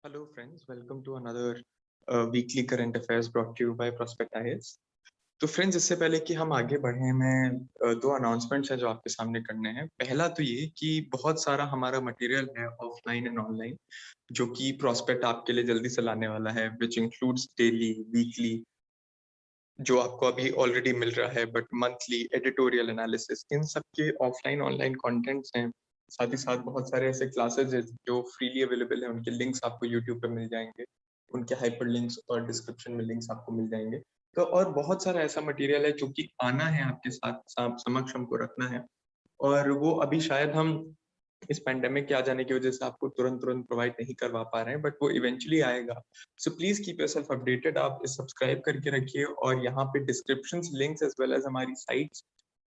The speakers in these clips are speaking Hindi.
Hello friends, welcome to another weekly current affairs brought to you by Prospect IAS। तो फ्रेंड्स, इससे पहले कि हम आगे बढ़ें, मैं दो अनाउंसमेंट्स हैं जो आपके सामने करने हैं। पहला तो ये कि बहुत सारा हमारा मटेरियल है ऑफलाइन एंड ऑनलाइन जो कि प्रोस्पेक्ट आपके लिए जल्दी से लाने वाला है, विच इंक्लूड्स डेली, वीकली, जो आपको अभी ऑलरेडी मिल रहा है, बट मंथली एडिटोरियल एनालिसिस, इन सब के ऑफलाइन ऑनलाइन कंटेंट्स हैं। साथ ही साथ बहुत सारे ऐसे क्लासेस हैं जो फ्रीली अवेलेबल है, उनके लिंक्स आपको यूट्यूब पे मिल जाएंगे, उनके हाइपर लिंक्स और डिस्क्रिप्शन में लिंक्स आपको मिल जाएंगे। तो और बहुत सारा ऐसा मटेरियल है जो कि आना है आपके साथ समक्ष हमको रखना है, और वो अभी शायद हम इस पैंडेमिक के आ जाने की वजह से आपको तुरंत तुरंत प्रोवाइड नहीं करवा पा रहे हैं, बट वो इवेंचुअली आएगा। So please keep yourself updated. आप इस सब्सक्राइब करके रखिए और यहाँ पे description links as well as हमारी साइट्स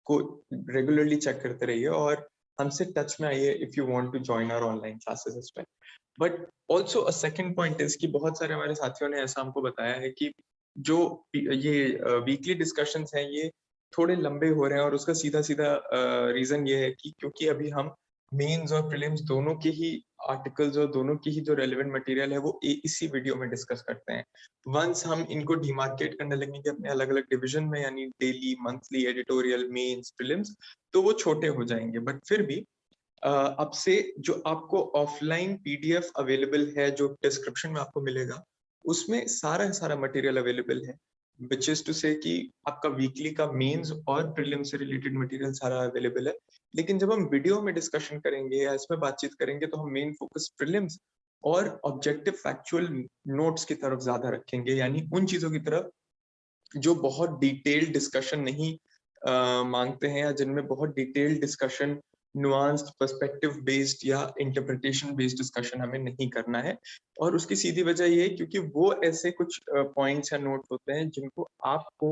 को रेगुलरली चेक करते रहिए और हमसे टच में आइए if you want to join our online classes as well. But also a second point is कि बहुत सारे हमारे साथियों ने ऐसा हमको बताया है कि जो ये वीकली डिस्कशंस हैं ये थोड़े लंबे हो रहे हैं, और उसका सीधा सीधा रीजन ये है कि क्योंकि अभी हम मेंस और प्रीलिम्स दोनों के ही आर्टिकल्स और दोनों की ही जो रेलेवेंट मटेरियल है वो इसी वीडियो में डिस्कस करते हैं। वंस हम इनको डिमार्केट करने लगेंगे अपने अलग अलग डिवीजन में, यानी daily, monthly, editorial, mains, prelims, तो वो छोटे हो जाएंगे। बट फिर भी अब से जो आपको ऑफलाइन पीडीएफ अवेलेबल है, जो डिस्क्रिप्शन में आपको मिलेगा, उसमें सारा सारा मटेरियल अवेलेबल है, विच इज टू से कि आपका वीकली का मेंस और प्रीलिम से रिलेटेड मटेरियल सारा अवेलेबल है। लेकिन जब हम वीडियो में डिस्कशन करेंगे या इसमें बातचीत करेंगे तो हम मेन फोकस प्रीलिम्स और ऑब्जेक्टिव फैक्चुअल नोट्स की तरफ ज्यादा रखेंगे, यानी उन चीजों की तरफ जो बहुत डिटेल्ड डिस्कशन नहीं मांगते हैं, या जिनमें बहुत detailed discussion, nuanced, perspective based या इंटरप्रिटेशन बेस्ड डिस्कशन हमें नहीं करना है। और उसकी सीधी वजह ये है क्योंकि वो ऐसे कुछ पॉइंट्स या नोट्स होते हैं जिनको आपको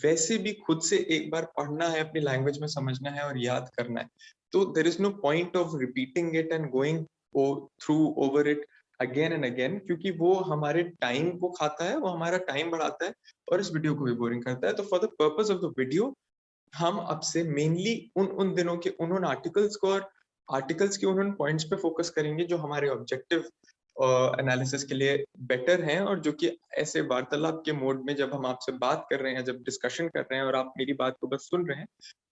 वैसे भी खुद से एक बार पढ़ना है, अपनी लैंग्वेज में समझना है और याद करना है। तो there is no point of repeating it and going through over it again and again, क्योंकि वो हमारे टाइम को खाता है, वो हमारा टाइम बढ़ाता है और इस वीडियो को भी बोरिंग करता है। तो for the purpose of the video हम अब से मेनली उन दिनों के उन आर्टिकल्स को और आर्टिकल्स के उन पॉइंट्स पे फोकस करेंगे जो हमारे ऑब्जेक्टिव एनालिसिस के लिए बेटर हैं, और जो कि ऐसे वार्तालाप के मोड में जब हम आपसे बात कर रहे हैं, जब डिस्कशन कर रहे हैं और आप मेरी बात को बस सुन रहे हैं,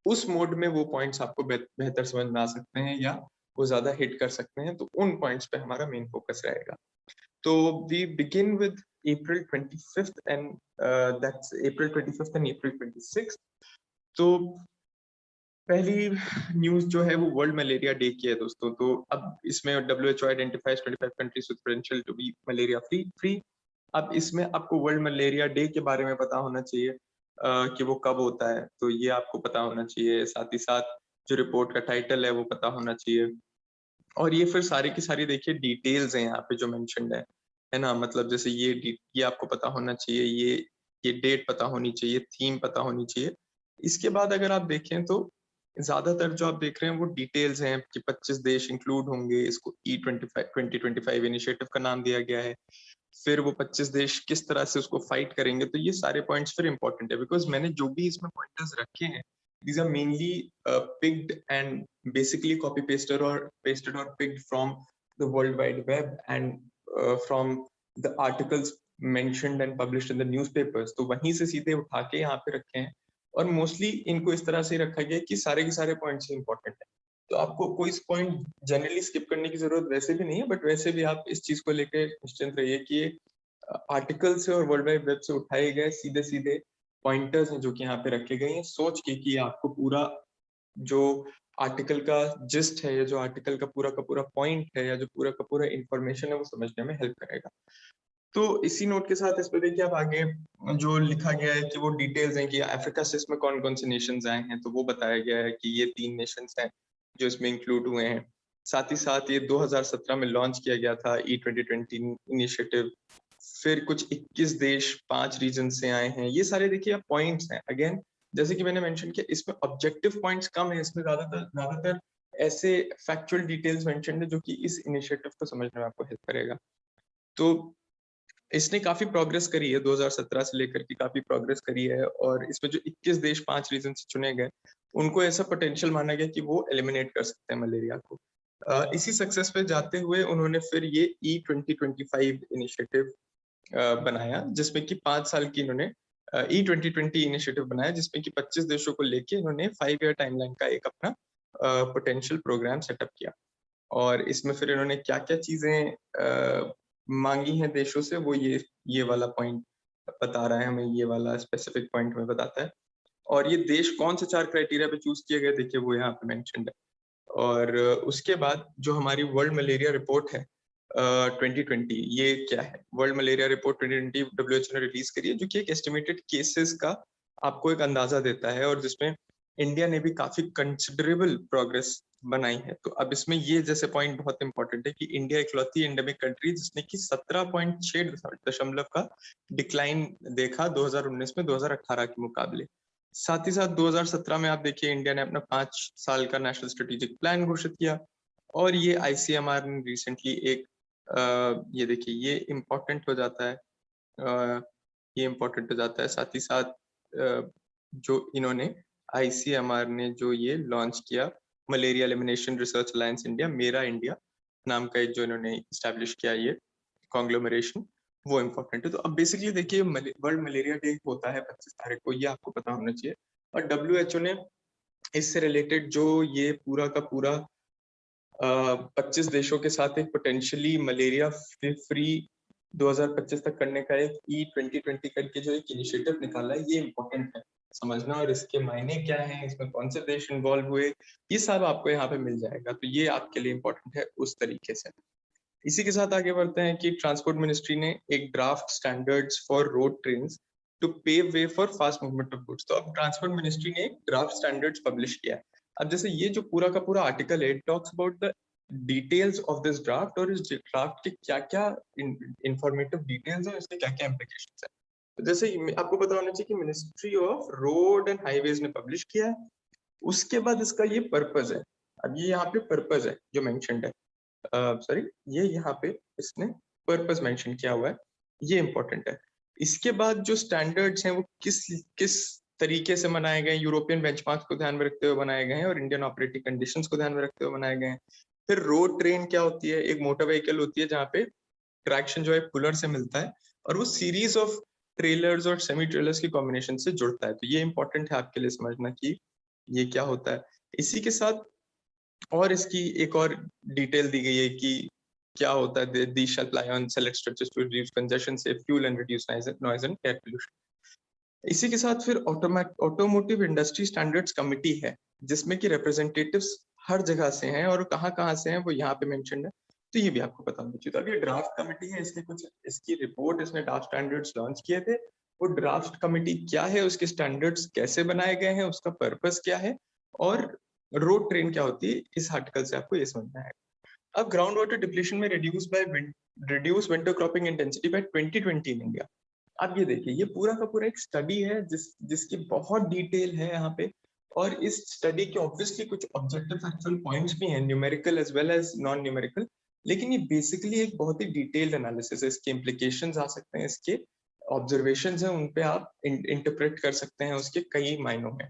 उस मोड में वो पॉइंट्स आपको बेहतर समझ में आ सकते हैं या वो ज्यादा हिट कर सकते हैं। तो उन पॉइंट्स पे हमारा मेन फोकस रहेगा। तो we begin with April 25th and that's April 25th and April 26th। तो पहली न्यूज जो है वो वर्ल्ड मलेरिया डे की है दोस्तों। तो अब इसमें WHO identifies 25 countries with potential to be malaria free. अब इसमें आपको वर्ल्ड मलेरिया डे के बारे में पता होना चाहिए कि वो कब होता है, तो ये आपको पता होना चाहिए। साथ ही साथ जो रिपोर्ट का टाइटल है वो पता होना चाहिए, और ये फिर सारी की सारी देखिए डिटेल्स हैं यहाँ पे जो मेंशन्ड है ना। मतलब जैसे ये आपको पता होना चाहिए, ये डेट पता होनी चाहिए, थीम पता होनी चाहिए। इसके बाद अगर आप देखें तो ज्यादातर जो आप देख रहे हैं वो डिटेल्स हैं कि 25 देश इंक्लूड होंगे। इसको E25 इनिशिएटिव का नाम दिया गया है। फिर वो 25 देश किस तरह से उसको फाइट करेंगे, तो ये सारे पॉइंट्स फिर इंपॉर्टेंट है, बिकॉज मैंने जो भी इसमें पॉइंटर्स रखे हैं, these are mainly picked and basically pasted or picked from the World Wide Web and from the articles mentioned and published in the newspapers। तो वहीं से सीधे उठा के यहाँ पे रखे हैं, और मोस्टली इनको इस तरह से रखा गया कि सारे के सारे पॉइंट्स इंपॉर्टेंट है। तो आपको कोई पॉइंट जनरली स्किप करने की जरूरत वैसे भी नहीं है, बट वैसे भी आप इस चीज को लेकर निश्चिंत रहिए कि आर्टिकल से और वर्ल्ड वाइड वेब से उठाए गए सीधे सीधे पॉइंटर्स हैं जो कि यहाँ पे रखे गए हैं, सोच के कि आपको पूरा जो आर्टिकल का जिस्ट है, या जो आर्टिकल का पूरा पॉइंट है, या जो पूरा का पूरा इंफॉर्मेशन है, वो समझने में हेल्प करेगा। तो इसी नोट के साथ इस पे देखिए आप आगे जो लिखा गया है कि वो डिटेल्स हैं कि अफ्रीका से इसमें कौन कौन से नेशंस आए हैं, तो वो बताया गया है कि ये 3 नेशंस हैं जो इसमें इंक्लूड हुए हैं। साथ ही साथ ये 2017 में लॉन्च किया गया था E2020 इनिशिएटिव। फिर कुछ 21 देश 5 रीजन से आए हैं। ये सारे देखिए आप पॉइंट्स हैं। अगेन जैसे कि मैंने मेंशन किया, इसमें ऑब्जेक्टिव पॉइंट्स कम है, इसमें ज्यादातर ऐसे फैक्चुअल डिटेल्स मेंशन्ड है जो कि इस इनिशिएटिव को समझने में आपको हेल्प करेगा। तो इसने काफी प्रोग्रेस करी है, 2017 से लेकर के काफी प्रोग्रेस करी है, और इसमें जो 21 देश 5 रीजन से चुने गए, उनको ऐसा पोटेंशियल माना गया कि वो एलिमिनेट कर सकते हैं मलेरिया को। इसी सक्सेस पे जाते हुए उन्होंने फिर ये E2025 इनिशिएटिव बनाया, जिसमें कि 5 साल की इन्होंने E2020 इनिशिएटिव बनाया, जिसमें कि 25 देशों को लेके इन्होंने 5 ईयर टाइमलाइन का एक अपना पोटेंशियल प्रोग्राम सेटअप किया। और इसमें फिर इन्होंने क्या-क्या चीजें मांगी हैं देशों से, वो ये वाला पॉइंट बता रहा है हमें, ये वाला स्पेसिफिक पॉइंट हमें बताता है। और ये देश कौन से 4 क्राइटेरिया पे चूज किए गए, देखिए वो यहाँ पे मेंशन्ड है। और उसके बाद जो हमारी वर्ल्ड मलेरिया रिपोर्ट है 2020, ये क्या है? वर्ल्ड मलेरिया रिपोर्ट 2020 डब्ल्यूएचओ ने रिलीज करी है, जो कि एक एस्टिमेटेड केसेस का आपको एक अंदाजा देता है, और जिसमें इंडिया ने भी काफी कंसिडरेबल प्रोग्रेस बनाई है। तो अब इसमें ये जैसे पॉइंट बहुत इंपॉर्टेंट है कि इंडिया इकलौती एंडेमिक कंट्री जिसने कि 17.6 का डिक्लाइन देखा 2019 में 2018 के मुकाबले। साथ ही साथ 2017 में आप देखिए इंडिया ने अपना 5 साल का नेशनल स्ट्रेटेजिक प्लान घोषित किया, और ये आईसीएमआर ने रिसेंटली एक ये देखिए ये इम्पोर्टेंट हो जाता है, ये इम्पोर्टेंट हो जाता है। साथ ही साथ जो इन्होंने आईसीएमआर ने जो ये लॉन्च किया, malaria elimination research alliance India, मेरा इंडिया नाम का एक जो इन्होंने इस्टेब्लिश किया ये कॉन्ग्लोमरेशन, वो इम्पोर्टेंट है। तो अब बेसिकली देखिए वर्ल्ड मलेरिया डे होता है 25 तारीख को, ये आपको पता होना चाहिए। और डब्ल्यूएचओ ने इससे रिलेटेड जो ये पूरा का पूरा 25 देशों के साथ एक पोटेंशियली मलेरिया फ्री 2025 तक करने का एक E2020 करके जो एक इनिशिएटिव निकाला है, ये इम्पोर्टेंट है समझना। और इसके मायने क्या हैं, इसमें कौन से देश इन्वॉल्व हुए, ये सब आपको यहाँ पे मिल जाएगा। तो ये आपके लिए इम्पोर्टेंट है उस तरीके से। इसी के साथ आगे बढ़ते हैं कि ट्रांसपोर्ट मिनिस्ट्री ने एक draft standards for road trains to pave way for fast movement of goods. तो अब ट्रांसपोर्ट मिनिस्ट्री ने एक ड्राफ्ट स्टैंडर्ड्स पब्लिश किया है। अब जैसे ये जो पूरा का पूरा आर्टिकल है, talks about the details of this draft, और इस ड्राफ्ट के क्या-क्या इंफॉर्मेटिव डिटेल्स हैं, इसके क्या-क्या इम्प्लीकेशंस हैं। तो जैसे आपको पता होना चाहिए कि ministry of road and highways ने पब्लिश किया है। उसके बाद इसका ये पर्पज है, अब ये यहाँ पे पर्पज है जो मेंशन्ड है, सॉरी ये यहाँ पे इसने पर्पस मेंशन किया हुआ है, ये इंपॉर्टेंट है। इसके बाद जो स्टैंडर्ड्स हैं वो किस किस तरीके से बनाए गए, यूरोपियन बेंचमार्क्स को ध्यान में रखते हुए बनाए गए हैं, और इंडियन ऑपरेटिंग कंडीशंस को ध्यान में रखते हुए बनाए गए हैं। फिर रोड ट्रेन क्या होती है? एक मोटर व्हीकल होती है जहाँ पे ट्रैक्शन जो है पुलर से मिलता है, और वो सीरीज ऑफ ट्रेलर्स और सेमी ट्रेलर्स की कॉम्बिनेशन से जुड़ता है। तो ये इंपॉर्टेंट है आपके लिए समझना कि ये क्या होता है। इसी के साथ और इसकी एक और डिटेल दी गई है कि क्या होता है, these shall apply on select stretches to reduce congestion, save fuel and reduce noise and air pollution। इसी के साथ फिर ऑटोमोटिव इंडस्ट्री स्टैंडर्ड्स कमिटी है, जिसमें कि रिप्रेजेंटेटिव्स हर जगह से हैं, और कहाँ से हैं वो यहाँ पे मेंशन्ड है। तो ये भी आपको पता होना चाहिए। तो अभी ड्राफ्ट कमिटी है, इसके कुछ इसकी रिपोर्ट, इसने ड्राफ्ट स्टैंडर्ड्स लॉन्च किए थे। वो ड्राफ्ट कमिटी क्या है, उसके स्टैंडर्ड्स कैसे बनाए गए हैं, उसका पर्पस क्या है, और रोड ट्रेन क्या होती है, इस आर्टिकल से आपको ये समझना है। अब ग्राउंड वाटर डिप्लीशन में reduce winter cropping intensity bye 2020 in India. अब ये देखिए ये पूरा का पूरा एक स्टडी है जिसकी बहुत डिटेल है यहाँ पे, और इस स्टडी के ऑब्वियसली कुछ ऑब्जेक्टिव फैक्चुअल पॉइंट्स भी हैं, numerical as well as non numerical, लेकिन ये बेसिकली एक बहुत ही डिटेल्ड एनालिसिस है। इसके इम्प्लीकेशंस आ सकते हैं, इसके ऑब्जर्वेशंस हैं, उन पे आप इंटरप्रेट कर सकते हैं उसके कई मायनों में।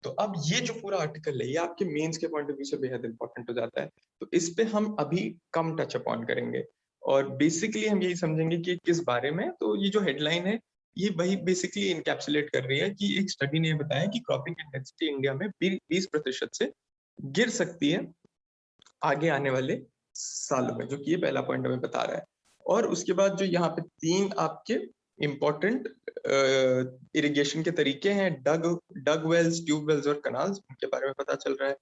तो अब ये जो पूरा आर्टिकल है, ये आपके मेंस के पॉइंट ऑफ व्यू से बेहद इंपॉर्टेंट हो जाता है। तो इस पे हम अभी कम टच अपॉन करेंगे, और बेसिकली हम यही समझेंगे कि किस बारे में। तो ये जो हेडलाइन है, ये वही बेसिकली इनकैप्सुलेट कर रही है कि एक स्टडी ने बताया कि क्रॉपिंग इंटेंसिटी इंडिया में 20% से गिर सकती है आगे आने वाले सालों में, जो कि ये पहला पॉइंट हमें बता रहा है। और उसके बाद जो यहाँ पे 3 आपके इम्पोर्टेंट इरिगेशन के तरीके हैं, डग वेल्स, ट्यूब वेल्स और कनाल्स, उनके बारे में पता चल रहा है।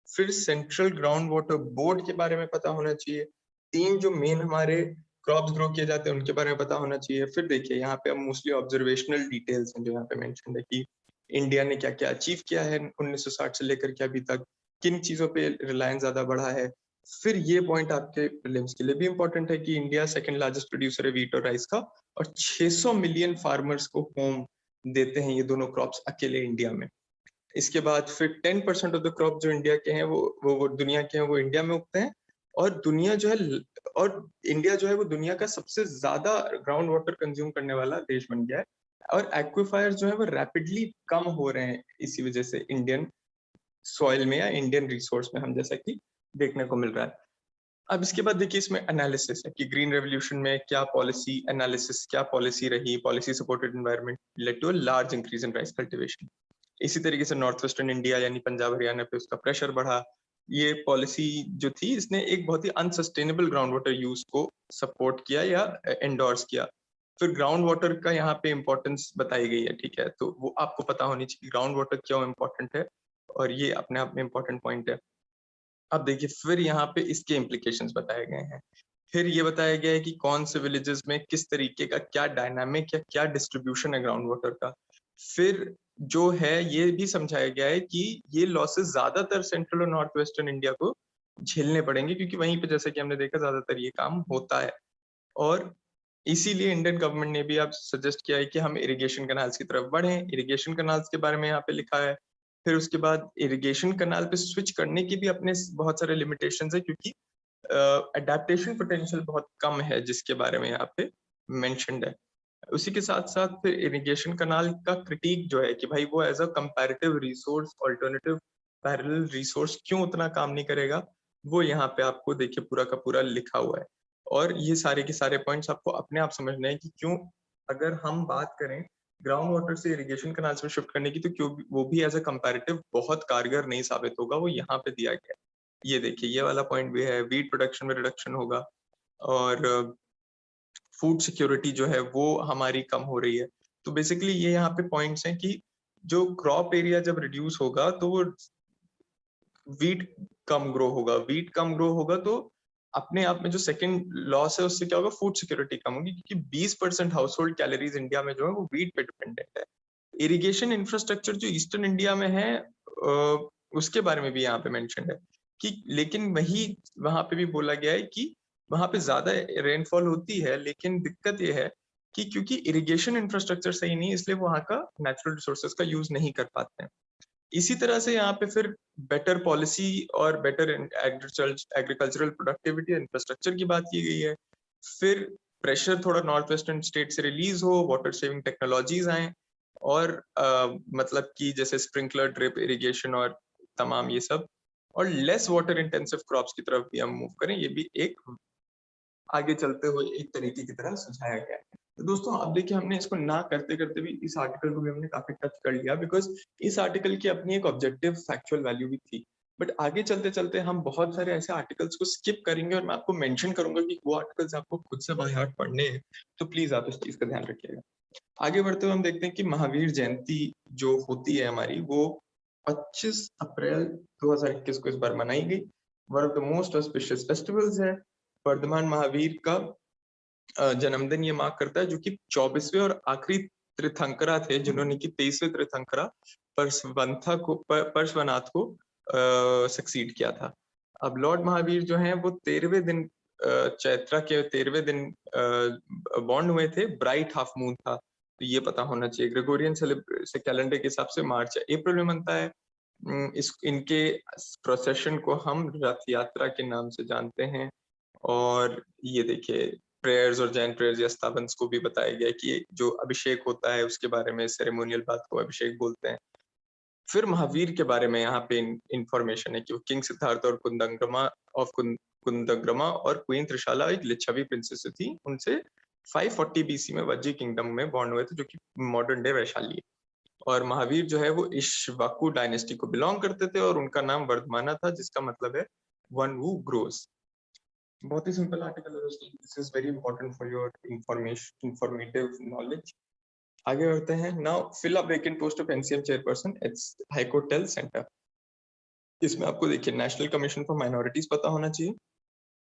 फिर सेंट्रल ग्राउंड वाटर बोर्ड के बारे में पता होना चाहिए। 3 जो मेन हमारे क्रॉप्स ग्रो किए जाते हैं उनके बारे में पता होना चाहिए। फिर देखिए यहाँ पे मोस्टली ऑब्जर्वेशनल डिटेल्स हैं जो यहाँ पे मेंशन है कि इंडिया ने क्या क्या अचीव किया है 1960 से लेकर के अभी तक, किन चीजों पे रिलायंस ज्यादा बढ़ा है। फिर ये पॉइंट आपके प्रीलिम्स के लिए भी इंपॉर्टेंट है कि इंडिया सेकंड लार्जेस्ट प्रोड्यूसर है व्हीट और राइस का, और 600 मिलियन फार्मर्स को होम देते हैं ये दोनों क्रॉप्स अकेले इंडिया में। इसके बाद फिर 10% ऑफ द क्रॉप जो इंडिया के हैं वो दुनिया के हैं, वो इंडिया में उगते हैं। और दुनिया जो है और इंडिया जो है वो दुनिया का सबसे ज्यादा ग्राउंड वाटर कंज्यूम करने वाला देश बन गया है। और एक्विफायर जो है वो रैपिडली कम हो रहे हैं इसी वजह से इंडियन सॉइल में या इंडियन रिसोर्स में, हम जैसा कि देखने को मिल रहा है। अब इसके बाद देखिए इसमें एनालिसिस है कि ग्रीन रेवोल्यूशन में क्या पॉलिसी एनालिसिस, क्या पॉलिसी रही, policy supported environment led to a large increase in rice cultivation. इसी तरीके से नॉर्थ वेस्टर्न इंडिया यानी पंजाब हरियाणा पे उसका प्रेशर बढ़ा। ये पॉलिसी जो थी इसने एक बहुत ही अनसस्टेनेबल ग्राउंड वाटर यूज को सपोर्ट किया या एंडोर्स किया। फिर ग्राउंड वाटर का यहाँ पे इंपॉर्टेंस बताई गई है, ठीक है, तो वो आपको पता होनी चाहिए ग्राउंड वाटर क्यों इंपॉर्टेंट है, और ये अपने आप में इंपॉर्टेंट पॉइंट है। अब देखिए फिर यहाँ पे इसके इम्प्लीकेशंस बताए गए हैं। फिर ये बताया गया है कि कौन से विलेजेस में किस तरीके का क्या डायनामिक या क्या डिस्ट्रीब्यूशन है ग्राउंड वाटर का। फिर जो है ये भी समझाया गया है कि ये लॉसेस ज्यादातर सेंट्रल और नॉर्थ वेस्टर्न इंडिया को झेलने पड़ेंगे, क्योंकि वहीं पे जैसे कि हमने देखा ज्यादातर ये काम होता है। और इसीलिए इंडियन गवर्नमेंट ने भी अब सजेस्ट किया है कि हम इरिगेशन कैनाल्स की तरफ बढ़ें। इरिगेशन कैनाल्स के बारे में यहाँ पे लिखा है। फिर उसके बाद इरिगेशन कैनाल पे स्विच करने की भी अपने बहुत सारे लिमिटेशंस है, क्योंकि अडेप्टेशन पोटेंशियल बहुत कम है जिसके बारे में यहाँ पे मेंशन्ड है। उसी के साथ साथ फिर इरिगेशन कैनाल का क्रिटिक जो है कि भाई वो as a comparative resource, alternative parallel resource क्यों उतना काम नहीं करेगा, वो यहाँ पे आपको देखिए पूरा का पूरा लिखा हुआ है। और ये सारे के सारे पॉइंट्स आपको अपने आप समझने हैं कि क्यों, अगर हम बात करें ग्राउंड वाटर से इरिगेशन कैनाल्स में शिफ्ट करने की, तो क्यों वो भी एज अ कंपैरेटिव बहुत कारगर नहीं साबित होगा, वो यहाँ पे दिया गया है। ये देखिए ये वाला पॉइंट भी है, वीट प्रोडक्शन में रिडक्शन होगा, और फूड सिक्योरिटी जो है वो हमारी कम हो रही है। तो बेसिकली ये यहाँ पे पॉइंट्स हैं कि जो क्रॉप एरिया जब रिड्यूस होगा तो वो वीट कम ग्रो होगा तो अपने आप में जो सेकंड लॉस है उससे क्या होगा, फूड सिक्योरिटी कम होगी, क्योंकि 20% हाउस होल्ड कैलोरीज इंडिया में जो है वो वीट पे डिपेंडेंट है। इरिगेशन इंफ्रास्ट्रक्चर जो ईस्टर्न इंडिया में है उसके बारे में भी यहाँ पे मेंशन है कि, लेकिन वही वहां पे भी बोला गया है कि वहां पे ज्यादा रेनफॉल होती है, लेकिन दिक्कत ये है कि क्योंकि इरिगेशन इंफ्रास्ट्रक्चर सही नहीं है, इसलिए वहां का नेचुरल रिसोर्सेज का यूज नहीं कर पाते हैं। इसी तरह से यहाँ पे फिर बेटर पॉलिसी और बेटर एग्रीकल्चरल प्रोडक्टिविटी इंफ्रास्ट्रक्चर की बात की गई है। फिर प्रेशर थोड़ा नॉर्थ वेस्टर्न स्टेट से रिलीज हो, वाटर सेविंग टेक्नोलॉजीज आए, और मतलब कि जैसे स्प्रिंकलर, ड्रिप इरिगेशन और तमाम ये सब, और लेस वाटर इंटेंसिव क्रॉप्स की तरफ भी हम मूव करें, ये भी एक आगे चलते हुए एक तरीके की तरह सुझाया गया है। तो दोस्तों अब देखिए हमने इसको ना करते करते भी इस आर्टिकल को भी हमने काफी टच कर लिया, बिकॉज इस आर्टिकल की अपनी एक ऑब्जेक्टिव फैक्चुअल वैल्यू भी थी। बट आगे चलते चलते हम बहुत सारे ऐसे आर्टिकल्स को स्किप करेंगे, और मैं आपको मेंशन करूंगा कि वो आर्टिकल्स आपको खुद से बाय हार्ट पढ़ने हैं, तो प्लीज आप इस चीज का ध्यान रखिएगा। आगे बढ़ते हुए हम देखते हैं कि महावीर जयंती जो होती है हमारी, वो 25 अप्रैल 2021 को इस बार मनाई गई। One of the most auspicious festivals है। वर्धमान महावीर का जन्मदिन ये मार्क करता है, जो कि 24वें और आखिरी तीर्थंकरा थे, जिन्होंने कि 23वें तीर्थंकरा परशवनाथ को सक्सीड किया था। अब लॉर्ड महावीर जो हैं वो 13वें दिन चैत्रा के 13वें दिन बॉर्न हुए थे। ब्राइट हाफ मून था, तो ये पता होना चाहिए। ग्रेगोरियन से कैलेंडर के हिसाब से मार्च या अप्रैल में बनता है। इस इनके प्रोसेशन को हम रथ यात्रा के नाम से जानते हैं। और ये देखिए प्रेयर्स और जैन प्रेयर्स या स्थापन्स को भी बताया गया है कि जो अभिषेक होता है उसके बारे में, सेरेमोनियल बात को अभिषेक बोलते हैं। फिर महावीर के बारे में यहाँ पे इंफॉर्मेशन है कि वो किंग सिद्धार्थ और कुंदग्रमा और क्वीन त्रिशाला एक लिच्छवी प्रिंसेस थी, उनसे 540 बीसी में वज्जी किंगडम में बॉर्न हुए थे, जो कि मॉडर्न डे वैशाली है। और महावीर जो है वो इक्ष्वाकु डायनेस्टी को बिलोंग करते थे, और उनका नाम वर्धमाना था, जिसका मतलब है वन हु ग्रोस। बहुत ही सिंपल आर्टिकल है दोस्तों, this is very important for your information, informative knowledge. आगे बढ़ते हैं। Now fill up vacant post of NCM chairperson it's high court centre. इसमें आपको देखिए नेशनल कमीशन फॉर माइनॉरिटीज पता होना चाहिए,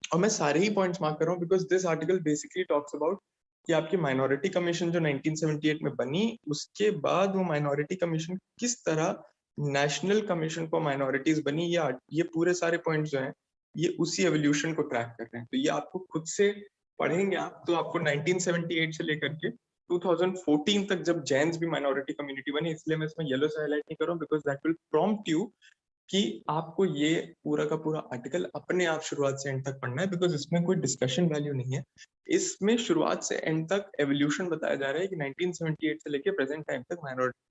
और मैं सारे ही पॉइंट्स मार्क कर रहा हूँ because this article basically talks about कि आपकी माइनॉरिटी कमीशन जो 1978 में बनी, उसके बाद वो माइनॉरिटी कमीशन किस तरह नेशनल कमीशन फॉर माइनॉरिटीज बनी। ये पूरे सारे पॉइंट्स जो हैं ये उसी एवोल्यूशन को ट्रैक कर रहे हैं। तो ये आपको खुद से पढ़ेंगे आप तो आपको 1978 से लेकर के 2014 तक, जब जैन्स भी माइनॉरिटी कम्युनिटी बनी, इसलिए मैं इसमें येलो से हाईलाइट नहीं कर रहा हूँ because that will prompt you कि आपको ये पूरा का पूरा आर्टिकल अपने आप शुरुआत से एंड तक पढ़ना है, बिकॉज इसमें कोई डिस्कशन वैल्यू नहीं है। इसमें शुरुआत से एंड तक एवोल्यूशन बताया जा रहा है कि 1978 से लेके प्रेजेंट टाइम तक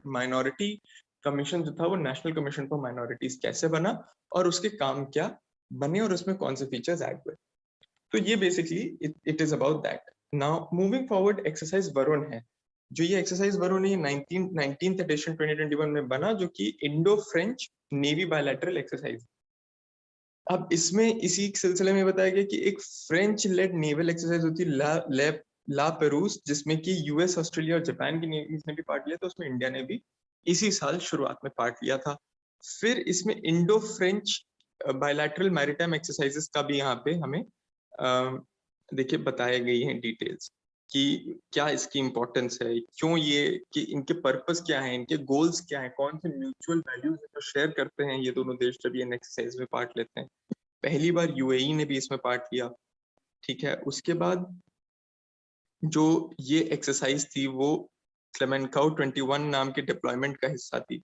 माइनॉरिटी कमीशन जो था वो नेशनल कमीशन फॉर माइनॉरिटीज कैसे बना और उसके काम क्या बने और उसमें कौन से फीचर्स ऐड हुए। तो ये basically it is about that. Now moving forward, exercise Varun है। जो ये एक्सरसाइज वरुण है, 19th एडिशन 2021 में बना, जो कि Indo French navy bilateral exercise. अब इसमें इसी सिलसिले में बताया गया कि एक फ्रेंच लेड नेवल एक्सरसाइज होती है ला पेरूस, जिसमें कि यूएस, ऑस्ट्रेलिया और जापान की नेवीज ने भी पार्ट लिया था। उसमें इंडिया ने भी इसी साल शुरुआत में पार्ट लिया था। फिर इसमें Indo French bilateral maritime exercises का भी यहाँ पे हमें देखिए बताई गई हैं डिटेल्स कि क्या इसकी इंपॉर्टेंस है, क्यों ये, कि इनके पर्पस क्या है, इनके गोल्स क्या है, कौन से म्यूचुअल वैल्यूज जो शेयर करते हैं ये दोनों देश जब ये एक्सरसाइज में पार्ट लेते हैं। पहली बार यूएई ने भी इसमें पार्ट लिया, ठीक है। उसके बाद जो ये एक्सरसाइज थी वो क्लेमेंकाउ 21 नाम के डिप्लॉयमेंट का हिस्सा थी।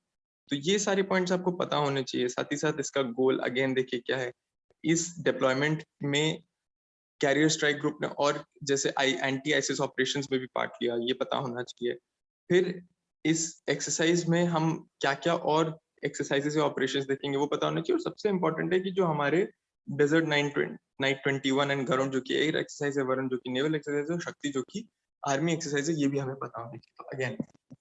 तो ये सारे पॉइंट्स आपको पता होने चाहिए। साथ ही साथ इसका गोल अगेन देखिए क्या है। इस डिप्लॉयमेंट में कैरियर स्ट्राइक ग्रुप ने और जैसे एंटी आईसिस ऑपरेशंस में भी पार्ट लिया, ये पता होना चाहिए। फिर इस एक्सरसाइज में हम क्या क्या और एक्सरसाइजेस या ऑपरेशंस देखेंगे वो पता होना चाहिए। और सबसे इंपॉर्टेंट है कि जो हमारे डेजर्ट नाइट 21 एंड गरुण जो कि एयर एक्सरसाइज है, वरुण जो कि नेवल एक्सरसाइज है, शक्ति जो कि आर्मी एक्सरसाइज है, ये भी हमें पता होना चाहिए। तो अगेन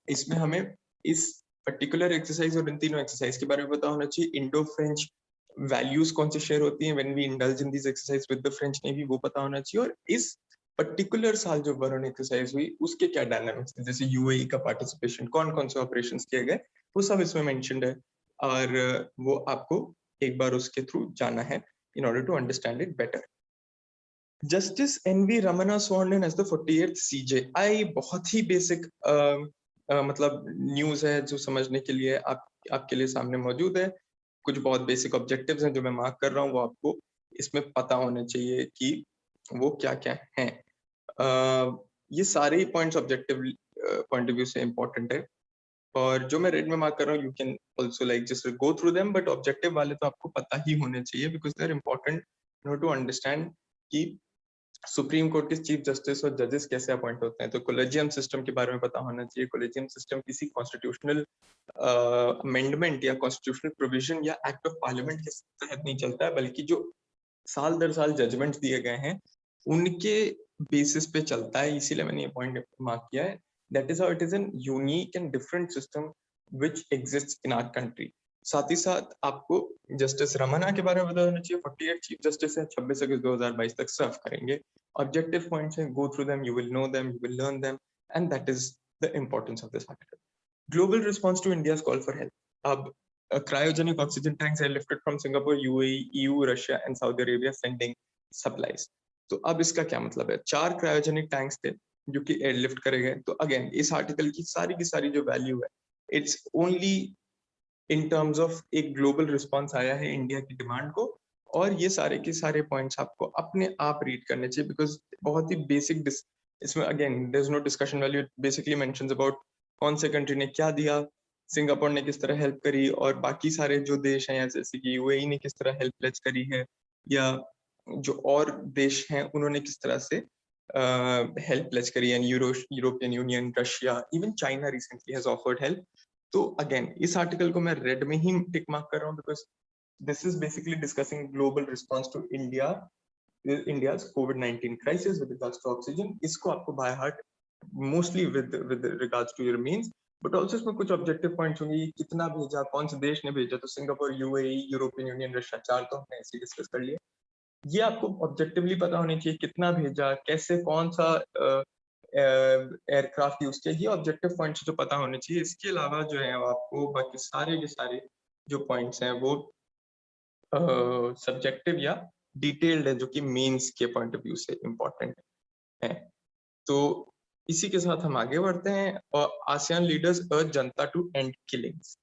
इसमें हमें इस पर्टिकुलर एक्सरसाइज और इन तीनों एक्सरसाइज के बारे में पता होना चाहिए। इंडो फ्रेंच वैल्यूज कौन से शेयर होती हैं when we indulge in this exercise with the French navy, वो पता होना चाहिए। और इस पर्टिकुलर साल जो वरुण एक्सरसाइज हुई उसके क्या डायनामिक्स थे, जैसे यूएई का पार्टिसिपेशन, कौन कौन से ऑपरेशंस किए गए, वो सब इसमें मेंशन्ड है। और वो आपको एक बार उसके थ्रू जाना है in order to understand it better. Justice N V Ramana sworn in as the 48th CJI. बहुत ही बेसिक मतलब न्यूज है जो समझने के लिए आपके लिए सामने मौजूद है। कुछ बहुत बेसिक ऑब्जेक्टिव्स हैं जो मैं मार्क कर रहा हूँ, वो आपको इसमें पता होने चाहिए कि वो क्या क्या हैं। ये सारे ही points objective point of view से इम्पोर्टेंट है। और जो मैं रेड में मार्क कर रहा हूँ, you can also like just go through them, but objective वाले तो आपको पता ही होने चाहिए because they are important to understand कि सुप्रीम कोर्ट के चीफ जस्टिस और जजेस कैसे अपॉइंट होते हैं। तो कोलेजियम सिस्टम के बारे में पता होना चाहिए। कोलेजियम सिस्टम किसी कॉन्स्टिट्यूशनल अमेंडमेंट या कॉन्स्टिट्यूशनल प्रोविजन या एक्ट ऑफ पार्लियामेंट के तहत नहीं चलता है, बल्कि जो साल दर साल जजमेंट दिए गए हैं उनके बेसिस पे चलता है। इसीलिए मैंने ये पॉइंट मार्क किया है। That is how it is an unique and different system which exist in our country. साथ ही साथ आपको जस्टिस रमना के बारे में पता होना चाहिए। 48 चीफ जस्टिस है, 26 अगस्त 2022 तक सर्व करेंगे। ऑब्जेक्टिव पॉइंट्स हैं, go through them, you will know them, you will learn them, and that is the importance of this article. Global response to India's call for help. अब cryogenic oxygen tanks are lifted from Singapore, UAE, EU, Russia and Saudi Arabia sending supplies. तो अब इसका क्या मतलब है? 4 क्रायोजेनिक टैंक्स थे जो कि एयरलिफ्ट करे गए। तो अगेन इस आर्टिकल की सारी जो वैल्यू है, it's only in terms of एक ग्लोबल रिस्पॉन्स आया है इंडिया की डिमांड को। और ये सारे के सारे पॉइंट्स आपको अपने आप रीड करने चाहिए बिकॉज बहुत ही बेसिक इसमें again there is no discussion value. Basically mentions about कौन से कंट्री ने क्या दिया, सिंगापुर ने किस तरह हेल्प करी, और बाकी सारे जो देश हैं जैसे कि यूएई ने किस तरह हेल्प प्लेज करी है, या जो और देश हैं उन्होंने किस तरह से हेल्प प्लेज करी है। European union, Russia, even China recently has offered help. तो अगेन इस आर्टिकल को मैं रेड में ही टिक मार्क कर रहा हूँ because this is basically discussing global response to India's कोविड-19 crisis with regards to oxygen. इसको आपको by heart mostly with regards to your means, but also इसमें कुछ ऑब्जेक्टिव पॉइंट्स होंगे, कितना भेजा, कौन से देश ने भेजा। तो Singapore, UAE, European union, Russia, 4 तो हमने ऐसे डिस्कस कर लिए। ये आपको ऑब्जेक्टिवली पता होनी चाहिए, कितना भेजा, कैसे, कौन सा एयरक्राफ्ट यूज किया, ये ऑब्जेक्टिव पॉइंट्स जो पता होने चाहिए। इसके अलावा जो है आपको बाकी सारे के सारे जो पॉइंट्स हैं वो सब्जेक्टिव या डिटेल्ड है, जो कि मेंस के पॉइंट ऑफ व्यू से इम्पोर्टेंट है। तो इसी के साथ हम आगे बढ़ते हैं। और आसियान लीडर्स अर्ज जनता टू एंड किलिंग्स।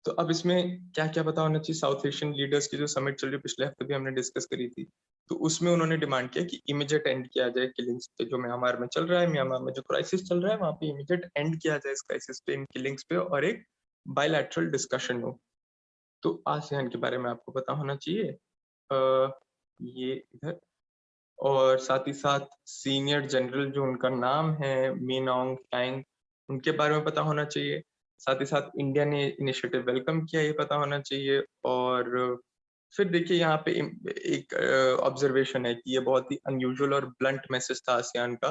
तो अब इसमें क्या क्या पता होना चाहिए। साउथ एशियन लीडर्स की जो समिट चल रही है, पिछले हफ्ते भी हमने डिस्कस करी थी, तो उसमें उन्होंने डिमांड किया कि इमीडिएट एंड किया जाए किलिंग्स पे। जो म्यांमार में चल रहा है, म्यांमार में जो क्राइसिस चल रहा है, वहां पे इमीडिएट एंड किया जाए इस क्राइसिस पे, इन किलिंग्स पे, और एक बायलैटरल डिस्कशन हो। तो आसियान के बारे में आपको पता होना चाहिए। ये इधर, और साथ ही साथ सीनियर जनरल जो उनका नाम है मिन ऑन्ग टाइंग, उनके बारे में पता होना चाहिए। साथ ही साथ इंडिया ने इनिशिएटिव वेलकम किया, ये पता होना चाहिए। और फिर देखिए यहाँ पे एक ऑब्जर्वेशन है कि ये बहुत ही अनयूजुअल और ब्लंट मैसेज था आसियान का,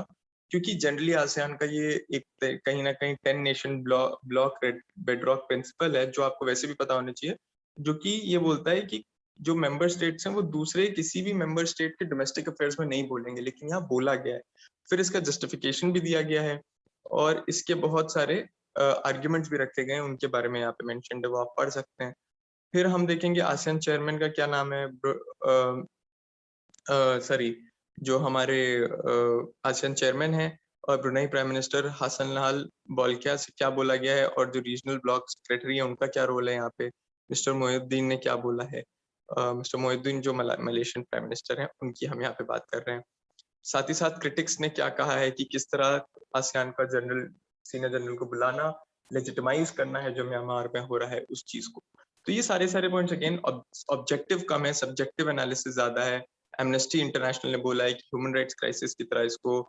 क्योंकि जनरली आसियान का ये एक कहीं ना कहीं 10 नेशन ब्लॉक बेडरॉक प्रिंसिपल है, जो आपको वैसे भी पता होना चाहिए, जो कि ये बोलता है कि जो मेंबर स्टेट्स हैं वो दूसरे किसी भी मेंबर स्टेट के डोमेस्टिक अफेयर्स में नहीं बोलेंगे, लेकिन यहाँ बोला गया है। फिर इसका जस्टिफिकेशन भी दिया गया है और इसके बहुत सारे आर्ग्यूमेंट्स भी रखे गए हैं, उनके बारे में यहाँ पे मेंशन्ड है, वो आप पढ़ सकते हैं। फिर हम देखेंगे आसियान चेयरमैन का क्या नाम है, सॉरी, जो हमारे आसियान चेयरमैन हैं, और ब्रुनेई प्राइम मिनिस्टर हसनलाल बोल्किया से क्या बोला गया है, और जो रीजनल ब्लॉक सेक्रेटरी है उनका क्या रोल है यहाँ पे, मिस्टर मोहिउद्दीन ने क्या बोला है। मिस्टर मोहिउद्दीन जो मलेशियन प्राइम मिनिस्टर हैं, उनकी हम यहाँ पे बात कर रहे हैं। साथ ही साथ क्रिटिक्स ने क्या कहा है कि किस तरह आसियान का सीनियर जनरल को बुलाना, लेजिटिमाइज करना है जो म्यांमार में हो रहा है उस चीज को। तो ये सारे पॉइंट्स अगेन ऑब्जेक्टिव कम है, सब्जेक्टिव एनालिसिस ज्यादा है। एमनेस्टी इंटरनेशनल ने बोला है कि ह्यूमन राइट्स क्राइसिस की तरह इसको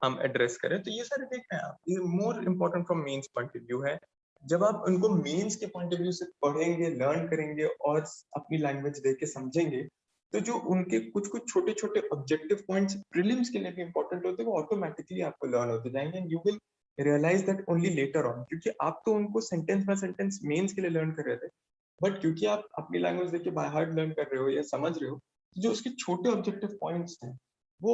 हम एड्रेस करें। तो ये सारे देख रहे हैं आप, ये more important from mains point of view है। जब आप उनको मेंस के पॉइंट ऑफ व्यू से पढ़ेंगे, लर्न करेंगे और अपनी लैंग्वेज देख के समझेंगे, तो जो उनके कुछ कुछ छोटे छोटे ऑब्जेक्टिव पॉइंट्स प्रीलिम्स के लिए भी इंपॉर्टेंट होते हैं, वो ऑटोमेटिकली आपको लर्न होते जाएंगे and you will realise that only later on, क्योंकि आप तो उनको सेंटेंस बाय सेंटेंस मेंस के लिए लर्न कर रहे थे, बट क्योंकि आप अपनी लैंग्वेज देख के बाय हार्ट लर्न कर रहे हो या समझ रहे हो, जो उसके छोटे ऑब्जेक्टिव पॉइंट्स हैं वो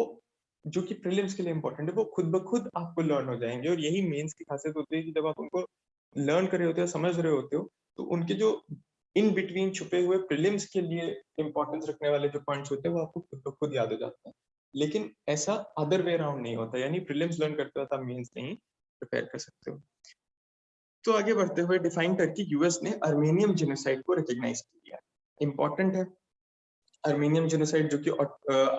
जो कि प्रीलिम्स के लिए इंपॉर्टेंट है, वो खुद ब खुद आपको लर्न हो जाएंगे। और यही मेंस की खासियत होती है कि जब आप उनको लर्न कर रहे होते हो, समझ रहे होते हो, तो उनके जो इन बिटवीन छुपे हुए प्रीलिम्स के लिए इंपॉर्टेंस रखने वाले जो पॉइंट्स होते हैं वो आपको खुद ब खुद याद हो जाते हैं। लेकिन ऐसा अदर वे अराउंड नहीं होता, यानी प्रीलिम्स लर्न करते हो तो आप मेंस नहीं प्रिपेयर कर सकते हो। तो आगे बढ़ते हुए, डिफाइन टर्की, यूएस ने अर्मेनियन जेनोसाइड को रिकॉग्नाइज किया। इंपॉर्टेंट है। अर्मेनियन जेनोसाइड जो कि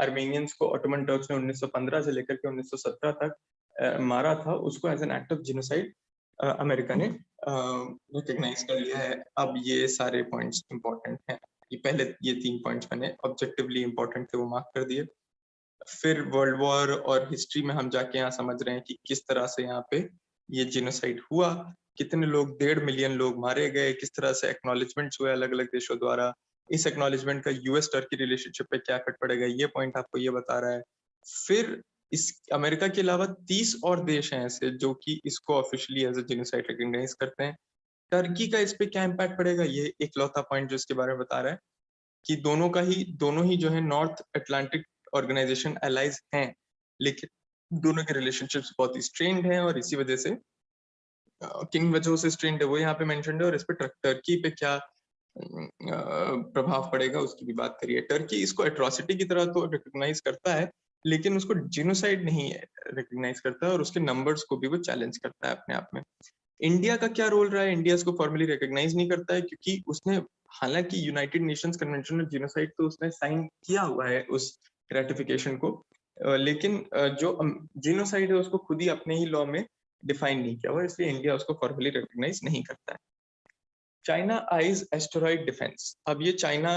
अर्मेनियंस को ऑटोमन टर्क्स ने 1915 से लेकर के 1917 तक मारा था, उसको as an act of genocide America ने रिकॉग्नाइज कर लिया है। अब ये सारे पॉइंट्स इंपॉर्टेंट हैं। ये पहले ये 3 पॉइंट्स मैंने ऑब्जेक्टिवली इंपॉर्टेंट थे वो मार्क कर दिए। फिर वर्ल्ड वॉर और हिस्ट्री में हम जाके यहाँ समझ रहे हैं कि किस तरह से यहाँ पे ये जेनोसाइड हुआ, कितने लोग, 1.5 मिलियन लोग मारे गए, किस तरह से एक्नॉलेजमेंट्स हुए अलग अलग देशों द्वारा, इस एक्नॉलेजमेंट का यूएस टर्की रिलेशनशिप पे क्या इफेक्ट पड़ेगा, ये पॉइंट आपको ये बता रहा है। फिर इस अमेरिका के अलावा 30 और देश हैं ऐसे जो कि इसको officially as a genocide recognise करते हैं। टर्की का इस पे क्या इम्पैक्ट पड़ेगा, ये इकलौता पॉइंट जो इसके बारे में बता रहा है कि दोनों ही जो है नॉर्थ अटलांटिक ऑर्गेनाइजेशन एलाइज हैं, लेकिन दोनों के रिलेशनशिप्स बहुत ही स्ट्रेन्ड हैं, और इसी वजह से किन वजहों से स्ट्रेन्ड है वो यहाँ पे मेंशन्ड है, और इस पे टर्की पे क्या प्रभाव पड़ेगा उसकी भी बात करिए। टर्की इसको एट्रोसिटी की तरह तो रिकॉग्नाइज करता है, लेकिन उसको जिनोसाइड नहीं रिकॉग्नाइज करता है, और उसके नंबर्स को भी वो चैलेंज करता है अपने आप में। इंडिया का क्या रोल रहा है, इंडिया इसको फॉर्मली रिकॉग्नाइज नहीं करता है, क्योंकि उसने, हालांकि United Nations convention on genocide तो उसने साइन किया हुआ है उस रेटिफिकेशन को, लेकिन जो जिनोसाइड है उसको खुद ही अपने ही लॉ में डिफाइन नहीं किया हुआ, इसलिए इंडिया उसको फॉर्मली रिकॉग्नाइज नहीं करता है। China eyes asteroid defence. अब ये चाइना,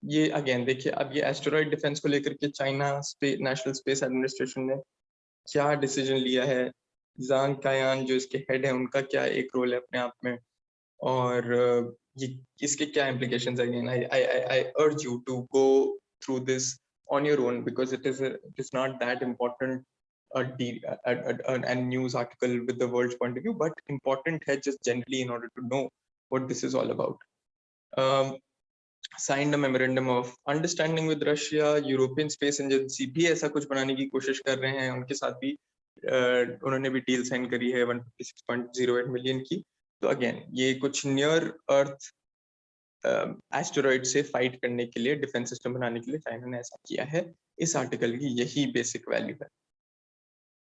ये अगेन देखिए, अब ये एस्टेरॉइड डिफेंस को लेकर के चाइना नेशनल स्पेस एडमिनिस्ट्रेशन ने क्या डिसीजन लिया है, जांग कायान जो इसके हेड है उनका क्या एक रोल है अपने आप में, और ये इसके क्या implications are. Again, I urge you to go through this on your own because it is not that important a news article with the world's point of view, but important है just generally in order to know what this is all about. Signed a memorandum of understanding with Russia. European space agency भी ऐसा कुछ बनाने की कोशिश कर रहे हैं, उनके साथ भी उन्होंने भी डील साइन करी है 156.08 मिलियन की। तो अगेन ये कुछ नियर अर्थ एस्टेरॉइड से फाइट करने के लिए, डिफेंस सिस्टम बनाने के लिए चाइना ने ऐसा किया है। इस आर्टिकल की यही बेसिक वैल्यू है।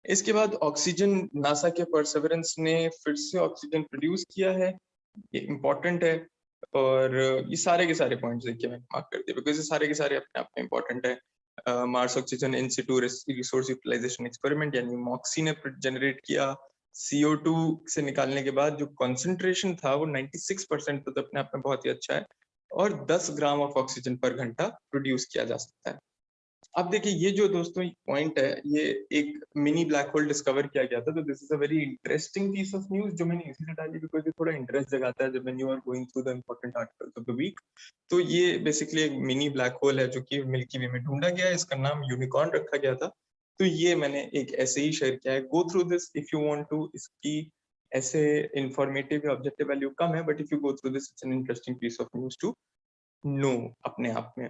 इसके बाद ऑक्सीजन, नासा के परसेवरेंस ने फिर से ऑक्सीजन प्रोड्यूस किया है, ये इम्पोर्टेंट है। और ये सारे के सारे पॉइंट्स देखिए मैंने मार्क कर दिए बिकॉज ये सारे के सारे अपने आप में इम्पोर्टेंट है। Mars oxygen in situ resource utilization experiment यानी मॉक्सी ने जनरेट किया। CO2 से निकालने के बाद जो कॉन्सेंट्रेशन था वो 96% तो अपने आप में बहुत ही अच्छा है, और 10 ग्राम ऑफ ऑक्सीजन पर घंटा प्रोड्यूस किया जा सकता है। अब देखिए ये जो दोस्तों पॉइंट है, ये एक मिनी ब्लैक होल डिस्कवर किया गया था, तो this is a very interesting piece of news जो मैंने इसीलिए डाली बिकॉज ये थोड़ा इंटरेस्ट जगाता है जब when you are going through the important articles of the week. तो ये बेसिकली एक मिनी ब्लैक होल है जो कि मिल्की वे में ढूंढा गया है, इसका नाम यूनिकॉर्न रखा गया था। तो ये मैंने एक ऐसे ही शेयर किया है, go through this if you want to. इसकी ऐसे इंफॉर्मेटिव या ऑब्जेक्टिव वैल्यू कम है, but if you go through this it's an interesting piece of news to know अपने आप में।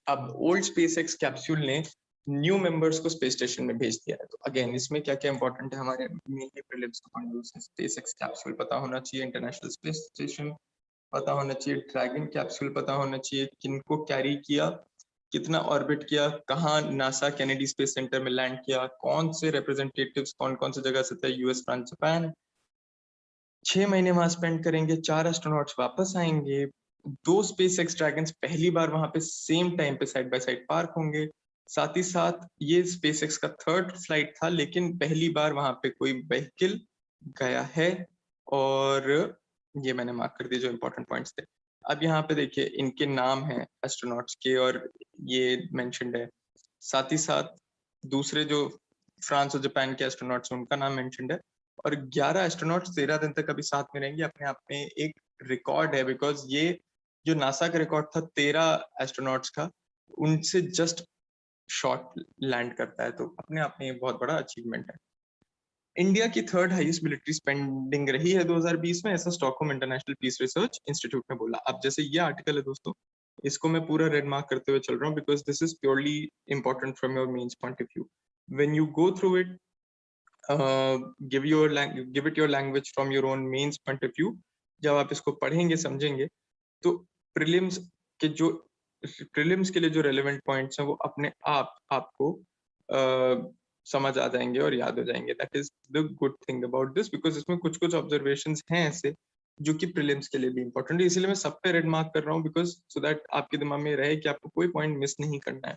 अब ओल्ड स्पेसएक्स कैप्सूल ने न्यू मेंबर्स को स्पेस स्टेशन में भेज दिया है। तो अगेन इसमें क्या क्या इंपॉर्टेंट है हमारे मेनली प्रीलिम्स का पॉइंट ऑफ व्यू से, स्पेसएक्स कैप्सूल पता होना चाहिए, इंटरनेशनल स्पेस स्टेशन पता होना चाहिए, ड्रैगन कैप्सूल पता होना चाहिए, किनको कैरी किया, कितना ऑर्बिट किया, कहाँ नासा कैनेडी स्पेस सेंटर में लैंड किया, कौन से रिप्रेजेंटेटिव्स कौन कौन सी जगह से थे, यूएस, फ्रांस, जापान, 6 महीने वहां स्पेंड करेंगे, 4 एस्ट्रोनॉट्स वापस आएंगे, 2 स्पेसएक्स ड्रैगन्स पहली बार वहां पे सेम टाइम पे साइड बाय साइड पार्क होंगे। साथ ही साथ ये स्पेसएक्स का थर्ड फ्लाइट था, लेकिन पहली बार वहां पे कोई व्हीकल गया है। और ये मैंने मार्क कर दिए जो इंपॉर्टेंट पॉइंट्स थे। अब यहाँ पे देखिए इनके नाम हैं एस्ट्रोनॉट्स के और ये मेंशन्ड है। साथ ही साथ दूसरे जो फ्रांस और जापान के एस्ट्रोनॉट्स हैं उनका नाम मेंशन्ड है। और 11 एस्ट्रोनॉट्स 13 दिन तक अभी साथ में रहेंगे। अपने आप में एक रिकॉर्ड है बिकॉज ये जो नासा का रिकॉर्ड था 13 एस्ट्रोनॉट्स का, उनसे जस्ट शॉर्ट लैंड करता है, तो अपने आप में ये बहुत बड़ा अचीवमेंट है। इंडिया की थर्ड हाईएस्ट मिलिट्री स्पेंडिंग रही है 2020 में, ऐसा Stockholm International Peace Research Institute ने बोला। अब जैसे ये आर्टिकल है दोस्तों, इसको मैं पूरा रेड मार्क करते हुए चल रहा हूँ because this is purely important from your mains point of view. When you go through it, give it your language from your own means point of view, जब आप इसको पढ़ेंगे समझेंगे तो प्रीलिम्स के जो प्रीलिम्स के लिए जो रेलेवेंट पॉइंट्स हैं वो अपने आप आपको समझ आ जाएंगे और याद हो जाएंगे। That is the good thing about this because इसमें कुछ कुछ ऑब्जर्वेशंस हैं ऐसे जो कि प्रीलिम्स के लिए भी इंपॉर्टेंट है, इसलिए मैं सब पे रेड मार्क कर रहा हूँ बिकॉज सो दैट आपके दिमाग में रहे कि आपको कोई पॉइंट मिस नहीं करना है।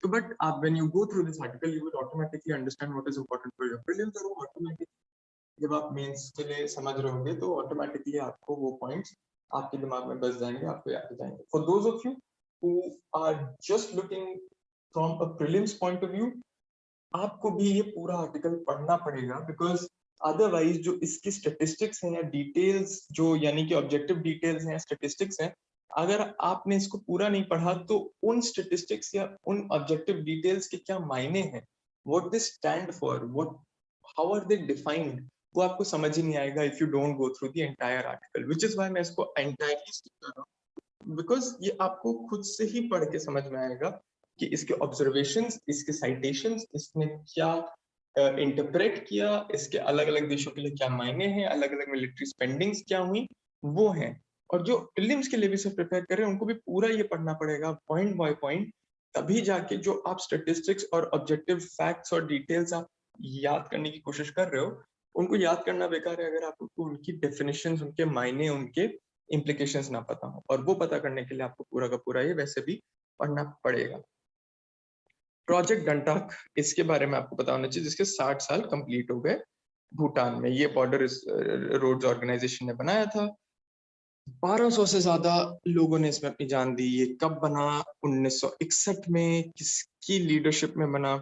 तो but when you go through this article, you will automatically understand what is important for your prelims, और वो automatic जब आप मेंस के लिए समझ रहे होंगे तो ऑटोमेटिकली आपको वो पॉइंट्स आपके दिमाग में बस जाएंगे, आपको याद हो जाएंगे। For those of you who are just looking from a prelims point of view, आपको भी ये पूरा आर्टिकल पढ़ना पड़ेगा बिकॉज अदरवाइज जो इसकी स्टेटिस्टिक्स हैं या डिटेल्स जो यानी कि ऑब्जेक्टिव डिटेल्स हैं, स्टेटिस्टिक्स हैं, अगर आपने इसको पूरा नहीं पढ़ा तो उन स्टेटिस्टिक्स या उन ऑब्जेक्टिव डिटेल्स के क्या मायने हैं, what they stand for, what how are they defined, वो आपको समझ ही नहीं आएगा if you don't go through the entire article, which is why मैं इसको एंटायरली स्किप कर रहा हूँ बिकॉज ये आपको खुद से ही पढ़ के समझ में आएगा कि इसके ऑब्जर्वेशंस, इसके साइटेशंस, इसने क्या इंटरप्रेट किया, इसके अलग अलग देशों के लिए क्या मायने हैं, अलग अलग मिलिट्री स्पेंडिंग्स क्या हुई, वो हैं। और जो प्रीलिम्स के लिए भी सब प्रिपेयर कर रहे हैं उनको भी पूरा ये पढ़ना पड़ेगा पॉइंट बाय पॉइंट, तभी जाके जो आप स्टेटिस्टिक्स और ऑब्जेक्टिव फैक्ट्स और डिटेल्स आप याद करने की कोशिश कर रहे हो, उनको याद करना बेकार है अगर आपको उनकी डेफिनेशंस, उनके मायने, उनके इम्प्लीकेशंस ना पता हो। और वो पता करने के लिए आपको पूरा का पूरा ये वैसे भी पढ़ना पड़ेगा। प्रोजेक्ट डंटाक, इसके बारे में आपको पता होना चाहिए, जिसके 60 साल कंप्लीट हो गए भूटान में। ये बॉर्डर रोड्स ऑर्गेनाइजेशन ने बनाया था। 1200 से ज्यादा लोगों ने इसमें अपनी जान दी। ये कब बना? 1961 में। किसकी लीडरशिप में बना?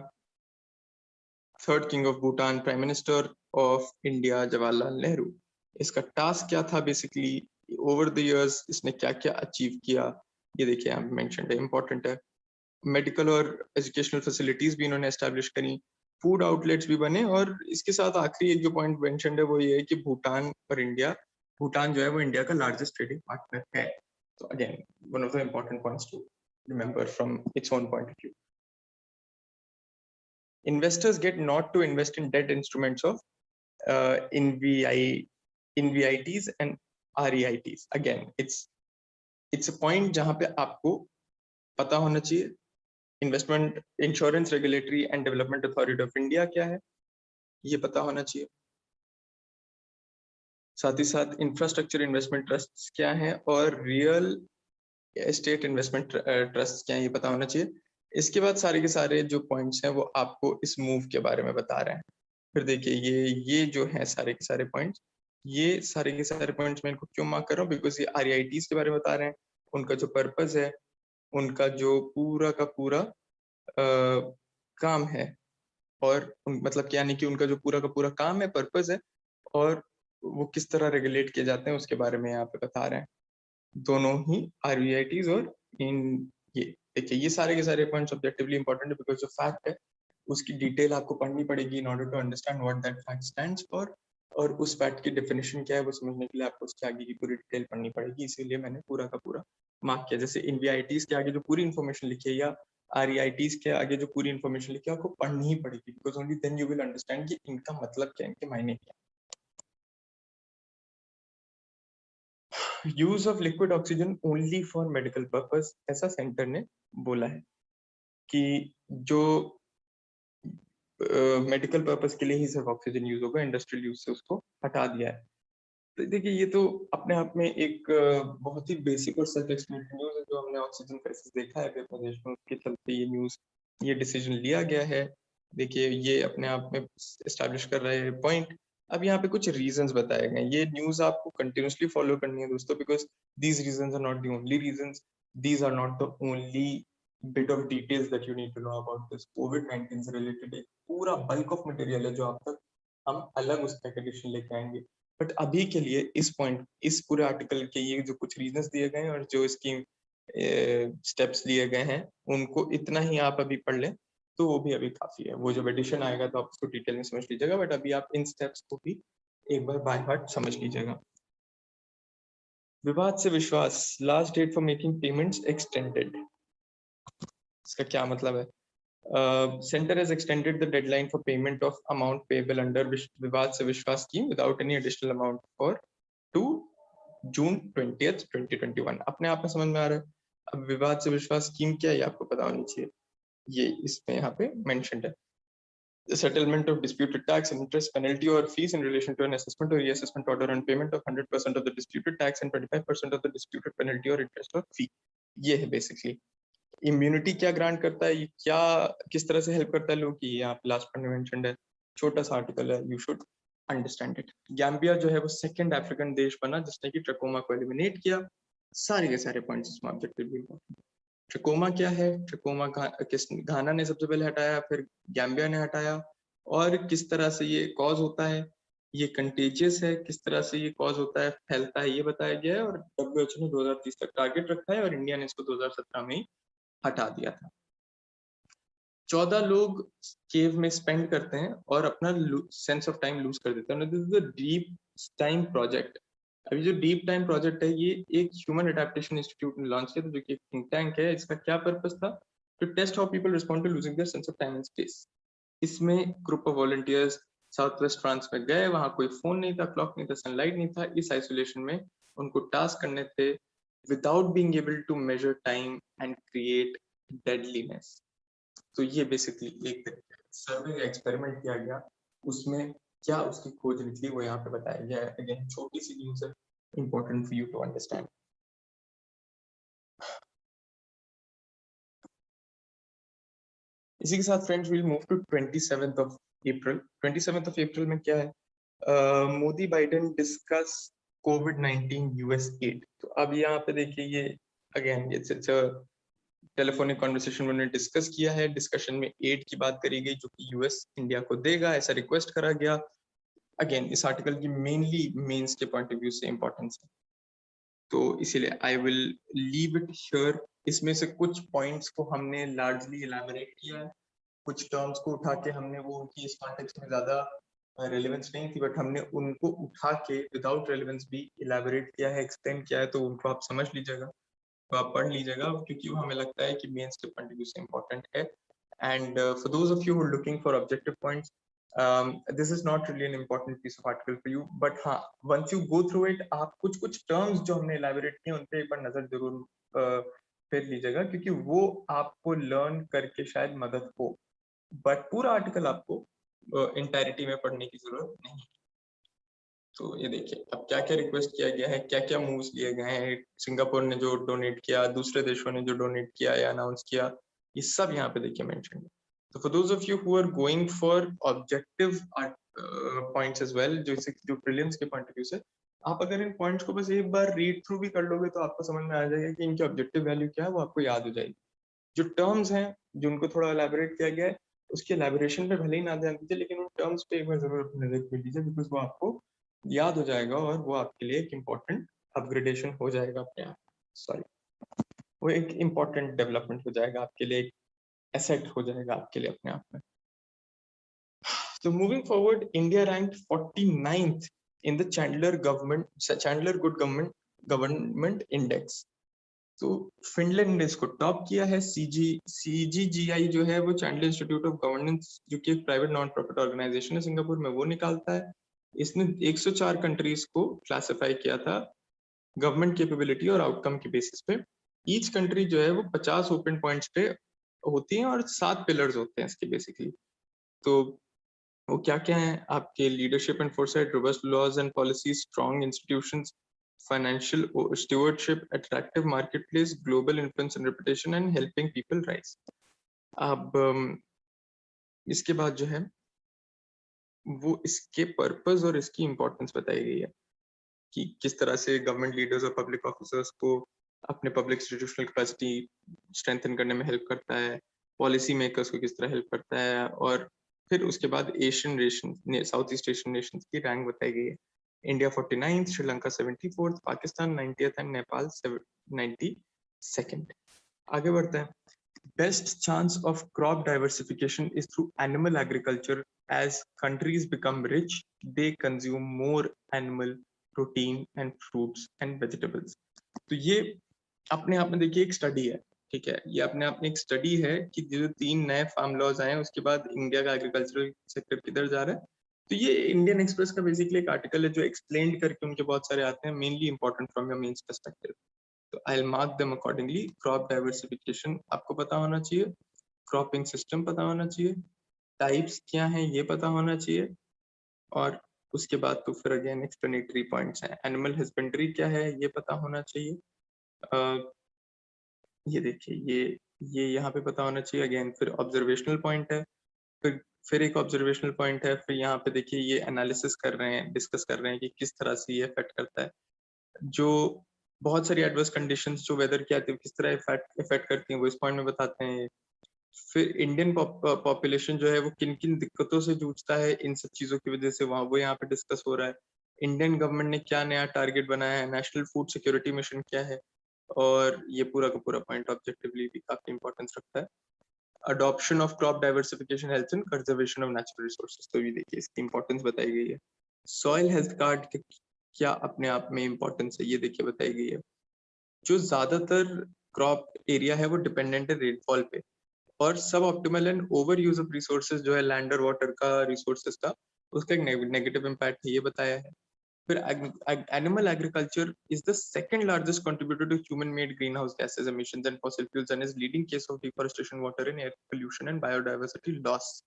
Third king of Bhutan, prime minister of India Jawaharlal Nehru. इसका टास्क क्या था बेसिकली, ओवर द इयर्स इसने क्या क्या अचीव किया, ये देखिए यहाँ मेंशन्ड है, इंपॉर्टेंट है। मेडिकल और एजुकेशनल फैसिलिटीज भी इन्होंने एस्टैब्लिश करी, फूड आउटलेट्स भी बने, और इसके साथ आखिरी एक जो पॉइंट मेंशन्ड है वो ये है कि भूटान और इंडिया, भूटान जो है वो इंडिया का लार्जेस्ट ट्रेडिंग पार्टनर है। तो again one of the important points to remember from its own point of view. Investors get not to invest in debt instruments of InvITs and REITs. Again, it's a point जहां पे आपको पता होना चाहिए investment insurance regulatory and development authority of India क्या है, ये पता होना चाहिए। साथ ही साथ इंफ्रास्ट्रक्चर इन्वेस्टमेंट ट्रस्ट क्या है और रियल एस्टेट इन्वेस्टमेंट ट्रस्ट क्या है, ये पता होना चाहिए। इसके बाद सारे के सारे जो पॉइंट्स हैं वो आपको इस मूव के बारे में बता रहे हैं। फिर देखिए ये जो है सारे के सारे पॉइंट्स, ये सारे के सारे पॉइंट्स मैं इनको क्यों मार्क कर रहा हूँ, बिकॉज ये REITs के बारे में बता रहे हैं, उनका जो पर्पस है, उनका जो पूरा का पूरा काम है, और मतलब क्या नहीं कि उनका जो पूरा का पूरा काम है, पर्पस है, और वो किस तरह रेगुलेट किए जाते हैं उसके बारे में यहाँ पे बता रहे हैं। दोनों ही आरवीआईटीज और इन ये देखिए, ये सारे के सारे पॉइंट्स ऑब्जेक्टिवली इंपॉर्टेंट है बिकॉज जो फैक्ट है उसकी डिटेल आपको पढ़नी पड़ेगी in order to understand what that fact stands for, और उस फैक्ट की डेफिनेशन क्या है वो समझने के लिए आपको उसके आगे की पूरी डिटेल पढ़नी पड़ेगी। इसीलिए मैंने पूरा का पूरा मार्क किया। जैसे इनवीआईटीज के आगे जो पूरी इन्फॉर्मेशन लिखी है या आरईआईटीज के आगे जो पूरी इन्फॉर्मेशन लिखी है आपको पढ़नी ही पड़ेगी, because only then you will understand कि इनका मतलब क्या है, इनके मायने क्या है। Use of liquid oxygen only for medical purpose, ऐसा सेंटर ने बोला है कि जो मेडिकल पर्पस के लिए ही सिर्फ ऑक्सीजन यूज होगा, इंडस्ट्रियल यूज से उसको हटा दिया है। तो देखिए, ये तो अपने आप में एक बहुत ही बेसिक और सेल्फ एक्सप्लेनेटरी न्यूज है। जो हमने ऑक्सीजन क्राइसिस देखा है अभी प्रदेश में, उसके चलते ये न्यूज, ये डिसीजन लिया गया है। देखिए, ये अपने आप में एस्टैब्लिश कर रहे हैं पॉइंट। अब यहाँ पे कुछ रीजंस बताए गए। ये न्यूज आपको कंटिन्यूसली फॉलो करनी है दोस्तों, because these reasons are not the only reasons, these are not the only bit of details that you need to know about this COVID-19 से रिलेटेड। एक पूरा बल्क ऑफ मटेरियल है जो आप तक हम अलग उसका एडिशन लेके आएंगे। बट अभी के लिए इस पॉइंट, इस पूरे आर्टिकल के ये जो कुछ रीजंस दिए गए हैं और जो इसकी स्टेप्स लिए गए हैं, उनको इतना ही आप अभी पढ़ लें तो वो भी अभी काफी है। वो जब एडिशन आएगा तो आप उसको डिटेल में समझ लीजिएगा, बट अभी आप इन स्टेप्स को भी एक बार बाय हार्ट समझ लीजिएगा। Vivad se Vishwas, last date for making payments extended. इसका क्या मतलब है? Center has extended the deadline for payment of amount payable under Vivad se Vishwas scheme without any additional amount for to June 20th 2021। अपने आप में समझ में आ रहा है। अब विवाद से विश्वास स्कीम क्या है ये आपको पता होनी चाहिए। ये इसमें यहाँ पे मेंशन्ड है। The settlement of disputed tax and interest penalty or fees in relation to an assessment or reassessment order and payment of 100% of the disputed tax and 25% of the disputed penalty or interest or fee। ये है बेसिकली। इम्यूनिटी क्या ग्रांट करता है, ये क्या किस तरह से हेल्प करता है लोग की, यहाँ पे लास्ट में मेंशन्ड है। छोटा सा आर्टिकल है, you should understand it. Gambia जो है वो सेकंड अफ्रीकन देश बना जिसने कि ट्रकोमा को एलिमिनेट किया। सारे के सारे पॉइंट्स इसमें ऑब्जेक्टिवली इंपॉर्टेंट। ट्रकोमा क्या है? ट्रकोमा किस घाना ने सबसे पहले हटाया, फिर गैम्बिया ने हटाया, और किस तरह से ये कॉज होता है, ये कंटेजियस है, किस तरह से ये कॉज होता है, फैलता है, ये बताया गया है। और डब्ल्यूएचओ ने 2030 तक टारगेट रखा है और इंडिया ने इसको 2017 में ही हटा दिया था। 14 लोग केव में स्पेंड करते हैं और अपना सेंस ऑफ टाइम लूज कर देते हैं। This is the deep time project. अभी जो डीप टाइम प्रोजेक्ट है ये एक ह्यूमन एडेप्टेशन इंस्टीट्यूट ने लॉन्च किया था, जो कि एक थिंक टैंक है। इसका क्या पर्पस था? To test how people respond to losing their sense of time and space. इसमें group of volunteers south west France में गए, वहां कोई फोन नहीं था, क्लॉक नहीं था, सनलाइट नहीं था। इस आइसोलेशन में उनको टास्क करने थे without being able to measure time and create deadlines. तो ये बेसिकली एक सर्वे का एक्सपेरिमेंट किया गया, उसमें क्या उसकी खोज निकली वो यहाँ पे बताया गया है। अगेन छोटी सी न्यूज है, important for you to understand. इसी के साथ friends will move to 27th of April. 27th of April में क्या है? मोदी बाइडेन डिस्कस कोविड-19 यूएस एड। तो अब यहाँ पे देखिए, ये अगेन इट्स टेलीफोनिक कॉन्वर्सेशन उन्होंने डिस्कस किया है। डिस्कशन में एड की बात करी गई जो कि यूएस इंडिया को देगा, ऐसा रिक्वेस्ट करा गया। अगेन इस आर्टिकल की मेनली मेंस के पॉइंट ऑफ व्यू से इंपॉर्टेंस है, तो इसीलिए I will leave it here. इसमें से कुछ पॉइंट्स को हमने लार्जली इलैबोरेट किया है, कुछ टर्म्स को उठा के हमने वो उनकी इस कॉन्टेक्स्ट में ज्यादा रेलेवेंस नहीं थी, बट हमने उनको उठा के विदाउट रेलेवेंस भी इलैबोरेट किया है, एक्सप्लेन किया है। तो उनको आप समझ लीजिएगा, तो आप पढ़ लीजिएगा, क्योंकि वो हमें लगता है कि मेंस के पॉइंट ऑफ व्यू से इंपॉर्टेंट है। And for those of you who are looking for objective points, this is not really an important piece of article for you, but हाँ, once you go through it, आप कुछ कुछ terms जो हमने elaborate किए उन पे एक बार नजर जरूर फेर लीजिएगा, क्योंकि वो आपको learn करके शायद मदद हो। बट पूरा आर्टिकल आपको इंटायरिटी में पढ़ने की जरूरत नहीं। तो ये देखिए, अब क्या क्या रिक्वेस्ट किया गया है, क्या क्या मूव्स लिए गए हैं। सिंगापुर ने जो डोनेट किया, दूसरे देशों ने जो डोनेट किया या अनाउंस किया, ये सब यहाँ पे देखिए मेंशन है। तो for those of you who are going for objective points as well, जो प्रीलिम्स के पॉइंट ऑफ व्यू से, आप अगर इन पॉइंट्स को बस एक बार रीड थ्रू भी कर लोगे तो आपको समझ में आ जाएगा कि इनकी ऑब्जेक्टिव वैल्यू क्या है, वो आपको याद हो जाएगी। जो टर्म्स हैं जिनको थोड़ा एलैबोरेट किया गया है, उसके एलैबोरेशन पे भले ही ना ध्यान दीजिए, लेकिन उन टर्म्स पे एक बार जरूर अपनी नजर कर लीजिए, बिकॉज वो आपको याद हो जाएगा और वो आपके लिए एक इम्पोर्टेंट अपग्रेडेशन हो जाएगा अपने आप। सॉरी, वो एक इम्पोर्टेंट डेवलपमेंट हो जाएगा आपके लिए, एक एसेट हो जाएगा आपके लिए अपने आप में। So moving forward, India ranked 49th in the Chandler Good Government Index. तो फिनलैंड ने इसको टॉप किया है। CGGI जो है वो चैंडलर इंस्टीट्यूट ऑफ गवर्नेंस, जो कि एक प्राइवेट नॉन प्रॉफिट ऑर्गेनाइजेशन है सिंगापुर में, वो निकालता है। इसने 104 कंट्रीज को क्लासिफाई किया था गवर्नमेंट कैपेबिलिटी और आउटकम के बेसिस पे। ईच कंट्री जो है वो 50 ओपन पॉइंट्स पे होती है और 7 पिलर्स होते हैं इसके बेसिकली। तो वो क्या क्या है आपके? Leadership and foresight, robust laws and policies, strong institutions, financial stewardship, attractive marketplace, global influence and reputation and helping people rise. अब इसके बाद जो है वो इसके पर्पस और इसकी इंपॉर्टेंस बताई गई है कि किस तरह से गवर्नमेंट लीडर्स और पब्लिक ऑफिसर्स को अपने पब्लिक इंस्टीट्यूशनल कैपेसिटी स्ट्रेंथन करने में हेल्प करता है, पॉलिसी मेकर्स को किस तरह हेल्प करता है, और फिर उसके बाद Asian nation, south east Asian Nations की रैंक बताई गई है। India 49th, Sri Lanka 74th, Pakistan 90th and Nepal 92nd। आगे बढ़ते हैं। Best chance of crop diversification is through animal agriculture. As countries become rich, they consume more animal protein and fruits and vegetables. तो ये अपने आप में देखिए एक स्टडी है, ठीक है, ये अपने आप में एक स्टडी है कि जो 3 नए फार्म लॉज आए हैं उसके बाद इंडिया का एग्रीकल्चरल सेक्टर किधर जा रहा है। तो ये इंडियन एक्सप्रेस का बेसिकली एक आर्टिकल है जो एक्सप्लेन करके उनके बहुत सारे आते हैं, mainly important from your mains perspective. तो I'll mark them accordingly. Crop diversification आपको पता होना चाहिए, क्रॉपिंग सिस्टम पता होना चाहिए, टाइप्स क्या हैं ये पता होना चाहिए, और उसके बाद तो फिर अगेन एक्सप्लेनेटरी पॉइंट्स हैं। एनिमल हस्बेंड्री क्या है ये पता होना चाहिए। ये देखिए ये यहाँ पे पता होना चाहिए। अगेन फिर ऑब्जर्वेशनल पॉइंट है, फिर एक ऑब्जर्वेशनल पॉइंट है, फिर यहाँ पे देखिए ये एनालिसिस कर रहे हैं, डिस्कस कर रहे हैं कि किस तरह से ये इफेक्ट करता है। जो बहुत सारी एडवर्स कंडीशंस जो वेदर की आती है किस तरह इफेक्ट करती हैं वो इस पॉइंट में बताते हैं। फिर इंडियन पॉपुलेशन जो है वो किन किन दिक्कतों से जूझता है इन सब चीजों की वजह से, वहाँ वो यहाँ पे डिस्कस हो रहा है। इंडियन गवर्नमेंट ने क्या नया टारगेट बनाया है, नेशनल फूड सिक्योरिटी मिशन क्या है, और ये पूरा का पूरा पॉइंट ऑब्जेक्टिवली भी काफी इंपॉर्टेंस रखता है। Adoption of crop diversification, health and conservation of natural resources, तो ये देखिए इसकी इंपॉर्टेंस बताई गई है। सॉइल हेल्थ कार्ड क्या अपने आप में इंपॉर्टेंस है ये देखिए बताई गई है। जो ज्यादातर क्रॉप एरिया है वो डिपेंडेंट है रेनफॉल पे, और सब optimal and over use of resources जो है लैंड और वाटर का, रिसोर्सेज का, उसका एक नेगेटिव इम्पैक्ट है ये बताया है। फिर animal agriculture is the second largest contributor to human made green house gases emissions and fossil fuels and is leading case of deforestation, water and air pollution and biodiversity loss.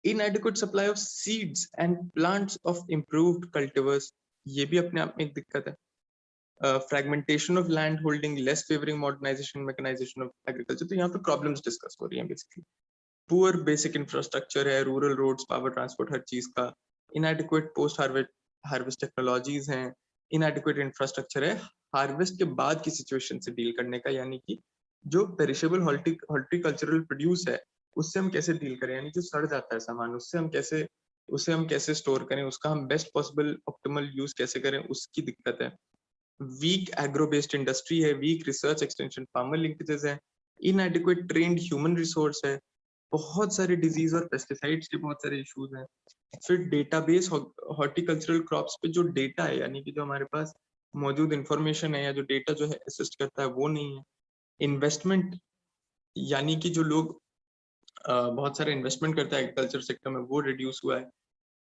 inadequate supply of seeds and plants of improved cultivars, ये भी अपने आप में एक दिक्कत है। Fragmentation of land holding, less favouring modernization mechanization of agriculture, तो यहाँ पे प्रॉब्लम्स डिस्कस हो रही हैं बेसिकली। पुअर बेसिक इंफ्रास्ट्रक्चर है, रूरल रोड्स, पावर ट्रांसपोर्ट, हर चीज का। इनएडिक्वेट पोस्ट हार्वेस्ट टेक्नोलॉजीज हैं, इनएडिक्वेट इंफ्रास्ट्रक्चर है हार्वेस्ट के बाद की सिचुएशन से डील करने का, यानी कि जो पेरिशेबल हॉर्टिकल्चरल प्रोड्यूस है उससे हम कैसे डील करें, यानी जो सड़ जाता है सामान उसे हम कैसे स्टोर करें, उसका हम बेस्ट पॉसिबल ऑप्टिमल यूज कैसे करें, उसकी दिक्कत है। वीक एग्रो बेस्ड इंडस्ट्री है, weak research extension farmer linkages है, इनएडिक्वेट ट्रेन्ड ह्यूमन रिसोर्स है, बहुत सारे डिजीज और पेस्टिसाइड्स के बहुत सारे इश्यूज हैं। फिर डेटाबेस हॉर्टिकल्चरल क्रॉप्स पे जो डेटा है, यानी कि जो हमारे पास मौजूद इंफॉर्मेशन है या जो डेटा जो है असिस्ट करता है वो नहीं है। इन्वेस्टमेंट, यानी कि जो लोग बहुत सारे इन्वेस्टमेंट करता है एग्रीकल्चर सेक्टर में वो रिड्यूस हुआ है।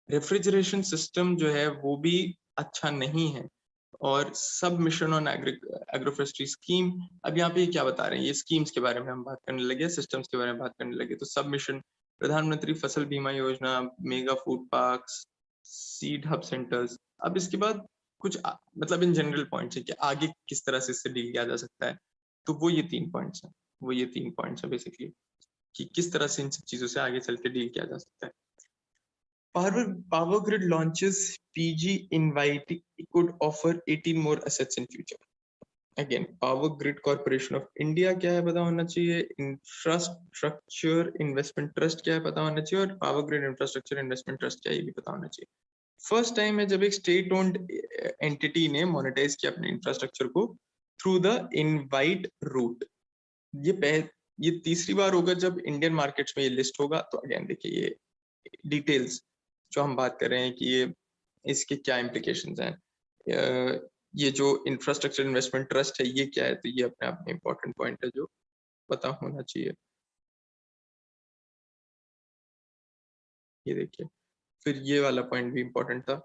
रेफ्रिजरेशन सिस्टम जो है वो भी अच्छा नहीं है। और सब मिशन ऑन एग्रोफोरेस्ट्री स्कीम, अब यहाँ पे क्या बता रहे हैं, ये स्कीम्स के बारे में हम बात करने लगे, सिस्टम्स के बारे में बात करने लगे। तो सब मिशन, प्रधानमंत्री फसल बीमा योजना, mega food parks, seed hub centres. अब इसके बाद कुछ मतलब इन जनरल पॉइंट्स है कि आगे किस तरह से इससे डील किया जा सकता है। तो वो ये 3 पॉइंट्स है बेसिकली कि किस तरह से इन सब चीजों से आगे चल के डील किया जा सकता है। Power Grid launches PG Invite could offer 18 more assets in future. Again power grid corporation of India क्या है पता होना चाहिए, इंफ्रास्ट्रक्चर इन्वेस्टमेंट ट्रस्ट क्या है पता होना चाहिए, और power grid infrastructure investment trust क्या है ये भी पता होना चाहिए। फर्स्ट टाइम है जब एक स्टेट ओन्ड एंटिटी ने मोनेटाइज किया अपने इंफ्रास्ट्रक्चर को थ्रू द इनवाइट रूट। ये तीसरी बार होगा जब इंडियन मार्केट्स में ये लिस्ट होगा। तो अगेन देखिए ये डिटेल्स जो हम बात कर रहे हैं कि ये इसके क्या इम्प्लीकेशंस हैं, ये जो इंफ्रास्ट्रक्चर इन्वेस्टमेंट ट्रस्ट है ये क्या है, तो ये अपने आप में इम्पोर्टेंट पॉइंट है जो पता होना चाहिए। ये देखिए फिर ये वाला पॉइंट भी इम्पोर्टेंट था।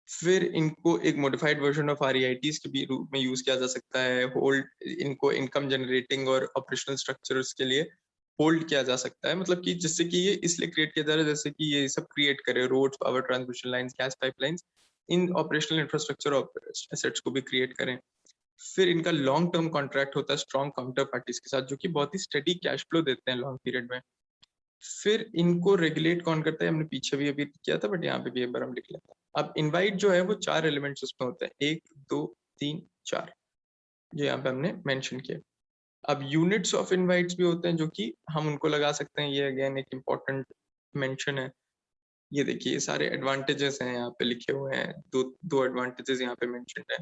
फिर इनको एक मॉडिफाइड वर्जन ऑफ आरईआईटीज के भी रूप में यूज किया जा सकता है। होल्ड इनको इनकम जनरेटिंग और ऑपरेशनल स्ट्रक्चर्स के लिए होल्ड किया जा सकता है, मतलब कि जिससे कि ये इसलिए क्रिएट किया जा रहा है जैसे कि ये सब क्रिएट करे, roads, power transmission lines, gas pipelines, in operational infrastructure assets को भी क्रिएट करें। फिर इनका लॉन्ग टर्म कॉन्ट्रैक्ट होता है स्ट्रॉन्ग काउंटर पार्टीज के साथ जो कि बहुत ही स्टडी कैश फ्लो देते हैं लॉन्ग पीरियड में। फिर इनको रेगुलेट कौन करता है, हमने पीछे भी अभी किया था बट यहाँ पे भी एक बार हम लिख लेते हैं। अब इनवाइट जो है वो 4 एलिमेंट्स उसमें होते हैं, 1 2 3 4, जो यहाँ पे हमने मेंशन किया। अब यूनिट्स ऑफ इनवाइट्स भी होते हैं जो कि हम उनको लगा सकते हैं, ये अगेन एक इम्पोर्टेंट मेंशन है। ये देखिए ये सारे एडवांटेजेस हैं यहाँ पे लिखे हुए हैं, दो एडवांटेजेस यहाँ पे मेंशन्ड है,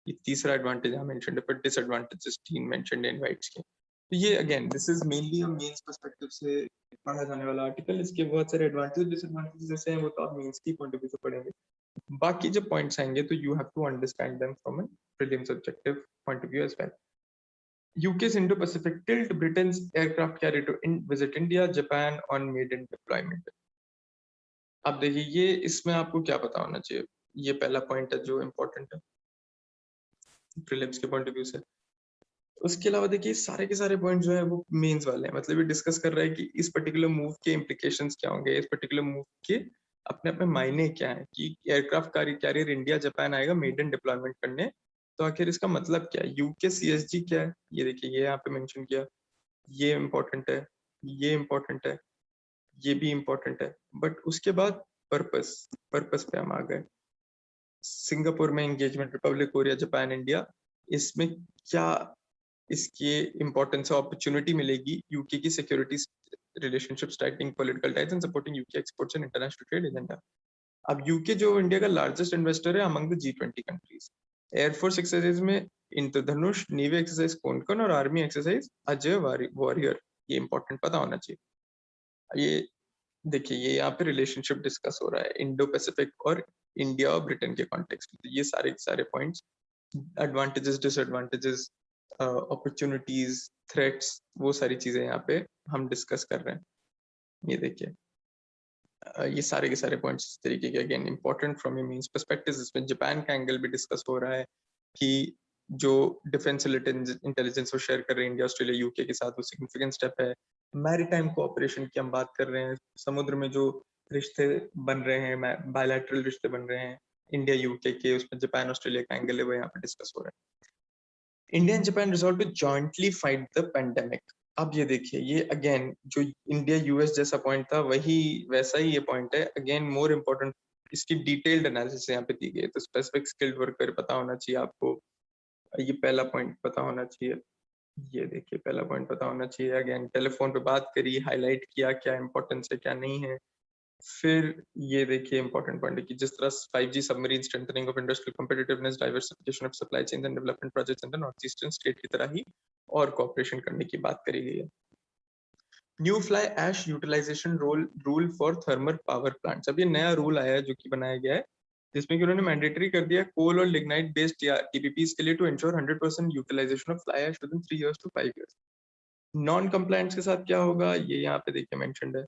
ये तीसरा एडवांटेज यहाँ मेंशन्ड है, पर डिसएडवांटेजेस 3 मेंशन्ड है इनवाइट्स के। तो ये again this is mainly a mains perspective से पढ़ा जाने वाला आर्टिकल। इसके बहुत सारे एडवांटेज डिसएडवांटेजेस जैसे हैं वो तो आप मेंस की पॉइंट ऑफ व्यू से पढ़ेंगे। बाकी जब पॉइंट्स आएंगे तो you have to understand them from a prelims objective point of view as well. UK's Indo-Pacific tilt, Britain's aircraft carrier to visit India, Japan on maiden deployment। अब देखिए ये इसमें आपको क्या पता होना चाहिए, ये पहला पॉइंट है जो इम्पोर्टेंट है प्रीलिम्स के पॉइंट ऑफ व्यू से। उसके अलावा देखिए सारे के सारे पॉइंट जो है वो मेंस वाले हैं, मतलब ये डिस्कस कर रहा है कि इस पर्टिकुलर मूव के इम्प्लीकेशंस क्या होंगे, इस पर्टिकुलर मूव के अपने अपने मायने क्या है, कि एयरक्राफ्ट कैरियर इंडिया जापान आएगा मेडन डिप्लॉयमेंट करने, तो आखिर इसका मतलब क्या है, यूके सीएसजी क्या है, ये देखिए ये यहाँ पे मेंशन किया, ये इम्पोर्टेंट है, ये इम्पोर्टेंट है, ये भी इम्पोर्टेंट है। बट उसके बाद पर्पस पे हम आ गए। सिंगापुर में engagement, Republic Korea, Japan, India, इसमें क्या इसकी इम्पोर्टेंस अपॉर्चुनिटी मिलेगी यूके की security relationship, starting political ties and supporting UK exports and international trade agenda. अब यूके जो इंडिया का लार्जेस्ट इन्वेस्टर है among the G20 countries. Air force exercise में इंद्रधनुष, नेवी एक्सरसाइज कोंकण और आर्मी एक्सरसाइज अजय वॉरियर, ये इंपॉर्टेंट पता होना चाहिए। ये देखिए ये यहाँ पे रिलेशनशिप डिस्कस हो रहा है इंडो पैसिफिक और इंडिया और ब्रिटेन के कॉन्टेक्स्ट में। तो ये सारे points, advantages, disadvantages, opportunities, threats, वो सारी चीजें यहाँ पे हम डिस्कस कर रहे हैं। ये देखिए ये सारे के सारे पॉइंट्स इस तरीके के again important from A means perspective. इसमें जापान का एंगल भी डिस्कस हो रहा है कि जो डिफेंस इंटेलिजेंस वो शेयर कर रहे हैं इंडिया, ऑस्ट्रेलिया, यूके के साथ, वो सिग्निफिकेंट स्टेप है। मैरीटाइम कोऑपरेशन की हम बात कर रहे हैं, समुद्र में जो रिश्ते बन रहे हैं, बायलैटरल रिश्ते बन रहे हैं इंडिया यूके के, उसमें जापान ऑस्ट्रेलिया का एंगल है वो यहाँ पे डिस्कस हो रहा है। India and Japan resolve to jointly fight the pandemic. अब ये देखिए ये अगेन जो इंडिया यूएस जैसा पॉइंट था वही वैसा ही ये पॉइंट है, अगेन मोर इम्पोर्टेंट। इसकी डिटेल्ड एनालिसिस यहाँ पे दी गई है, तो स्पेसिफिक स्किल्ड वर्कर पता होना चाहिए आपको, ये पहला पॉइंट पता होना चाहिए। ये देखिए पहला पॉइंट पता होना चाहिए, अगेन टेलीफोन पे बात करी, हाईलाइट किया क्या इंपॉर्टेंस है क्या नहीं है। फिर ये देखिए इंपॉर्टेंट पॉइंट है कि जिस तरह 5G submarine, strengthening of industrial competitiveness, diversification of supply chain and development projects in the north eastern state की तरह ही और कोऑपरेशन करने की बात करी गई है। New fly ash utilization rule for thermal power plants. अब ये नया रूल आया है जो कि बनाया गया है जिसमें कि उन्होंने मैंडेटरी कर दिया कोल और लिग्नाइट बेस्ड टीपीपीज के लिए to ensure 100% utilization of fly ash within 3 years to 5 years। Non compliance के साथ क्या होगा ये यहाँ पे देखिए मेंशन्ड है।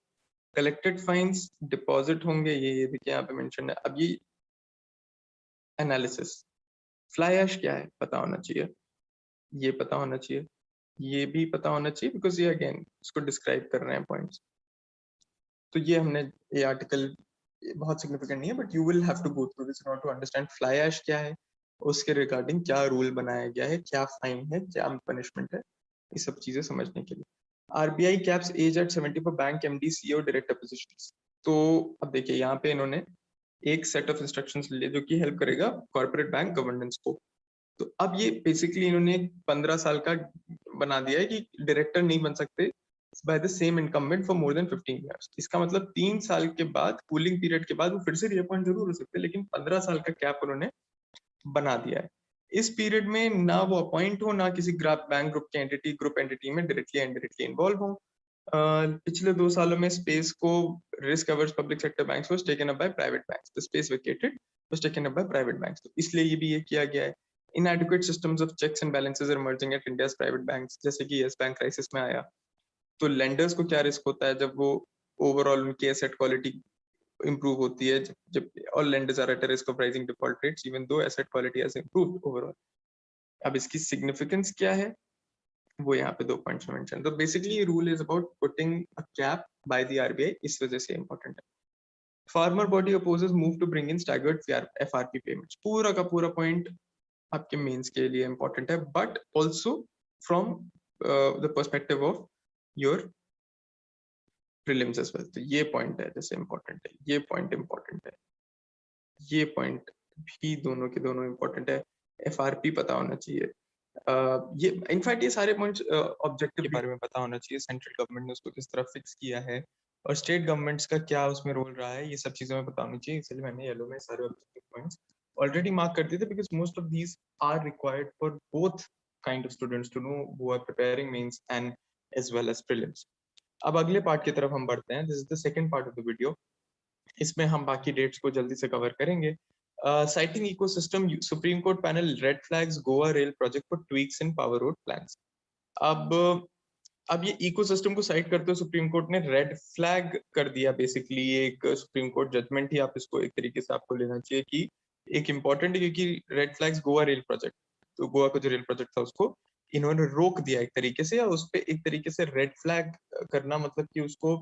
कलेक्टेड फाइन्स डिपॉजिट होंगे, ये देखिए यहाँ पे मेंशन है। अब ये एनालिसिस, फ्लाई ऐश क्या है पता होना चाहिए, ये पता होना चाहिए, ये भी पता होना चाहिए, बिकॉज ये अगेन इसको डिस्क्राइब कर रहे हैं पॉइंट्स। तो ये हमने ये आर्टिकल बहुत सिग्निफिकेंट नहीं है but you will have to go through this in order to understand fly ash क्या है, उसके रिगार्डिंग क्या रूल बनाया गया है, क्या फाइन है, क्या पनिशमेंट है, ये सब चीजें समझने के लिए। RBI caps age at 70 for bank MD, CEO, director positions. तो अब देखिए यहाँ पे इन्होंने एक सेट ऑफ इंस्ट्रक्शंस लिए जो कि हेल्प करेगा कॉर्पोरेट बैंक गवर्नेंस को। तो अब ये बेसिकली इन्होंने 15 साल का बना दिया है कि डायरेक्टर नहीं बन सकते by the same incumbent for more than 15 years. इसका मतलब 3 साल के बाद, कूलिंग पीरियड के बाद वो फिर से रीअपॉइंट जरूर हो सकते हैं, लेकिन 15 साल का कैप उन्होंने बना दिया है। इस पीरियड में ना वो अपॉइंट हो, ना किसी बैंक ग्रुप के ग्रुप एंटिटी में डायरेक्टली इनडायरेक्टली इन्वॉल्व हो। पिछले 2 सालों में स्पेस को risk averse public sector banks was taken up by private banks. The space vacated was taken up by private banks. तो इसलिए ये भी ये किया गया है। inadequate systems of checks and balances are emerging at India's private banks, जैसे कि यस बैंक क्राइसिस में आया। तो लेंडर्स को क्या रिस्क होता है जब वो ओवरऑल उनकी एसेट क्वालिटी improve होती है, जब all lenders are at a risk of rising default rates even though asset quality has improved overall। अब इसकी सिग्निफिकेंस क्या है वो यहाँ पे 2 पॉइंट्स में मेंशन। तो बेसिकली ये rule is about putting a cap by the RBI, इस वजह से इंपॉर्टेंट है। Farmer body opposes move to bring in staggered FRP payments. पूरा का पूरा पॉइंट आपके मेंस के लिए इंपॉर्टेंट है, but also from the perspective of your prelims as well. तो ये पॉइंट है जैसे इंपॉर्टेंट है, ये पॉइंट इंपॉर्टेंट है, ये पॉइंट भी दोनों के दोनों इंपॉर्टेंट है। एफआरपी पता होना चाहिए। ये इनफैक्ट ये सारे पॉइंट्स ऑब्जेक्टिव के बारे में पता होना चाहिए, सेंट्रल गवर्नमेंट ने उसको किस तरह फिक्स किया है और स्टेट गवर्नमेंट्स का क्या उसमें रोल रहा है, ये सब चीजें में पता होनी चाहिए। इसलिए मैंने येलो में सारे ऑब्जेक्टिव पॉइंट्स ऑलरेडी मार्क कर दिए थे, because most of these are required for both kind of students to know who are preparing mains and as well as prelims. अब अगले पार्ट की तरफ हम बढ़ते हैं। This is the second part of the video. इसमें हम बाकी डेट्स को जल्दी से कवर करेंगे। Citing ecosystem, Supreme Court panel red flags Goa rail project for tweaks in power road plans। अब ये इकोसिस्टम को साइट करते हुए सुप्रीम कोर्ट ने रेड फ्लैग कर दिया। बेसिकली ये एक सुप्रीम कोर्ट जजमेंट ही आप इसको एक तरीके से आपको लेना चाहिए कि एक इम्पोर्टेंट है, क्योंकि red flags Goa rail project, तो गोवा का जो रेल प्रोजेक्ट था उसको इन्होंने रोक दिया एक तरीके से, या उस पर एक तरीके से रेड फ्लैग करना मतलब कि उसको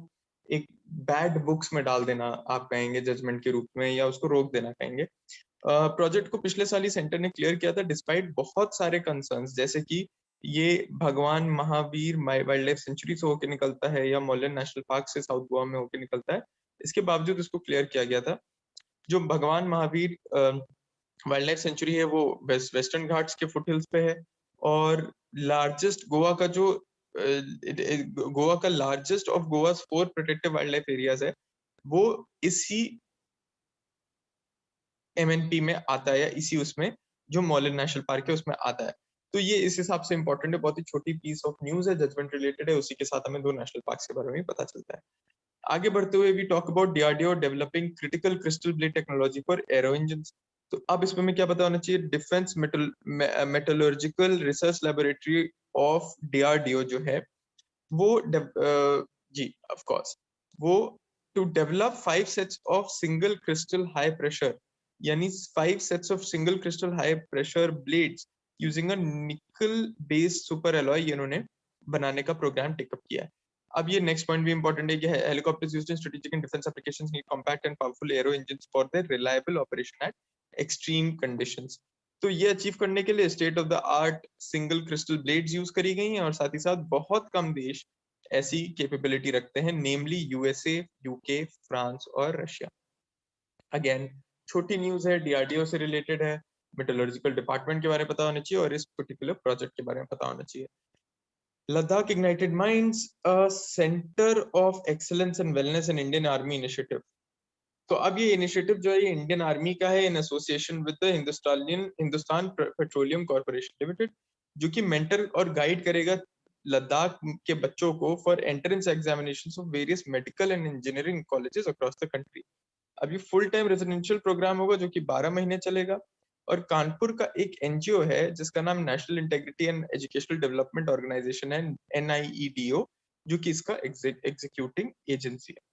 एक बैड बुक्स में डाल देना आप कहेंगे जजमेंट के रूप में, या उसको रोक देना कहेंगे। प्रोजेक्ट को पिछले साल ही सेंटर ने क्लियर किया था डिस्पाइट बहुत सारे कंसर्न्स, जैसे कि ये भगवान महावीर वाइल्ड लाइफ सेंचुरी से होकर निकलता है या मोलन नेशनल पार्क से साउथ गोवा में होकर निकलता है। इसके बावजूद इसको क्लियर किया गया था। जो भगवान महावीर वाइल्ड लाइफ सेंचुरी है वो वेस्टर्न घाट्स के फुटहिल्स पे है, और लार्जेस्ट गोवा का जो गोवा का largest of Goa 4 protected wild life areas है वो इसी एमएनपी में आता है, या इसी उसमें जो मोलन नेशनल पार्क है उसमें आता है। तो ये इस हिसाब से इंपॉर्टेंट है, बहुत ही छोटी पीस ऑफ न्यूज है, जजमेंट रिलेटेड है, उसी के साथ हमें 2 नेशनल पार्क्स के बारे में पता चलता है। आगे बढ़ते हुए we talk about DRDO developing critical crystal blade technology for aero engines. तो अब इसमें हमें क्या पता होना चाहिए, defence metallurgical research laboratory of DRDO जो है वो जी ऑफ कोर्स वो to develop 5 sets of single crystal high pressure, यानी 5 sets of single crystal high pressure blades using a nickel based super alloy इन्होंने बनाने का प्रोग्राम टेकअप किया है। अब ये नेक्स्ट पॉइंट भी इंपॉर्टेंट है कि helicopters used in strategic and defence applications need compact and powerful arrow engines for their reliable operation at extreme conditions. तो ये अचीव करने के लिए state of the art single crystal blades use करी गई हैं, और साथ ही साथ बहुत कम देश ऐसी कैपेबिलिटी रखते हैं, नेमली यूएसए, यूके, फ्रांस और रशिया। अगेन छोटी न्यूज है, डीआरडीओ से रिलेटेड है, मेटलर्जिकल डिपार्टमेंट के बारे में पता होना चाहिए और इस पर्टिकुलर प्रोजेक्ट के बारे में पता होना चाहिए। Ladakh Ignited Minds, a center of excellence and wellness in Indian Army initiative। तो अब ये इनिशिएटिव जो है ये इंडियन आर्मी का है in association with the Hindustan petroleum corporation limited, जो कि मेंटर और गाइड करेगा लद्दाख के बच्चों को for entrance examinations of various medical and engineering colleges across the country. अब ये फुल टाइम रेजिडेंशियल प्रोग्राम होगा जो कि 12 महीने चलेगा, और कानपुर का एक एनजीओ है जिसका नाम National Integrity and Educational Development Organization है, NIEDO, जो कि इसका एग्जीक्यूटिंग एजेंसी है।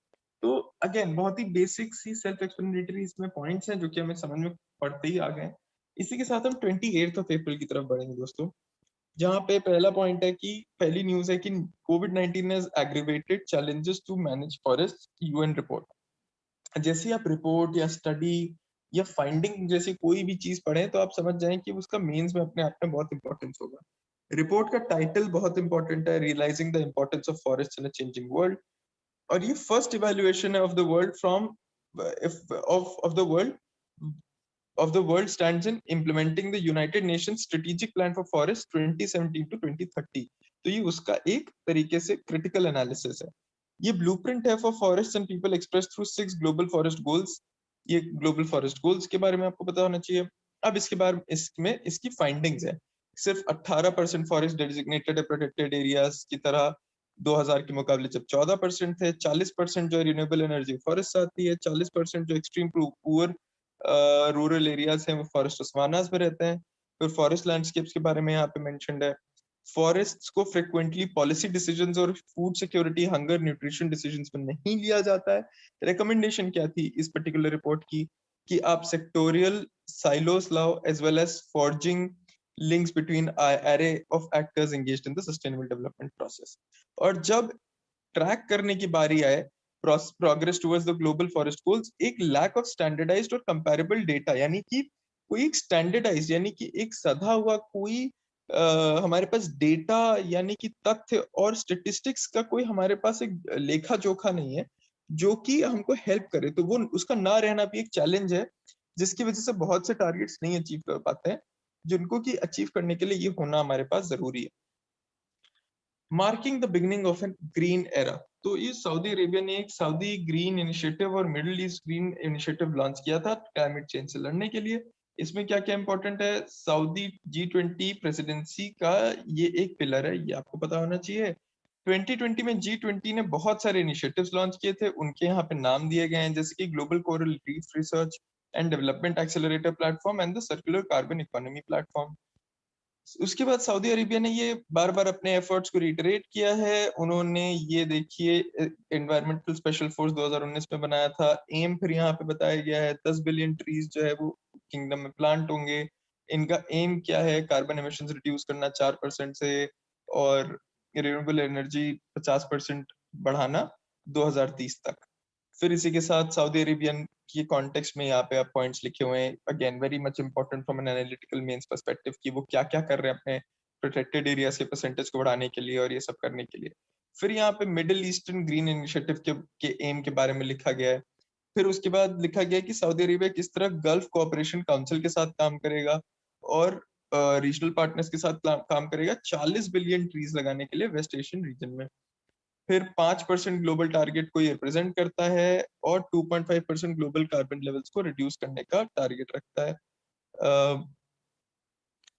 तो अगेन बहुत ही बेसिक सी सेल्फ एक्सप्लेनेटरी इसमें पॉइंट्स हैं जो कि हमें समझ में पड़ते ही आ गए। इसी के साथ हम 28 अप्रैल की तरफ बढ़ेंगे दोस्तों, जहां पे पहला पॉइंट है कि पहली न्यूज है कि कोविड-19 has aggravated challenges to manage forest, UN report. जैसे आप रिपोर्ट या स्टडी या फाइंडिंग जैसी कोई भी चीज पढ़ें तो आप समझ जाएं कि उसका मेंस में अपने आप में बहुत इंपॉर्टेंस होगा। रिपोर्ट का टाइटल बहुत इंपॉर्टेंट है, realizing the importance of forest in a changing world, और ये फर्स्ट इवैल्यूएशन है of the world from of the world of the world stands in implementing the United Nations Strategic Plan for Forest 2017 to 2030. तो ये उसका एक तरीके से critical analysis है. ये blueprint है for forests and people expressed through 6 global forest goals. ये global forest goals के बारे में आपको पता होना चाहिए. अब इसके बाद इसमें इसकी findings है. सिर्फ 18% फॉरेस्ट डेजिग्नेटेड प्रोटेक्टेड एरियाज की तरह 2000 के मुकाबले जब 14% थे, 40% जो रिन्यूएबल एनर्जी फॉरेस्ट आती है, 40% जो एक्सट्रीम पुअर रूरल एरियाज हैं वो फॉरेस्ट सवानास में रहते हैं. फिर फॉरेस्ट लैंडस्केप्स के बारे में यहाँ पे मेंशन्ड है. फॉरेस्ट्स को फ्रिक्वेंटली पॉलिसी डिसीजंस और food security, hunger, nutrition decisions में नहीं लिया जाता है. रिकमेंडेशन क्या थी इस पर्टिकुलर रिपोर्ट की कि आप सेक्टोरियल साइलोस लाओ as well as forging links between array of actors engaged in the sustainable development process. और जब ट्रैक करने की बारी आए progress towards the global forest goals, एक lack of standardized और comparable data, यानी कि कोई एक standardized यानी कि एक सधा हुआ कोई हमारे पास डेटा यानी कि तथ्य और स्टेटिस्टिक्स का कोई हमारे पास एक लेखा जोखा नहीं है जो कि हमको हेल्प करे. तो वो उसका ना रहना भी एक चैलेंज है जिसकी वजह से बहुत से टारगेट्स नहीं अचीव कर पाते हैं जिनको कि अचीव करने के लिए ये होना हमारे पास जरूरी है. Marking the beginning of an green era. तो ये सऊदी अरेबिया ने एक सऊदी ग्रीन इनिशिएटिव और Middle East green initiative launch किया था क्लाइमेट चेंज से लड़ने के लिए. इसमें क्या क्या इंपॉर्टेंट है, सऊदी G20 प्रेसिडेंसी का ये एक पिलर है, ये आपको पता होना चाहिए. 2020 में G20 ने बहुत सारे इनिशिएटिव्स लॉन्च किए थे, उनके यहाँ पे नाम दिए गए हैं जैसे कि global coral reef research and development accelerator platform and the circular carbon economy platform. उसके बाद सऊदी अरेबिया ने ये बार बार अपने एफर्ट्स को रिटरेट किया है. उन्होंने ये देखिए एनवायरमेंटल स्पेशल फोर्स 2019 में बनाया था. एम फिर यहाँ पे बताया गया है 10 बिलियन ट्रीज जो है वो किंगडम में प्लांट होंगे. इनका एम क्या है, कार्बन एमिशंस रिड्यूस करना 4% से और रिन्यूएबल एनर्जी 50% बढ़ाना 2030 तक. फिर इसी के साथ सऊदी अरेबियन के कॉन्टेक्स्ट में यहाँ पे आप पॉइंट्स लिखे हुए हैं, again very much important from an analytical means perspective कि वो क्या क्या कर रहे हैं अपने प्रोटेक्टेड एरियाज के परसेंटेज को बढ़ाने के लिए और ये सब करने के लिए. फिर यहाँ पे मिडिल ईस्टर्न ग्रीन इनिशिएटिव के एम के बारे में लिखा गया है. फिर उसके बाद लिखा गया है कि सऊदी अरेबिया किस तरह गल्फ कोऑपरेशन काउंसिल के साथ काम करेगा और रीजनल पार्टनर्स के साथ काम करेगा 40 बिलियन ट्रीज लगाने के लिए वेस्ट एशियन रीजन में. फिर 5% ग्लोबल टारगेट को ये रिप्रेजेंट करता है और 2.5% ग्लोबल कार्बन लेवल्स को रिड्यूस करने का टारगेट रखता है.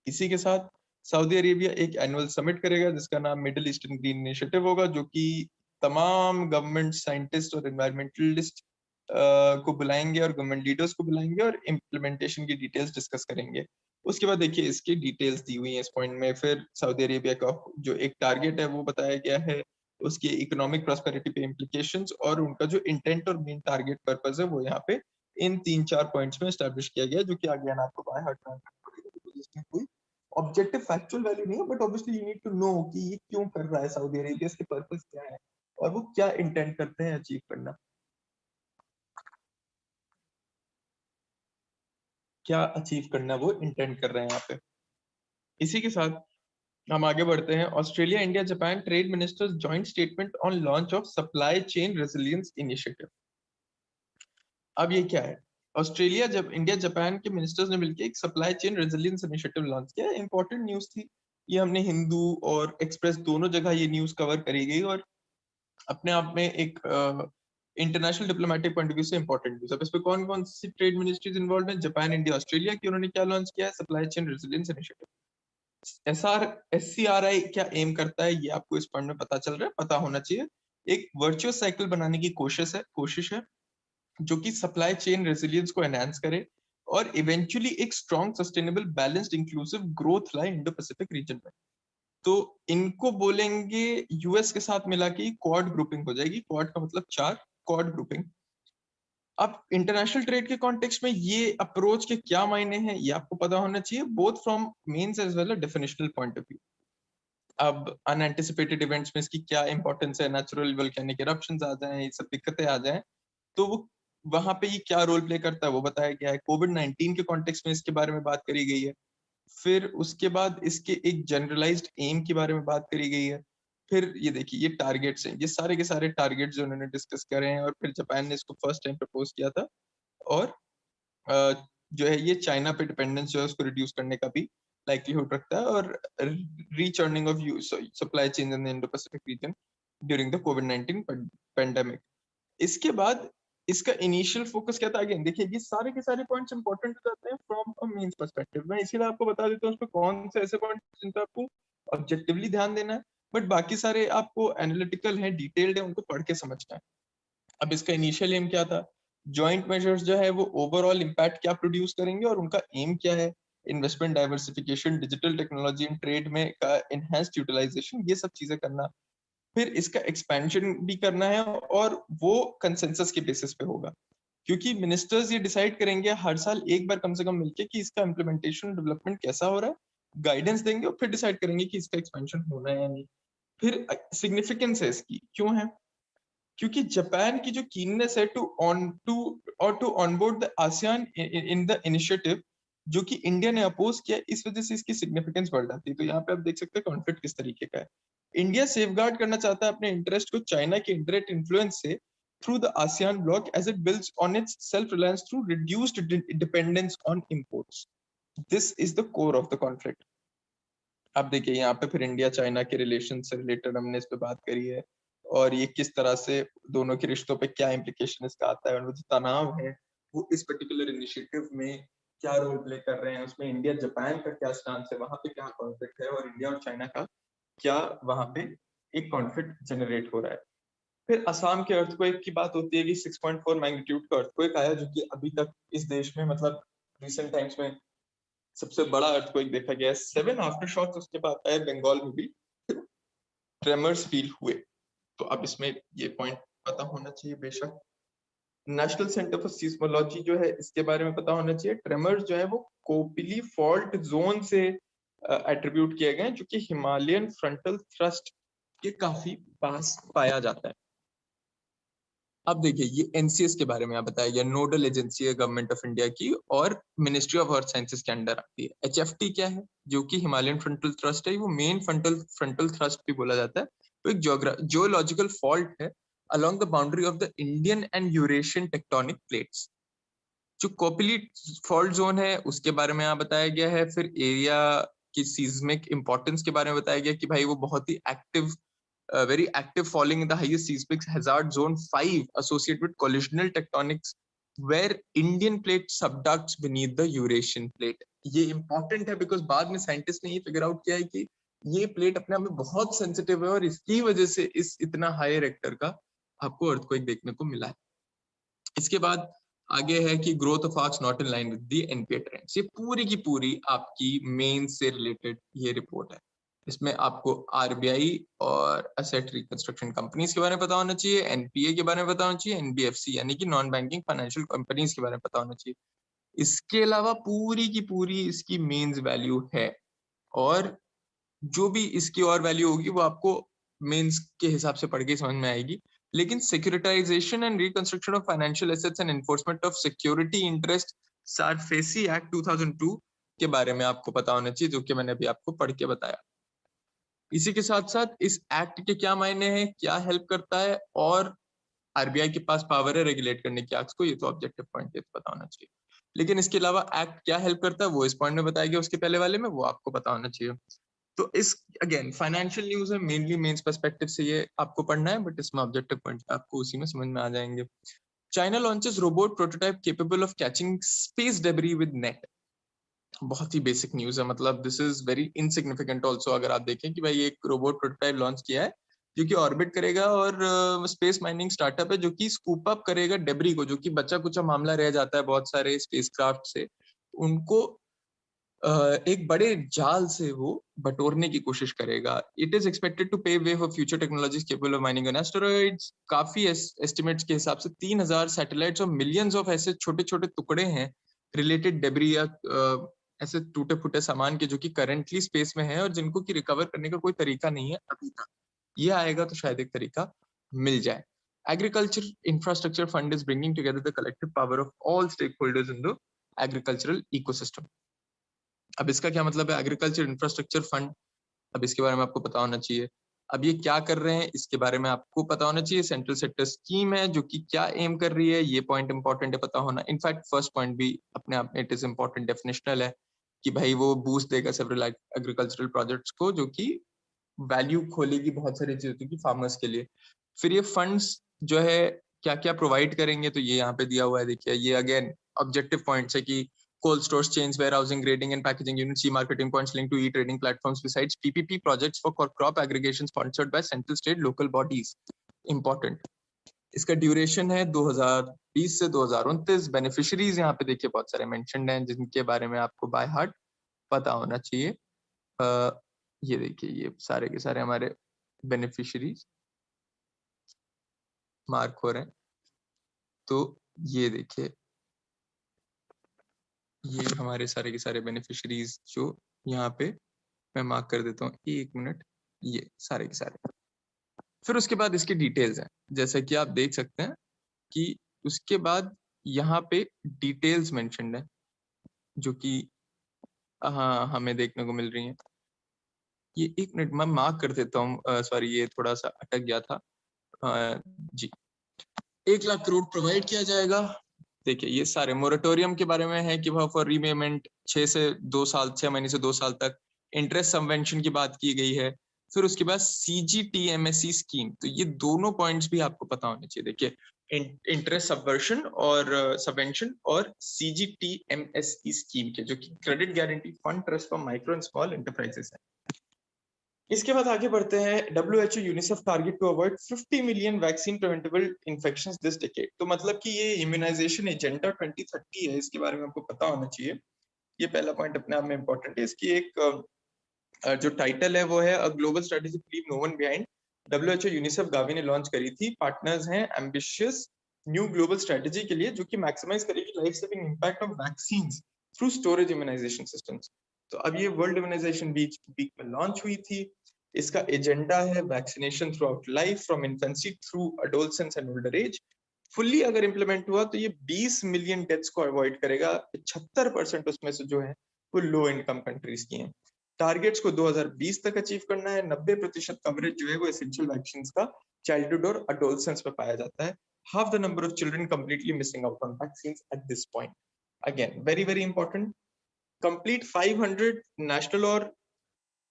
इसी के साथ सऊदी अरेबिया एक एनुअल समिट करेगा जिसका नाम मिडिल ईस्टर्न ग्रीन इनिशिएटिव होगा, जो कि तमाम गवर्नमेंट साइंटिस्ट और एनवायरमेंटलिस्ट को बुलाएंगे और गवर्नमेंट लीडर्स को बुलाएंगे और इम्प्लीमेंटेशन की डिटेल्स डिस्कस करेंगे. उसके बाद देखिए इसकी डिटेल्स दी हुई है इस पॉइंट में. फिर सऊदी अरेबिया का जो एक टारगेट है वो बताया गया है, उसकी इकोनॉमिक प्रॉस्पेरिटी पे इम्प्लीकेशंस और उनका जो इंटेंट और मेन टारगेट पर्पस है वो यहाँ पे इन 3-4 पॉइंट्स में एस्टैब्लिश किया गया, जो कि आगे आपको बाय हार्ट करना पड़ेगा. इसमें कोई ऑब्जेक्टिव फैक्चुअल वैल्यू नहीं है, but obviously you need to know कि ये क्यों कर रहा है सऊदी अरेबिया, इसके पर्पस क्या है और वो क्या इंटेंट करते हैं अचीव करना, क्या अचीव करना वो इंटेंट कर रहे हैं यहाँ पे. इसी के साथ हम आगे बढ़ते हैं. Australia India Japan trade ministers joint statement on launch of supply chain resilience initiative. अब ये क्या है, ऑस्ट्रेलिया जब इंडिया जापान के मिनिस्टर्स ने मिलकर एक supply chain resilience initiative launch किया. इंपॉर्टेंट न्यूज थी ये, हमने हिंदू और एक्सप्रेस दोनों जगह ये न्यूज कवर करी गई और अपने आप में एक international diplomatic point of view से इंपॉर्टेंट न्यूज. अब इस पे कौन कौन सी ट्रेड मिनिस्ट्रीज इन्वॉल्व है, जापान इंडिया ऑस्ट्रेलिया की. उन्होंने क्या लॉन्च किया है, supply chain resilience initiative. SCRI क्या एम करता है ये आपको इस पॉइंट में पता चल रहा है, पता होना चाहिए. एक वर्चुअस साइकिल बनाने की कोशिश है जो कि सप्लाई चेन रेजिलियंस को एनहांस करे और इवेंचुअली एक strong sustainable balanced inclusive growth लाए इंडो पैसिफिक रीजन में. तो इनको बोलेंगे यूएस के साथ मिला के क्वाड ग्रुपिंग हो जाएगी. क्वाड का मतलब 4, क्वाड ग्रुपिंग. अब इंटरनेशनल ट्रेड के कॉन्टेक्स्ट में ये अप्रोच के क्या मायने हैं ये आपको पता होना चाहिए, both from means as well definitional point of view. अब अनएंटिसिपेटेड इवेंट्स में इसकी क्या इंपॉर्टेंस है, नेचुरल वोल्केनिक इरप्शंस आ जाएं, ये सब दिक्कतें आ जाएं, तो वो वहां पे ये क्या रोल प्ले करता है वो बताया गया है. कोविड-19 के कॉन्टेक्स्ट में इसके बारे में बात करी गई है. फिर उसके बाद इसके एक जनरलाइज्ड एम के बारे में बात करी गई है. फिर ये देखिए ये टारगेट्स हैं, ये सारे के सारे टारगेट्स जो उन्होंने डिस्कस करे हैं और फिर जापान ने इसको फर्स्ट टाइम प्रपोज किया था. और जो है ये चाइना पे डिपेंडेंस जो है उसको रिड्यूस करने का भी लाइक्लीहुड रखता है, और rechurning of supply chain in the Indo Pacific region during the कोविड-19 पेंडेमिक। इसके बाद इसका इनिशियल फोकस क्या था? अगेन देखिए, ये सारे के सारे पॉइंट्स इंपॉर्टेंट हो जाते हैं फ्रॉम अ मेंस पर्सपेक्टिव। मैं इसीलिए आपको बता देता हूँ उसमें कौन से ऐसे पॉइंट्स जिन पे आपको ऑब्जेक्टिवली ध्यान देना है, बट बाकी सारे आपको एनालिटिकल हैं, डिटेल्ड है, उनको पढ़ के समझना है। अब इसका इनिशियल एम क्या था? जॉइंट मेजर्स जो है वो ओवरऑल इम्पैक्ट क्या प्रोड्यूस करेंगे और उनका एम क्या है? Investment diversification, digital technology and trade में का एनहांस्ड यूटिलाइजेशन, ये सब चीजें करना। फिर इसका एक्सपेंशन भी करना है, और वो कंसेंसस के बेसिस पे होगा, क्योंकि मिनिस्टर्स ये डिसाइड करेंगे हर साल एक बार कम से कम मिलके कि इसका इम्प्लीमेंटेशन डेवलपमेंट कैसा हो रहा है, गाइडेंस देंगे और फिर डिसाइड करेंगे कि इसका एक्सपेंशन होना है या नहीं। फिर सिग्निफिकेंस है इसकी, क्यों है? क्योंकि जापान की जो कीननेस है to onboard the ASEAN in the initiative, जो कि इंडिया ने अपोज किया, इस वजह से इसकी सिग्निफिकेंस बढ़ जाती है। तो यहाँ पे आप देख सकते हैं कॉन्फ्लिक्ट किस तरीके का है। इंडिया सेफगार्ड करना चाहता है अपने इंटरेस्ट को चाइना के इंडायरेक्ट इन्फ्लुएंस से through the ASEAN bloc, as it builds on its self reliance through reduced dependence on imports. This is the core of the conflict. अब देखिए यहाँ पे फिर इंडिया चाइना के रिलेशन से रिलेटेड हमने इस पे बात करी है, और ये किस तरह से दोनों के रिश्तों पे क्या इम्प्लीकेशन इसका आता है, और वो जो तनाव है वो इस पर्टिकुलर इनिशिएटिव में क्या रोल प्ले कर रहे हैं, उसमें इंडिया जापान का क्या स्टांस है, वहां पे क्या कॉन्फ्लिक्ट है, और इंडिया और चाइना का क्या वहां पे एक कॉन्फ्लिक्ट जनरेट हो रहा है। फिर असम के अर्थक्वेक की बात होती है कि 6.4 मैग्नीट्यूड का अर्थक्वेक आया, जो कि अभी तक इस देश में मतलब रिसेंट टाइम्स में सबसे बड़ा अर्थक्वेक देखा गया है। 7 आफ्टर शॉक्स उसके बाद आए, बंगाल में भी ट्रेमर्स फील हुए। तो अब इसमें ये पॉइंट पता होना चाहिए बेशक। नेशनल सेंटर फॉर सीस्मोलॉजी जो है इसके बारे में पता होना चाहिए। ट्रेमर्स जो है वो कोपिली फॉल्ट जोन से एट्रीब्यूट किए गए, जो कि हिमालयन फ्रंटल थ्रस्ट के काफी पास पाया जाता है। अब देखिए ये एनसीएस के बारे में आप बताया गया, नोडल एजेंसी है गवर्नमेंट ऑफ इंडिया की, और मिनिस्ट्री ऑफ अर्थ साइंसेस के अंडर आती है। एचएफटी क्या है? जो कि हिमालयन फ्रंटल थ्रस्ट है, वो मेन फ्रंटल थ्रस्ट भी बोला जाता है। तो एक जियोलॉजिकल फॉल्ट है along the boundary of the Indian and Eurasian tectonic plates। जो कोपिली फॉल्ट जोन है उसके बारे में यहाँ बताया गया है। फिर एरिया की सीज्मिक इंपॉर्टेंस के बारे में बताया गया कि भाई वो बहुत ही active, very active falling in the highest seismic hazard zone 5 associated with collisional tectonics where Indian plate subducts beneath the Eurasian plate। ये इंपॉर्टेंट है बिकॉज बाद में साइंटिस्ट ने ये फिगर आउट किया है कि ये प्लेट अपने आप में बहुत सेंसिटिव है, और इसकी वजह से इस इतना हाई रेक्टर का आपको अर्थक्वेक देखने को मिला है। इसके बाद आगे है कि growth of arcs not in line with the NPA trends. ये पूरी की पूरी आपकी मेन से रिलेटेड ये रिपोर्ट है। इसमें आपको आरबीआई और असेट रिकंस्ट्रक्शन कंपनीज के बारे में पता होना चाहिए, एनपीए के बारे में पता होना चाहिए, एनबीएफसी यानी कि नॉन बैंकिंग फाइनेंशियल कंपनीज के बारे में पता होना चाहिए। इसके अलावा पूरी की पूरी इसकी मेंस वैल्यू है, और जो भी इसकी और वैल्यू होगी वो आपको मेंस के हिसाब से पढ़ के समझ में आएगी। लेकिन securitisation and reconstruction of financial assets and enforcement of security interest SARFAESI act 2002 के बारे में आपको पता होना चाहिए, जो कि मैंने अभी आपको पढ़ के बताया। इसी के साथ साथ इस एक्ट के क्या मायने हैं, क्या हेल्प करता है, और आरबीआई के पास पावर है रेगुलेट करने की एक्ट्स को, ये तो ऑब्जेक्टिव पॉइंट है, तो पता होना चाहिए। लेकिन इसके अलावा एक्ट क्या हेल्प करता है वो इस पॉइंट में बताया गया, उसके पहले वाले में वो आपको पता होना चाहिए। तो इस अगेन फाइनेंशियल न्यूज है, मेनली मेंस पर्सपेक्टिव से ये आपको पढ़ना है, बट इसमें ऑब्जेक्टिव पॉइंट आपको उसी में समझ में आ जाएंगे। China launches robot prototype capable of catching space debris with net. बहुत ही बेसिक न्यूज है, मतलब this is very insignificant also. अगर आप देखें कि भाई एक रोबोट प्रोटोटाइप लॉन्च किया है जो कि ऑर्बिट करेगा, और स्पेस माइनिंग स्टार्टअप है जो कि स्कूप अप करेगा डेब्री को, जो कि बचा कुचा मामला रह जाता है बहुत सारे स्पेसक्राफ्ट से, उनको एक बड़े जाल से वो बटोरने की कोशिश करेगा। It is expected to pave way for future technologies capable of mining on asteroids. काफी एस्टिमेट्स के हिसाब से 3000 सैटेलाइट्स और मिलियंस ऑफ ऐसे छोटे छोटे टुकड़े हैं रिलेटेड डेब्री या ऐसे टूटे फूटे सामान के, जो कि करंटली स्पेस में है और जिनको की रिकवर करने का कोई तरीका नहीं है अभी तक। ये आएगा तो शायद एक तरीका मिल जाए। Agriculture infrastructure fund is bringing together the collective power of all stake holders in the agricultural ecosystem. अब इसका क्या मतलब है एग्रीकल्चर इंफ्रास्ट्रक्चर फंड? अब इसके बारे में आपको पता होना चाहिए। अब ये क्या कर रहे हैं इसके बारे में आपको पता होना चाहिए। सेंट्रल सेक्टर स्कीम है जो कि क्या एम कर रही है, ये पॉइंट इंपॉर्टेंट है पता होना। इनफैक्ट फर्स्ट पॉइंट भी अपने आप में इट इज इंपॉर्टेंट, डेफिनेशनल है कि भाई वो बूस्ट देगा सेवरल एग्रीकल्चरल प्रोजेक्ट्स को, जो कि वैल्यू खोलेगी बहुत सारी चीजों की फार्मर्स के लिए। फिर ये फंड्स जो है क्या क्या प्रोवाइड करेंगे, तो ये यहाँ पे दिया हुआ है, देखिए ये अगेन ऑब्जेक्टिव पॉइंट्स है कि cold stores, chains, warehousing, grading and packaging units, e-marketing points linked to e-trading platforms, besides PPP projects for crop aggregation sponsored by central state local bodies. Important. इसका ड्यूरेशन है 2020 से 2029। बेनिफिशियरीज यहाँ पे देखिए बहुत सारे मेंशन्ड हैं जिनके बारे में आपको बाय हार्ट पता होना चाहिए। ये देखिए ये सारे के सारे हमारे बेनिफिशियरीज मार्क हो रहे हैं। तो ये देखिए ये हमारे सारे के सारे बेनिफिशियरीज जो यहाँ पे मैं मार्क कर देता हूँ, 1 मिनट, ये सारे के सारे। फिर उसके बाद इसकी डिटेल्स हैं, जैसा कि आप देख सकते हैं कि उसके बाद यहाँ पे डिटेल्स मेंशन्ड है जो कि हाँ हमें देखने को मिल रही हैं। ये 1 मिनट मैं मार्क कर देता हूँ, सॉरी ये थोड़ा सा अटक गया था। जी 1 लाख करोड़ प्रोवाइड किया जाएगा। देखिए ये सारे मोरेटोरियम के बारे में है कि वह फॉर रीपेमेंट 6 महीने से 2 साल तक। इंटरेस्ट सबवेंशन की बात की गई है। फिर उसके बाद CGTMSE स्कीम, तो ये दोनों पॉइंट्स भी आपको पता होने चाहिए। देखिए इंटरेस्ट सबवर्शन और सबवेंशन और CGTMSE स्कीम के, जो कि credit guarantee fund trust for micro and small enterprises है। इसके बाद आगे बढ़ते हैं। WHO UNICEF target to avoid 50 million vaccine preventable infections this decade. तो मतलब कि ये इम्यूनाइजेशन एजेंडा 2030 है, इसके बारे में आपको पता होना चाहिए। ये पहला पॉइंट अपने आप में इंपॉर्टेंट है। इसकी एक जो टाइटल है वो है a global strategy to leave no one behind. WHO UNICEF Gavi ने लॉन्च करी थी। पार्टनर्स हैं एम्बिशियस न्यू ग्लोबल स्ट्रेटेजी के लिए, जो कि मैक्सिमाइज करेगी life saving impact of vaccines through storage immunization systems. तो अब ये वर्ल्ड इम्यूनाइजेशन वीक में लॉन्च हुई थी। इसका एजेंडा है vaccination throughout life from infancy through adolescence and older age. Fully अगर इम्प्लीमेंट हुआ तो ये 20 मिलियन डेथ्स को अवॉइड करेगा। 75% उसमें से जो है वो लो इनकम कंट्रीज की हैं। टारगेट्स को 2020 तक अचीव करना है। 90% कवरेज जो है वो एसेंशियल वैक्सीन्स का चाइल्डहुड और अडोलसेंस में पाया जाता है। Half the number of children completely missing out on vaccines at this point. Again very very important. Complete 500 national और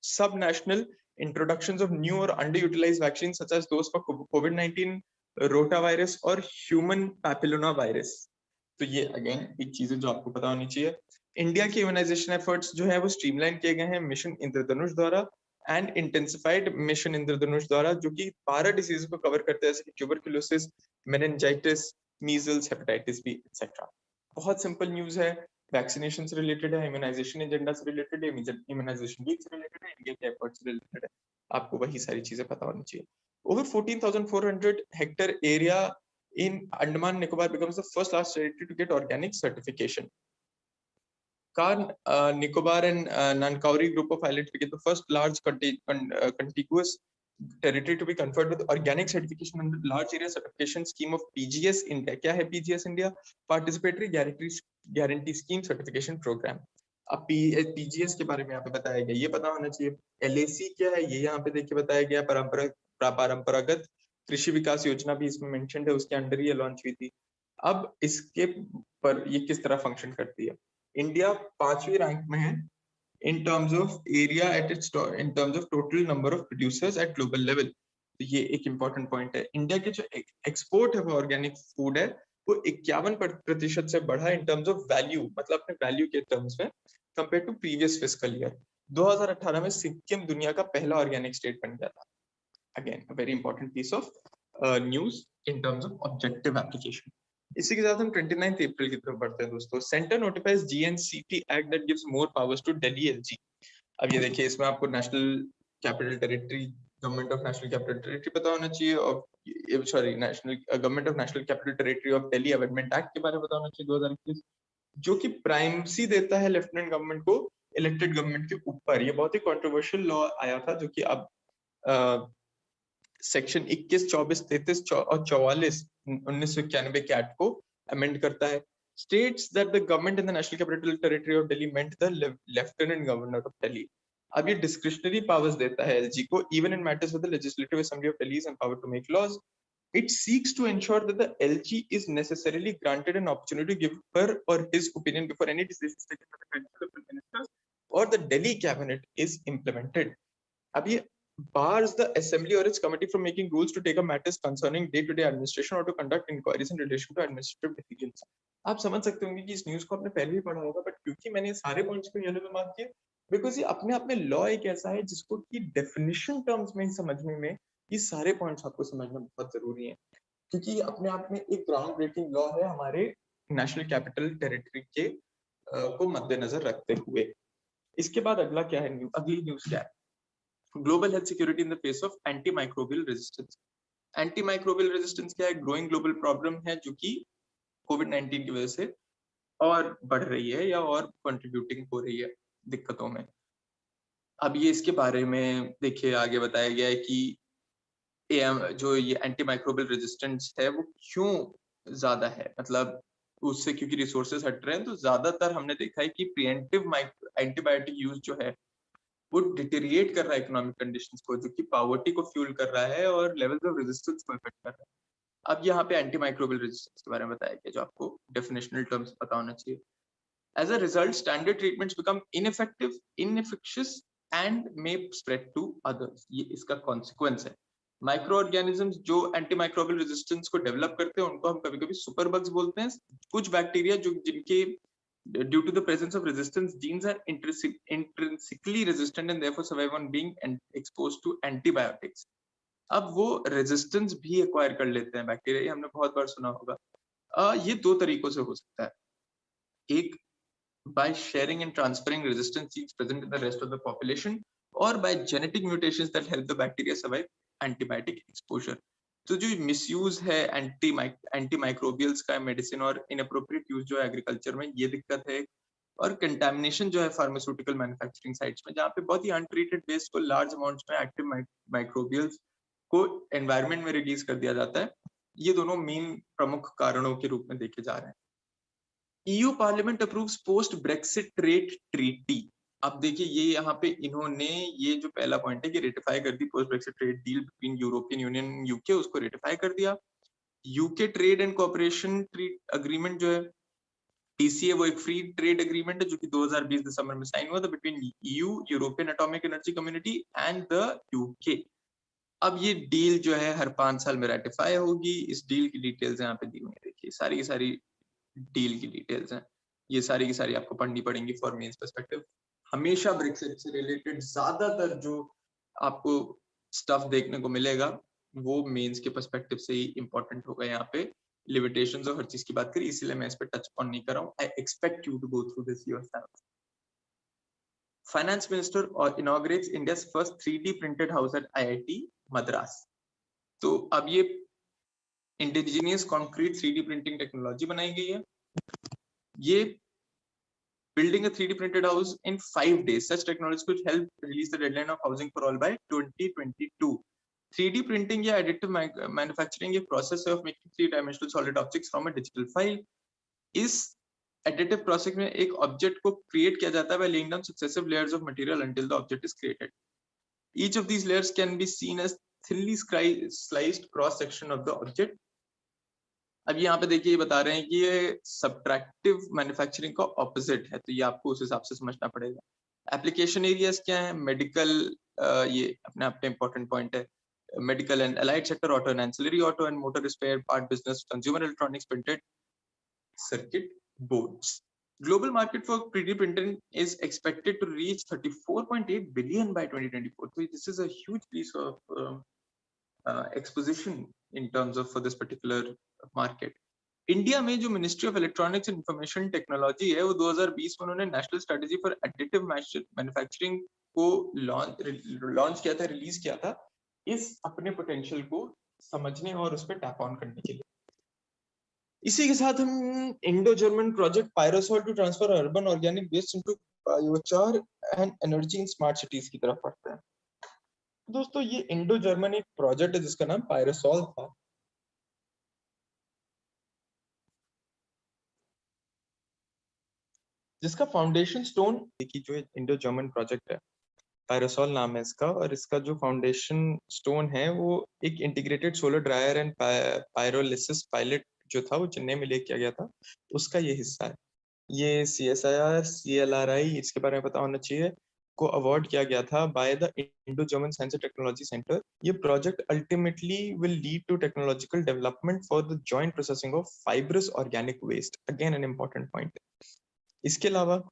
सब national introductions of new or underutilized vaccines such as those for COVID-19, rotavirus और ह्यूमन पैपिलोमा वायरस। तो ये अगेन एक चीजें जो आपको पता होनी चाहिए। इंडिया के इम्यूनाइजेशन एफर्ट्स जो है वो स्ट्रीमलाइन किए गए हैं मिशन इंद्रधनुष द्वारा एंड इंटेंसिफाइड मिशन इंद्रधनुष द्वारा, जो कि 12 डिसीज को कवर करते हैं, जैसे tuberculosis, meningitis, measles, hepatitis B etcetera. बहुत सिंपल न्यूज है, वैक्सीनेशन से रिलेटेड है, इम्यूनाइजेशन एजेंडा से रिलेटेड है, इम्यूनाइजेशन वीक से रिलेटेड है, इंडिया के एफर्ट्स से रिलेटेड है। आपको वही सारी चीजें पता होनी चाहिए। Over 14,400 hectare area in Andaman Nicobar becomes the first large territory to get organic certification. Car Nicobar and Nankauri group of islets became the first large contiguous territory to be conferred with organic certification under the large area certification scheme of PGS India. क्या है PGS India? Participatory Guarantee Scheme Certification Program. अब PGS के बारे में यहाँ पे बताया गया, ये पता होना चाहिए। LAC क्या है ये यहाँ पे देखिए बताया गया। परंपरागत कृषि विकास योजना भी इसमें मेंशन्ड है, उसके अंडर ये लॉन्च हुई थी। अब इसके पर ये किस तरह फंक्शन करती है। इंडिया 5वीं रैंक में है in terms of area at its in terms of total number of producers at global level। तो ये एक important point है। इंडिया के जो एक्सपोर्ट है वो ऑर्गेनिक फूड है वो 51% से बढ़ा in terms of value, मतलब अपने वैल्यू के टर्म्स में compare to previous fiscal year. 2018 में सिक्किम दुनिया का पहला ऑर्गेनिक स्टेट बन गया था। Again a very important piece of news in terms of objective application. इसी के साथ हम 29 अप्रैल की तरफ बढ़ते हैं दोस्तों। Centre notifies GNCT act that gives more powers to Delhi LG। अब ये देखिए इसमें आपको national capital territory, government of national capital territory पता होना चाहिए, और sorry national government of national capital territory of Delhi amendment act के बारे में पता होना चाहिए 2021, जो कि प्राइमेसी देता है लेफ्टिनेंट गवर्नमेंट को इलेक्टेड गवर्नमेंट के ऊपर। ये बहुत ही कंट्रोवर्शियल लॉ आया था जो कि अब सेक्शन 21, 24, 33 और 44 1991 के एक्ट को अमेंड करता है। States that the government in the National Capital Territory of Delhi meant the Lieutenant Governor of Delhi। अब ये डिस्क्रिशनरी पावर्स देता है एलजी को even in matters with the legislative assembly of Delhi is empowered to make laws. It seeks to ensure that the LG is necessarily granted an opportunity to give her or his opinion before any decisions taken by the Council of Ministers or the Delhi cabinet is implemented. अब ये bars the assembly or its committee from making rules to take up matters concerning day-to-day administration or to conduct inquiries in relation to administrative decisions. आप समझ सकते होंगे कि इस न्यूज को आपने पहले भी पढ़ा होगा, बट क्योंकि मैंने सारे पॉइंट्स को येलो में मार्क किए, बिकॉज ये अपने आप में लॉ एक ऐसा है जिसको कि डेफिनेशन टर्म्स में ही समझने में ये सारे पॉइंट्स आपको समझना बहुत जरूरी है, क्योंकि ये अपने आप में एक ग्राउंड ब्रेकिंग लॉ है हमारे नेशनल कैपिटल टेरिटरी के को मद्देनजर रखते हुए. इसके बाद अगला क्या है, अगली न्यूज क्या है? Global health security in the face of anti microbial resistance. Anti microbial resistance क्या है? ग्रोइंग ग्लोबल प्रॉब्लम है जो कि कोविड-19 की वजह से और बढ़ रही है या और कंट्रीब्यूटिंग हो रही है दिक्कतों में. अब ये इसके बारे में देखिए आगे बताया गया है कि जो ये एंटी माइक्रोबियल रेजिस्टेंस है वो क्यों ज्यादा है, मतलब उससे क्योंकि रिसोर्सेज हट रहे हैं, तो ज्यादातर हमने देखा है कि प्रिवेंटिव एंटीबायोटिक यूज जो है वो डिटेरिएट कर रहा है इकोनॉमिक कंडीशंस को, जो कि पॉवर्टी को फ्यूल कर रहा है और लेवल्स ऑफ रेजिस्टेंस को इफेक्ट कर रहा है. अब यहाँ पे एंटी माइक्रोबियल रेजिस्टेंस के बारे में बताया गया जो आपको डेफिनेशनल टर्म्स पता होना चाहिए. As a result, standard treatments become ineffective, inefficacious, and may spread to others. ये इसका consequence है. माइक्रो ऑर्गेनिजम्स जो एंटीमाइक्रोबियल रेजिस्टेंस को डेवलप करते हैं उनको हम कभी-कभी सुपर बग्स बोलते हैं. कुछ बैक्टीरिया जो जिनके due to the presence of resistance genes are intrinsically resistant and therefore survive on being exposed to antibiotics. अब वो रेजिस्टेंस भी एक्वायर कर लेते हैं बैक्टीरिया, ये हमने बहुत बार सुना होगा. ये दो तरीकों से हो सकता है. एक by sharing and transferring resistant genes present in the rest of the population, or by genetic mutations that help the bacteria survive antibiotic exposure. तो जो मिसयूज है एंटी माइक्रोबियल्स का मेडिसिन और इनअप्रोप्रिएट यूज जो है एग्रीकल्चर में, ये दिक्कत है. और कंटामिनेशन जो है फार्मास्यूटिकल मैन्युफैक्चरिंग साइट्स में, जहाँ पे बहुत ही अनट्रीटेड वेस्ट को लार्ज अमाउंट्स में एक्टिव माइक्रोबियल्स को एनवायरनमेंट में रिलीज कर दिया जाता है. ये दोनों मेन प्रमुख कारणों के रूप में देखे जा रहे हैं. EU parliament approves post Brexit trade treaty. अब देखिए ये यहाँ पे इन्होंने ये जो पहला पॉइंट है कि रेटिफाई कर दी post Brexit trade deal between European Union and UK, उसको रेटिफाई कर दिया. UK trade and cooperation agreement जो है TCA, वो एक फ्री ट्रेड एग्रीमेंट है जो कि 2020 दिसंबर में साइन हुआ था between EU, European atomic energy community and the UK. अब ये डील जो है हर 5 साल में रेटिफाई होगी. इस डील की डिटेल्स यहाँ पे दी हुई है, देखिए सारी की सारी डील की डिटेल्स हैं. ये सारी की सारी आपको पढ़नी पड़ेंगी फॉर मेंस पर्सपेक्टिव. हमेशा ब्रेक्सिट से रिलेटेड ज्यादातर जो आपको स्टफ देखने को मिलेगा वो मेंस के पर्सपेक्टिव से ही इंपॉर्टेंट होगा. यहाँ पे लिमिटेशंस और हर चीज की बात करी, इसलिए मैं इस पे टच ऑन नहीं कर रहा हूँ. I expect you to go through this yourself. Finance minister inaugurates India's first 3D printed house at IIT Madras. तो अब ये indigenous concrete 3D printing technology बनाई गई है. ये building a 3D printed house in 5 days. Such technology could help release the deadline of housing for all by 2022. 3D printing या additive manufacturing एक process है of making 3-dimensional solid objects from a digital file. इस additive process में एक object को create किया जाता है by laying down successive layers of material until the object is created. Each of these layers can be seen as thinly sliced cross section of the object. अब यहाँ पे देखिए ये बता रहे हैं कि ये सब्ट्रैक्टिव मैन्युफैक्चरिंग का ऑपोजिट है, तो ये आपको उस हिसाब से समझना पड़ेगा. एप्लीकेशन एरियाज क्या है? मेडिकल, ये अपने आप में इंपॉर्टेंट पॉइंट है. Medical and allied sector, auto and ancillary auto and motor spare part business, consumer electronics, printed circuit boards. Global market for 3D printing is expected to reach 34.8 billion by 2024. So this is a huge piece of exposition in terms of for this particular market. India में जो ministry of electronics and information technology है वो 2020 में उन्होंने national strategy for additive manufacturing को लॉन्च किया था, रिलीज किया था, इस अपने पोटेंशियल को समझने और उस पर टैप ऑन करने के लिए. इसी के साथ हम Indo German project Pyrosol to transfer urban organic waste into biochar and energy in smart cities की तरफ बढ़ते हैं. दोस्तों ये इंडो जर्मन एक प्रोजेक्ट है जिसका नाम पायरोसॉल था. जिसका फाउंडेशन स्टोन, देखिए जो इंडो जर्मन प्रोजेक्ट है पायरोसॉल नाम है इसका, और इसका जो फाउंडेशन स्टोन है वो एक integrated solar dryer and pyrolysis pilot जो था वो चेन्नई में लेके किया गया था, उसका ये हिस्सा है। ये CSIR CLRI इसके बारे में पता होना चाहिए, को अवार्ड किया गया था by the Indo German science and technology centre. ये project ultimately will lead to technological development for the joint processing of fibrous organic waste, again an important point. इसके अलावा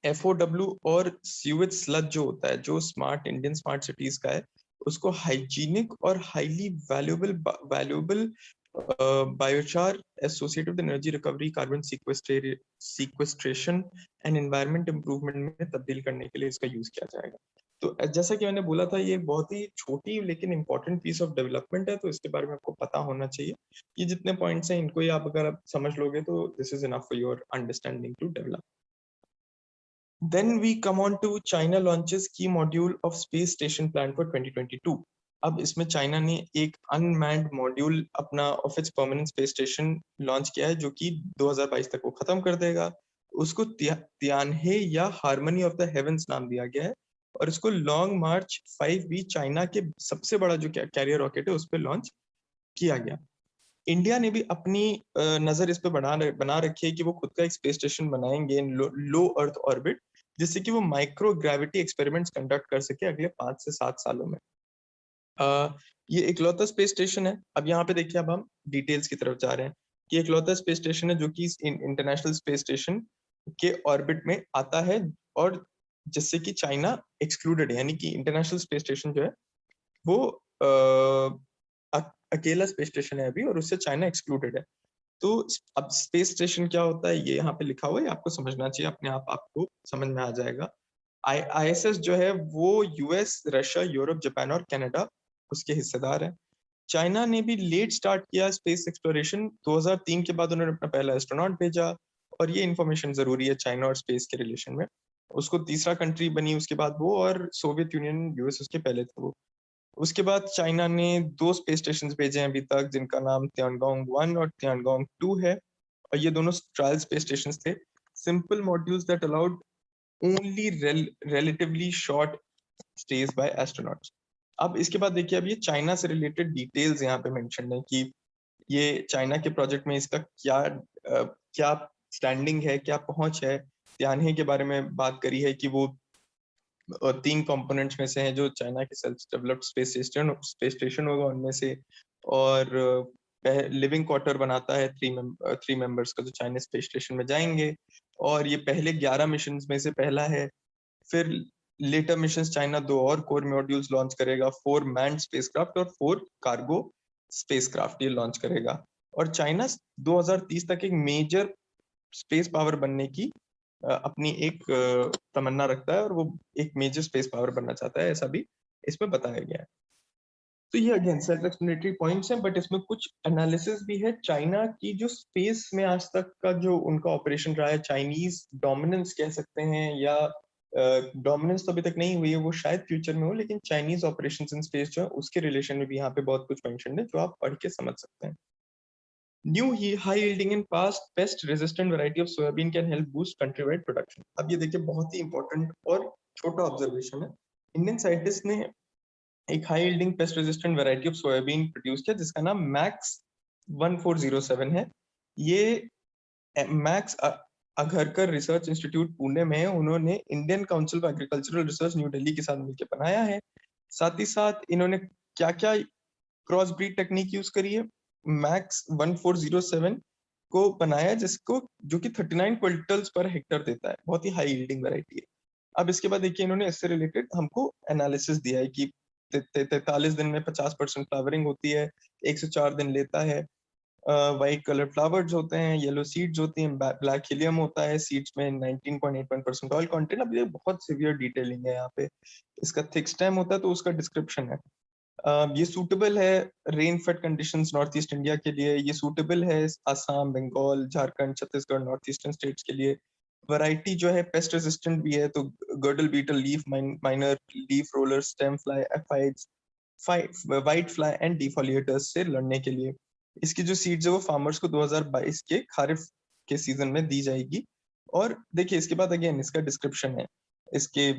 FOW और सीवेज स्लज जो होता है, जो इंडियन स्मार्ट सिटीज का है, उसको हाइजीनिक और highly valuable biochar associated with energy recovery, carbon sequestration and environment improvement में तब्दील करने के लिए इसका यूज किया जाएगा। तो जैसा कि मैंने बोला था, ये बहुत ही छोटी लेकिन इंपॉर्टेंट पीस ऑफ डेवलपमेंट है, तो इसके बारे में आपको पता होना चाहिए। ये जितने पॉइंट्स हैं इनको ही आप अगर आप समझ लोगे तो this is enough for your understanding to develop. Then we come on to China launches key module of space station plan for 2022. अब इसमें चाइना ने एक अनमैन्ड मॉड्यूल अपना of its permanent space station launch किया है, जो कि 2022 तक वो खत्म कर देगा। उसको तियानहे या हार्मनी ऑफ द हेवंस नाम दिया गया है, और इसको लॉन्ग मार्च 5B चाइना के सबसे बड़ा जो कैरियर रॉकेट है उस पर लॉन्च किया गया। इंडिया ने भी अपनी नजर इस पे बना रखी है कि वो खुद का एक स्पेस स्टेशन बनाएंगे इन लो अर्थ ऑर्बिट, जिससे कि वो माइक्रो ग्रेविटी एक्सपेरिमेंट्स कंडक्ट कर सके अगले 5 से 7 सालों में। ये इकलौता स्पेस स्टेशन है। अब यहाँ पे देखिए, अब हम डिटेल्स की तरफ जा रहे हैं कि इकलौता स्पेस स्टेशन है जो कि इंटरनेशनल स्पेस स्टेशन के ऑर्बिट में आता है, और जिससे कि चाइना एक्सक्लूडेड है, यानी कि इंटरनेशनल स्पेस स्टेशन जो है वो अकेला स्पेस स्टेशन है अभी, और उससे चाइना एक्सक्लूडेड है। तो अब स्पेस स्टेशन क्या होता है ये यहाँ पे लिखा हुआ है, आपको समझना चाहिए, अपने आप आपको समझ में आ जाएगा। ISS जो है वो US, रशिया, यूरोप, जापान और कनाडा उसके हिस्सेदार है। चाइना ने भी लेट स्टार्ट किया स्पेस एक्सप्लोरेशन, 2003 के बाद उन्होंने अपना पहला एस्ट्रोनॉट भेजा, और ये इन्फॉर्मेशन जरूरी है चाइना और स्पेस के रिलेशन में। उसको तीसरा कंट्री बनी उसके बाद वो, और सोवियत यूनियन US उसके पहले थे वो। उसके बाद चाइना ने 2 स्पेस स्टेशन भेजे हैं अभी तक, जिनका नाम तियानगोंग 1 और तियानगोंग 2 है, और ये दोनों ट्रायल स्पेस स्टेशन थे, simple modules that allowed only relatively short stays by astronauts। अब इसके बाद देखिए, अब ये चाइना से रिलेटेड डिटेल्स यहाँ पे मेंशन है कि ये चाइना के प्रोजेक्ट में इसका क्या स्टैंडिंग है, क्या पहुंच है। तियानहे के बारे में बात करी है कि वो 3 कंपोनेंट्स में से है जो चाइना के सेल्फ डेवलप्ड स्पेस स्टेशन होगा उनमें से, और लिविंग क्वार्टर बनाता है 3 मेंबर्स का जो चाइना स्पेस स्टेशन में जाएंगे, और ये पहले 11 मिशन में से पहला है। फिर लेटर मिशन चाइना 2 और कोर मॉड्यूल्स लॉन्च करेगा, 4 मैन्ड स्पेसक्राफ्ट और 4 कार्गो स्पेसक्राफ्ट ये लॉन्च करेगा। और चाइना 2030 तक एक मेजर स्पेस पावर बनने की अपनी एक तमन्ना रखता है, और वो एक मेजर स्पेस पावर बनना चाहता है, ऐसा भी इसमें बताया गया है। तो ये अगेन सेल्फ एक्सप्लेनेटरी पॉइंट्स हैं, बट इसमें कुछ एनालिसिस भी है चाइना की जो स्पेस में आज तक का जो उनका ऑपरेशन रहा है, चाइनीज डोमिनेंस कह सकते हैं, या डोमिनेंस तो अभी तक नहीं हुई है, वो शायद फ्यूचर में हो, लेकिन चाइनीज ऑपरेशंस इन स्पेस जो है उसके रिलेशन में भी यहाँ पे बहुत कुछ मेंशन है जो आप पढ़ के समझ सकते हैं। New high yielding and fast pest resistant variety of soybean can help boost countrywide production। अब ये देखिए, बहुत ही इंपॉर्टेंट और छोटा ऑब्जर्वेशन है। इंडियन साइंटिस्ट ने एक high yielding pest resistant variety of soybean produce किया जिसका नाम मैक्स 1407 है। ये मैक्स अघरकर रिसर्च इंस्टीट्यूट पुणे में है, उन्होंने Indian council for agricultural research new Delhi के साथ मिलकर बनाया है। साथ ही साथ इन्होंने क्या क्या क्रॉस ब्रीड टेक्निक यूज करी है, मैक्स 1407 को बनाया जिसको जो कि 39 क्विंटल्स पर हेक्टर देता है, बहुत ही हाई यील्डिंग वैरायटी है। अब इसके बाद देखिए, इन्होंने इससे रिलेटेड हमको एनालिसिस दिया है कि 43 दिन में 50% फ्लावरिंग होती है, 104 दिन लेता है, व्हाइट कलर फ्लावर्स होते हैं, येलो सीड्स होती हैं, ब्लैक हीलियम होता है, सीड्स में 19.81% ऑयल कंटेंट। अब ये बहुत सीवियर डिटेलिंग है यहाँ पे। इसका थिक स्टेम होता है, तो उसका डिस्क्रिप्शन है। ये सूटेबल है rain fed conditions north east India के लिए, ये सूटेबल है Assam, Bengal, Jharkhand, Chhattisgarh, north eastern states के लिए। वैरायटी जो है पेस्ट रेजिस्टेंट भी है, तो girdle beetle, leaf miner, leaf roller, stem fly, aphids, white fly and defoliators से लड़ने के लिए। इसकी जो सीड्स है वो फार्मर्स को 2022 के खारिफ के सीजन में दी जाएगी। और देखिए, इसके बाद अगेन इसका डिस्क्रिप्शन है, इसके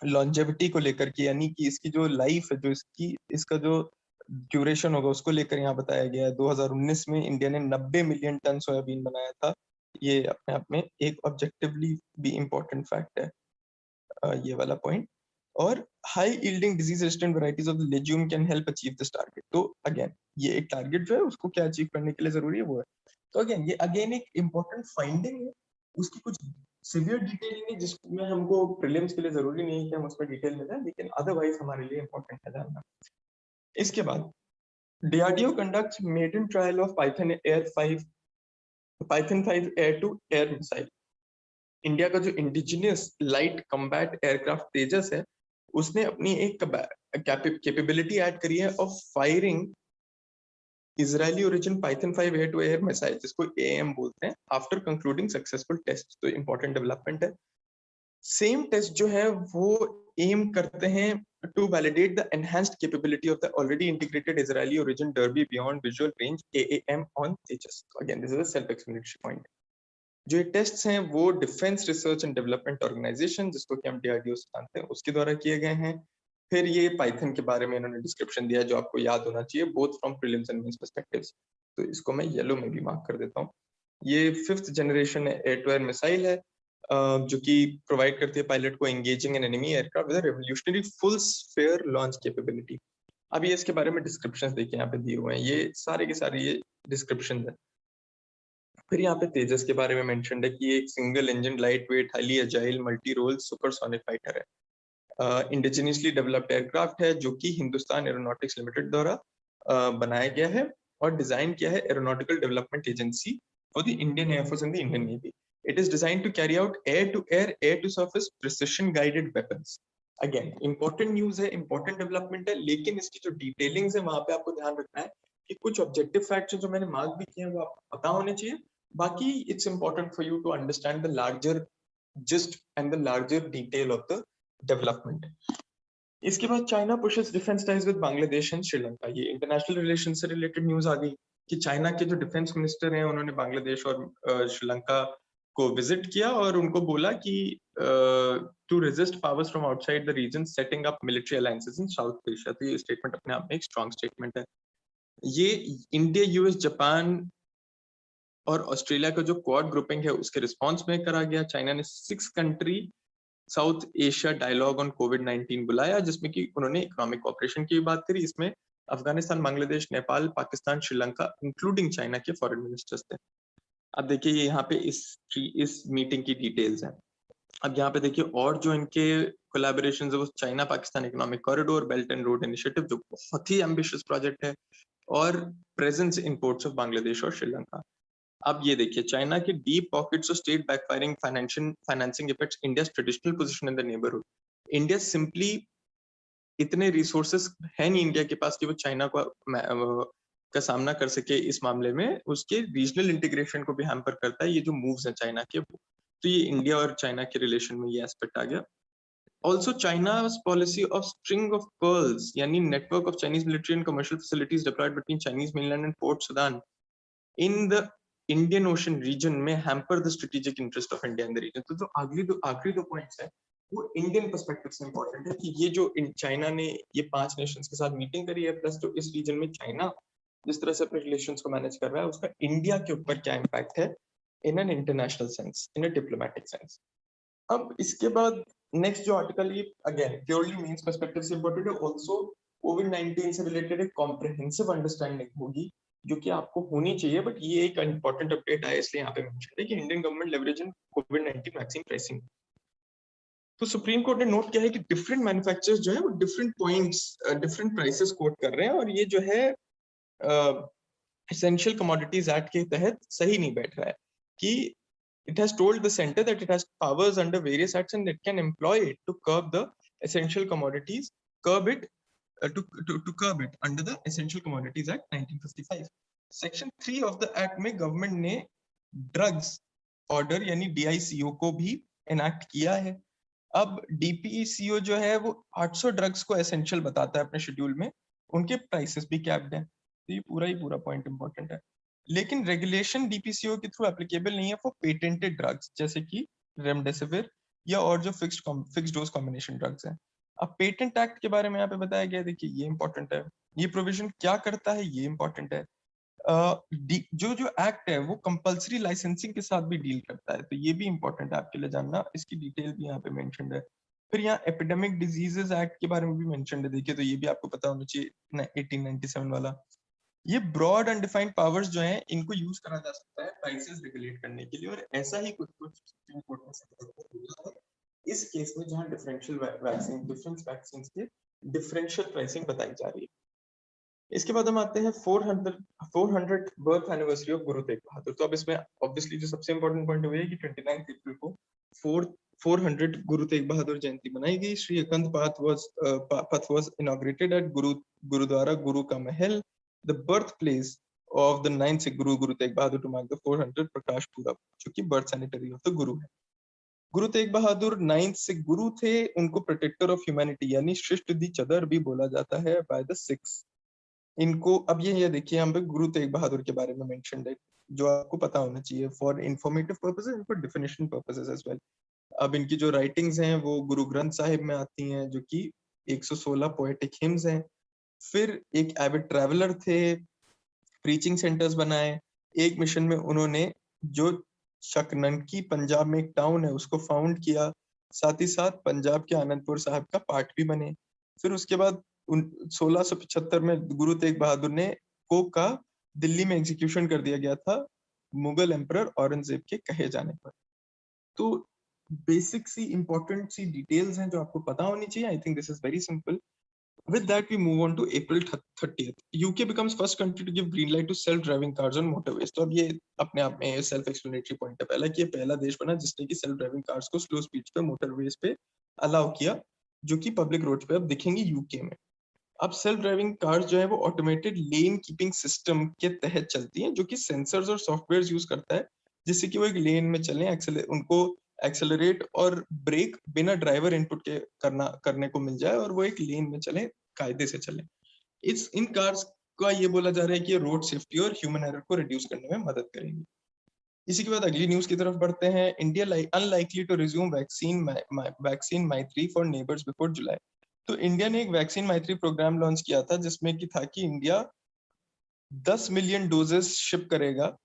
लॉन्जेविटी को लेकर के, यानी कि इसकी जो लाइफ है, जो इसका जो ड्यूरेशन होगा उसको लेकर यहाँ बताया गया है। 2019 में इंडिया ने 90 मिलियन टन सोयाबीन बनाया था। ये अपने आप में एक ऑब्जेक्टिवली भी इम्पोर्टेंट फैक्ट है, ये वाला पॉइंट। और high yielding disease resistant varieties of legume can help achieve this target. तो अगेन ये एक टारगेट जो है उसको क्या अचीव करने के लिए जरूरी है वो है। तो अगेन ये अगेन एक इम्पोर्टेंट फाइंडिंग है, उसकी कुछ सिवियर डिटेलिंग है जिसमें हमको प्रीलिम्स के लिए जरूरी नहीं है कि हम उसमें डिटेल में जाए, लेकिन अदरवाइज हमारे लिए इम्पोर्टेंट है जानना। इसके बाद DRDO conducts maiden trial of Python 5 air to air missile. India का जो indigenous light combat aircraft Tejas है, उसने अपनी एक कैपेबिलिटी ऐड करी है of firing Israeli origin Python 5 air to air missile, जिसको AM बोलते हैं, आफ्टर कंक्लूडिंग सक्सेसफुल टेस्ट। तो इंपॉर्टेंट डेवलपमेंट है। सेम टेस्ट जो है वो एम करते हैं to validate the enhanced capability of the already integrated Israeli origin Derby beyond visual range AAM on Tejas. Again this is a self explanatory point. जो ये टेस्ट्स हैं वो defence research and development organisation, जिसको कि हम DRDO से जानते हैं, उसके द्वारा किए गए हैं। फिर ये पाइथन के बारे में इन्होंने डिस्क्रिप्शन दिया जो आपको याद होना चाहिए, both from prelims and mains perspectives. तो इसको मैं येलो में भी मार्क कर देता हूँ। ये 5th generation air to air missile है, जो कि प्रोवाइड करती है पायलट को engaging an enemy aircraft with revolutionary full sphere launch capability. अब ये इसके बारे में डिस्क्रिप्शंस देखिए यहाँ पे दिए हुए हैं, ये सारे के सारे ये डिस्क्रिप्शन है। फिर यहाँ पे तेजस के बारे में मेंशन है कि ये एक single engine light weight highly agile multi role supersonic fighter है। इंडिजिनियसली डेवलप्ड एयरक्राफ्ट है जो कि हिंदुस्तान एरोनॉटिक्स लिमिटेड द्वारा बनाया गया है और डिजाइन किया है aeronautical development agency for the Indian air force and the Indian navy. It is design to carry out air to surface precision guided weapons. Again important news है, इंपॉर्टेंट डेवलपमेंट है, लेकिन इसकी जो डिटेलिंग्स है वहां पे आपको ध्यान रखना है कि कुछ ऑब्जेक्टिव फैक्ट्स जो मैंने मार्क भी किए हैं वो आपको पता होने चाहिए। बाकी it's important for you to understand the larger gist and the larger detail of the development. इसके बाद China pushes defense ties with Bangladesh and Sri Lanka. ये इंटरनेशनल रिलेशन से रिलेटेड न्यूज आ गई कि चाइना के जो डिफेंस मिनिस्टर हैं उन्होंने बांग्लादेश और श्रीलंका को विजिट किया और उनको बोला कि to resist powers from outside the region setting up military alliances in South Asia. तो ये स्टेटमेंट अपने आप में एक स्ट्रॉन्ग स्टेटमेंट है। ये इंडिया, US, जापान और ऑस्ट्रेलिया का जो क्वाड ग्रुपिंग है उसके रिस्पांस में करा गया। चाइना ने 6 country South Asia dialogue on कोविड-19 बुलाया, जिसमें कि उन्होंने इकोनॉमिक कोऑपरेशन की बात करी। इसमें अफगानिस्तान, बांग्लादेश, नेपाल, पाकिस्तान, श्रीलंका इंक्लूडिंग चाइना के फॉरेन मिनिस्टर्स थे। अब देखिए ये यहाँ पे इस मीटिंग की डिटेल्स हैं। अब यहाँ पे देखिए और जो इनके कोलैबोरेशंस है वो China Pakistan economic corridor, belt and road initiative जो बहुत ही एम्बिशियस प्रोजेक्ट है, और presence in ports of Bangladesh और श्रीलंका। अब ये देखिए चाइना के deep pockets of state backfiring financing effects India's traditional position in the neighbourhood. India simply इतने रिसोर्सेस है नहीं इंडिया के पास कि वो चाइना का सामना कर सके इस मामले में। उसके रीजनल इंटीग्रेशन को भी हैम्पर करता है ये जो मूव्स है चाइना के वो। तो ये इंडिया और चाइना के रिलेशन में ये एस्पेक्ट आ गया। Also, China's policy of string of pearls, यानी network of Chinese military and commercial facilities deployed between Chinese mainland and Port Sudan in the Indian Ocean region में hamper the strategic interest of India in the region। तो जो आखिरी दो पॉइंट्स है वो इंडियन पर्सपेक्टिव से इंपॉर्टेंट है कि ये जो चाइना ने ये 5 नेशंस के साथ मीटिंग करी है, प्लस जो इस रीजन में चाइना जिस तरह से अपने रिलेशंस को मैनेज कर रहा है उसका इंडिया के ऊपर क्या इम्पैक्ट है in an international sense, in a diplomatic sense. अब इसके बाद नेक्स्ट जो आर्टिकल ये अगेन प्योरली मींस पर्सपेक्टिव से इंपॉर्टेंट है। आल्सो कोविड-19 से रिलेटेड एक कॉम्प्रिहेंसिव अंडरस्टैंडिंग होगी जो कि आपको होनी चाहिए, बट ये एक इंपॉर्टेंट अपडेट आया इसलिए यहाँ पे मेंशन है कि इंडियन गवर्नमेंट लेवरेजिंग कोविड-19 वैक्सीन प्राइसिंग। तो सुप्रीम कोर्ट ने नोट किया है कि डिफरेंट मैन्युफैक्चरर्स जो है वो different points different prices quote कर रहे हैं और ये जो है एसेंशियल कमोडिटीज एक्ट के तहत सही नहीं बैठ रहा है कि it has told the center that it has powers under various acts and it can employ it to curb the essential commodities, curb it to curb it under the Essential Commodities Act 1955. Section 3 of the act में गवर्नमेंट ने ड्रग्स ऑर्डर यानी DICO को भी एनैक्ट किया है। अब DPCO जो है वो 800 ड्रग्स को एसेंशियल बताता है अपने शेड्यूल में, उनके प्राइसेस भी कैप्ड हैं। तो ये पूरा ही पूरा पॉइंट इंपॉर्टेंट है। लेकिन रेगुलेशन DPCO के थ्रू एप्लीकेबल नहीं है फॉर पेटेंटेड ड्रग्स जैसे कि रेमडेसिविर या और जो फिक्स्ड डोज कॉम्बिनेशन ड्रग्स हैं। अब पेटेंट एक्ट के बारे में यहाँ पे बताया गया है, देखिए ये इंपॉर्टेंट है, ये प्रोविजन क्या करता है ये इंपॉर्टेंट है। जो जो एक्ट है वो कंपलसरी लाइसेंसिंग के साथ भी डील करता है, तो ये भी इंपॉर्टेंट है आपके लिए जानना, इसकी डिटेल भी यहाँ पे मेंशन्ड है। फिर यहाँ एपिडेमिक डिजीजेस एक्ट के बारे में भी मेंशन्ड है, देखिए तो ये भी आपको पता होना चाहिए 1897 वाला। ये ब्रॉड अनडिफाइंड पावर्स जो हैं इनको यूज करा जा सकता है प्राइसेस रेगुलेट करने के लिए, और ऐसा ही कुछ कुछ सुप्रीम कोर्ट में हुआ है इस केस में, जहां डिफरेंट वैक्सीन के डिफरेंशियल प्राइसिंग बताई जा रही है। इसके बाद हम आते हैं 400 birth anniversary of Guru Tegh Bahadur. तो अब इसमें ऑब्वियसली जो सबसे इंपॉर्टेंट पॉइंट हुआ है कि 29 अप्रैल को 400 गुरु तेग बहादुर जयंती मनाई गई। श्री अखंड पथ वाज इनॉग्रेटेड एट गुरुद्वारा गुरु का महल, the birth place of the 9th Sikh Guru Tegh Bahadur, to mark the 400 प्रकाश पूरब, जो कि बर्थ सैनिटरी ऑफ द गुरु है। गुरु तेग बहादुर 9th सिख गुरु थे, उनको प्रोटेक्टर ऑफ ह्यूमैनिटी यानी शिष्ट दी चदर भी बोला जाता है बाय द सिक्स। इनको अब ये देखिए यहाँ पे गुरु तेग बहादुर के बारे में मेंशन्ड है, जो आपको पता होना चाहिए for informative purposes and for definition purposes as well. अब इनकी जो राइटिंग्स हैं वो गुरु ग्रंथ साहिब में आती हैं, जो कि 116 पोएटिक हिम्स हैं। फिर एक एविड ट्रैवलर थे, प्रीचिंग सेंटर्स बनाए, एक मिशन में उन्होंने जो शकननकी पंजाब में एक टाउन है उसको फाउंड किया, साथ ही साथ पंजाब के आनंदपुर साहिब का पाठ भी बने। फिर उसके बाद 1675 में गुरु तेग बहादुर ने का दिल्ली में एग्जीक्यूशन कर दिया गया था मुगल एम्परर औरंगजेब के कहे जाने पर। तो बेसिक सी इंपॉर्टेंट सी डिटेल्स हैं जो आपको पता होनी चाहिए। I think this is very simple. With that, we move on to April 30th. UK becomes first country to give green light to self-driving cars on motorways. तो अब ये अपने आप में सेल्फ एक्सप्लेनेटरी पॉइंट है पहला, कि ये पहला देश बना जिसने कि सेल्फ ड्राइविंग कार्स को स्लो स्पीड पे मोटरवेज पे अलाउ किया, जो कि पब्लिक रोड पे अब दिखेंगी यूके में। अब सेल्फ ड्राइविंग कार्स जो है वो ऑटोमेटेड लेन कीपिंग सिस्टम के तहत चलती हैं, जो कि सेंसर्स और सॉफ्टवेयर यूज करता है, जिससे कि वो एक लेन में चले, उनको एक्सेलरेट और ब्रेक बिना ड्राइवर इनपुट के करने को मिल जाए, और वो एक लेन में चले, कायदे से चले। इन कार्स का ये बोला जा रहा है कि ये रोड सेफ्टी और ह्यूमन एरर को रिड्यूस करने में मदद करेंगे। इसी के बाद अगली न्यूज की तरफ बढ़ते हैं। India unlikely to resume vaccine Maitri for neighbours before July. तो इंडिया ने एक वैक्सीन मैत्री प्रोग्राम लॉन्च किया था, जिसमें कि था कि इंडिया 10 मिलियन डोजेस शिप करेगा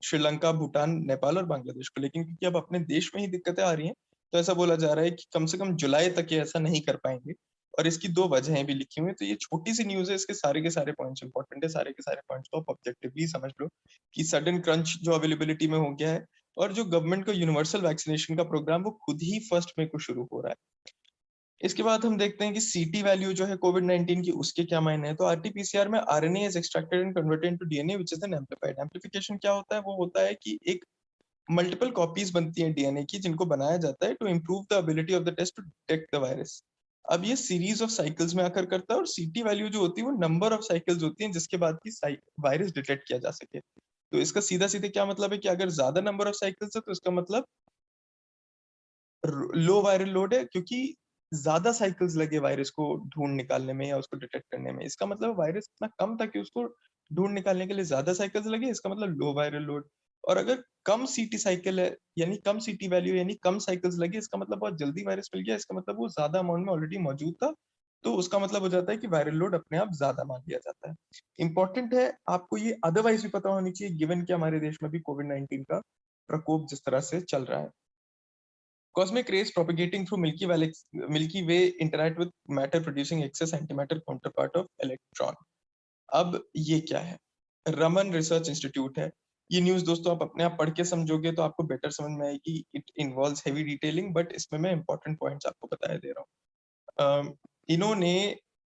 श्रीलंका, भूटान, नेपाल और बांग्लादेश को। लेकिन क्योंकि अब अपने देश में ही दिक्कतें आ रही हैं, तो ऐसा बोला जा रहा है कि कम से कम जुलाई तक ये ऐसा नहीं कर पाएंगे, और इसकी 2 वजहें भी लिखी हुई हैं। तो ये छोटी सी न्यूज है, इसके सारे के सारे पॉइंट्स इंपॉर्टेंट है, सारे के सारे पॉइंट्स को आप ऑब्जेक्टिवली समझ लो कि सडन क्रंच जो अवेलेबिलिटी में हो गया है, और जो गवर्नमेंट का यूनिवर्सल वैक्सीनेशन का प्रोग्राम वो खुद ही 1 मई को शुरू हो रहा है। इसके बाद हम देखते हैं कि सीटी वैल्यू जो है कोविड-19 की, उसके क्या मायने हैं। तो आरटी-पीसीआर में RNA is extracted and converted into DNA which is an amplified. Amplification क्या होता है? वो होता है कि एक मल्टीपल कॉपीज बनती हैं डीएनए की, जिनको बनाया जाता है to improve the ability of the test to detect the virus. अब ये सीरीज ऑफ साइकिल्स में आकर करता है, और सीटी वैल्यू जो होती है वो नंबर ऑफ साइकिल्स होती हैं जिसके बाद की वायरस डिटेक्ट किया जा सके। तो इसका सीधा सीधे क्या मतलब है कि अगर ज्यादा नंबर ऑफ साइकिल्स है तो इसका मतलब लो वायरल लोड है, क्योंकि ज्यादा साइकिल्स लगे वायरस को ढूंढ निकालने में या उसको डिटेक्ट करने में। इसका मतलब वायरस इतना कम था कि उसको ढूंढ निकालने के लिए ज्यादा साइकिल्स लगे, इसका मतलब लो वायरल लोड। और अगर कम सीटी साइकिल है, यानी कम सीटी वैल्यू, यानी कम साइकिल्स लगे, इसका मतलब बहुत जल्दी वायरस मिल गया, इसका मतलब वो ज्यादा अमाउंट में ऑलरेडी मौजूद था, तो उसका मतलब हो जाता है कि वायरल लोड अपने आप ज्यादा मान लिया जाता है। इंपॉर्टेंट है आपको ये अदरवाइज भी पता होनी चाहिए, गिवन कि हमारे देश में भी कोविड-19 का प्रकोप जिस तरह से चल रहा है। Cosmic rays propagating through Milky Way interact with matter producing excess antimatter counterpart of electron. अब ये क्या है? रमन रिसर्च इंस्टीट्यूट है। ये न्यूज दोस्तों आप अपने आप पढ़ के समझोगे तो आपको बेटर समझ में आएगी। It involves heavy detailing, but इसमें मैं इंपॉर्टेंट पॉइंट्स आपको बताया दे रहा हूँ। इन्होंने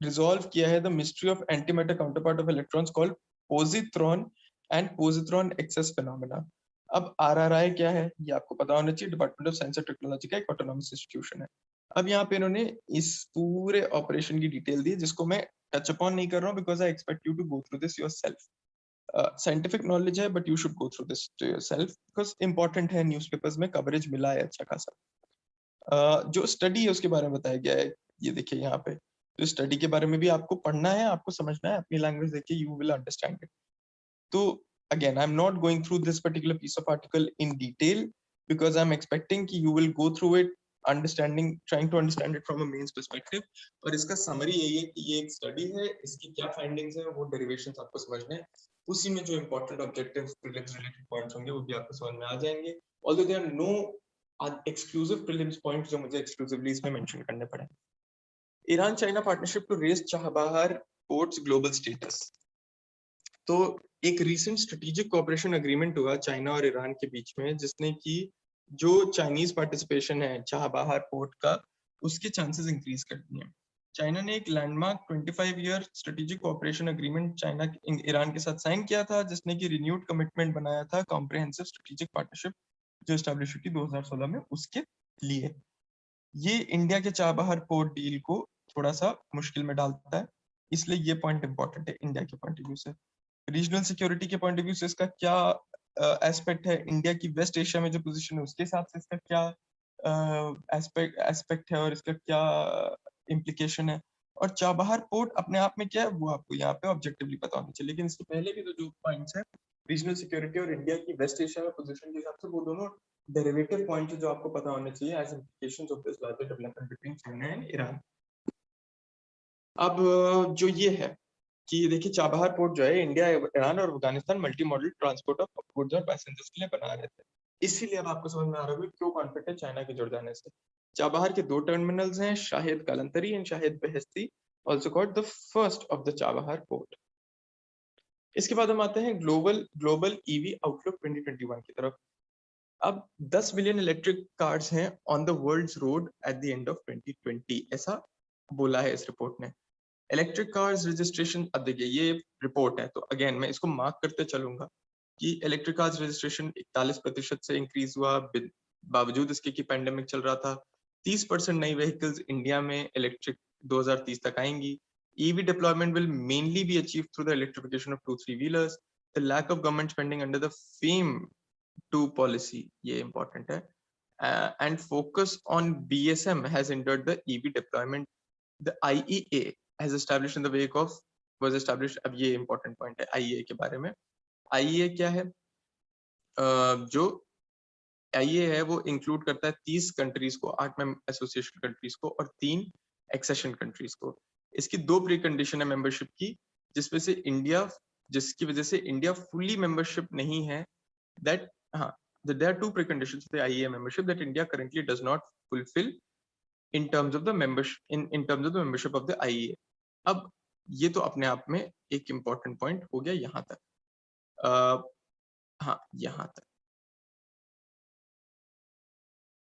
रिजॉल्व किया है the mystery of antimatter counterpart of electrons called positron and positron excess phenomena. अब आरआरआई क्या है ये आपको पता होना चाहिए, department of science and technology का एक ऑटोनॉमस इंस्टीट्यूशन है। अब यहाँ पे इन्होंने इस पूरे ऑपरेशन की डिटेल दी, जिसको मैं टच अपॉन नहीं कर रहा हूँ because I expect you to go through this yourself. Scientific knowledge है, but you should go through this to yourself because important है, न्यूज़पेपर्स में कवरेज मिला है अच्छा खासा। जो स्टडी है उसके बारे में बताया गया है, ये देखिए यहाँ पे। तो स्टडी के बारे में भी आपको पढ़ना है, आपको समझना है, अपनी लैंग्वेज देखिए, यू विल अंडरस्टैंड इट। तो again, I'm not going through this particular piece of article in detail because I'm expecting कि you will go through it trying to understand it from a mains perspective. और इसका summary यही है कि ये एक study है, इसकी क्या findings है, वो derivations आपको समझने हैं, उसी में जो important objectives prelims related points होंगे वो भी आपको समझ में आ जाएंगे. Although there are no exclusive prelims points जो मुझे exclusively इसमें mention करने पड़े. Iran-China partnership to raise Chabahar port's global status. तो एक recent strategic cooperation agreement हुआ चाइना और ईरान के बीच में, जिसने कि जो चाइनीज पार्टिसिपेशन है चाबहार पोर्ट का, उसके चांसेस इंक्रीज कर दिए हैं. चाइना ने एक लैंडमार्क 25-ईयर strategic cooperation agreement China Iran के साथ साइन किया था, जिसने कि रिन्यूड कमिटमेंट बनाया था कॉम्प्रिहेंसिव स्ट्रेटेजिक पार्टनरशिप जो एस्टैब्लिश हुई थी 2016 में उसके लिए. ये इंडिया के चाबहार पोर्ट डील को थोड़ा सा मुश्किल में डालता है, इसलिए ये पॉइंट इंपॉर्टेंट है इंडिया के पॉइंट ऑफ व्यू से. रीजनल सिक्योरिटी के पॉइंट ऑफ व्यू से इसका क्या एस्पेक्ट है, इंडिया की वेस्ट एशिया में जो पोजीशन है उसके हिसाब से इसका क्या एस्पेक्ट है और इसका क्या इम्प्लीकेशन है, और चाबहार पोर्ट अपने आप में क्या है वो आपको यहाँ पे ऑब्जेक्टिवली पता होना चाहिए. लेकिन इससे पहले भी तो जो पॉइंट्स है रीजनल सिक्योरिटी और इंडिया की वेस्ट एशिया में पोजीशन के हिसाब से, वो दोनों डेरिवेटिव पॉइंट जो आपको पता होने चाहिए as implications of this larger development between China and Iran. अब जो ये है कि देखिए चाबहार पोर्ट जो है इंडिया, ईरान और Afghanistan multi modal transport of goods और पैसेंजर्स के लिए बना रहे थे, इसीलिए अब आपको समझ में आ रहा होगा क्यों कॉन्फ्लिक्ट है चाइना के जुड़ जाने से. चाबहार के 2 टर्मिनल्स हैं, Shahid Kalantari and Shahid Beheshti, also called the first of the Chabahar port. इसके बाद हम आते हैं ग्लोबल ईवी आउटलुक 2021 की तरफ. अब 10 बिलियन इलेक्ट्रिक कार्स हैं on the world's road at the end of 2020, ऐसा बोला है इस रिपोर्ट ने. इलेक्ट्रिक कार्स रजिस्ट्रेशन, अब देखिए ये रिपोर्ट है तो अगेन मैं इसको मार्क करते चलूंगा कि इलेक्ट्रिक कार्स रजिस्ट्रेशन 41% से इंक्रीज हुआ, बावजूद इसके कि पैंडेमिक चल रहा था. 30% नई व्हीकल्स इंडिया में इलेक्ट्रिक 2030 तक आएंगी. EV deployment will mainly be achieved through the electrification of 2-3 wheelers. The lack of government spending under the FAME 2 policy, ये important है, and focus on BSM has hindered the EV deployment. The IEA has established in the wake of was established. अब ये important point है IEA के बारे में. IEA क्या है? जो IEA है वो इंक्लूड करता है 30 कंट्रीज को, 8 एसोसिएशन कंट्रीज को और 3 एक्सेशन कंट्रीज को. इसकी 2 प्री कंडीशन है मेंबरशिप की, जिसमें से जिसकी वजह से इंडिया फुली मेंबरशिप नहीं है. That there are 2 preconditions for the IEA membership that India currently does not fulfill in terms of the membership of the IEA. अब ये तो अपने आप में एक important point हो गया यहाँ तक. यहाँ तक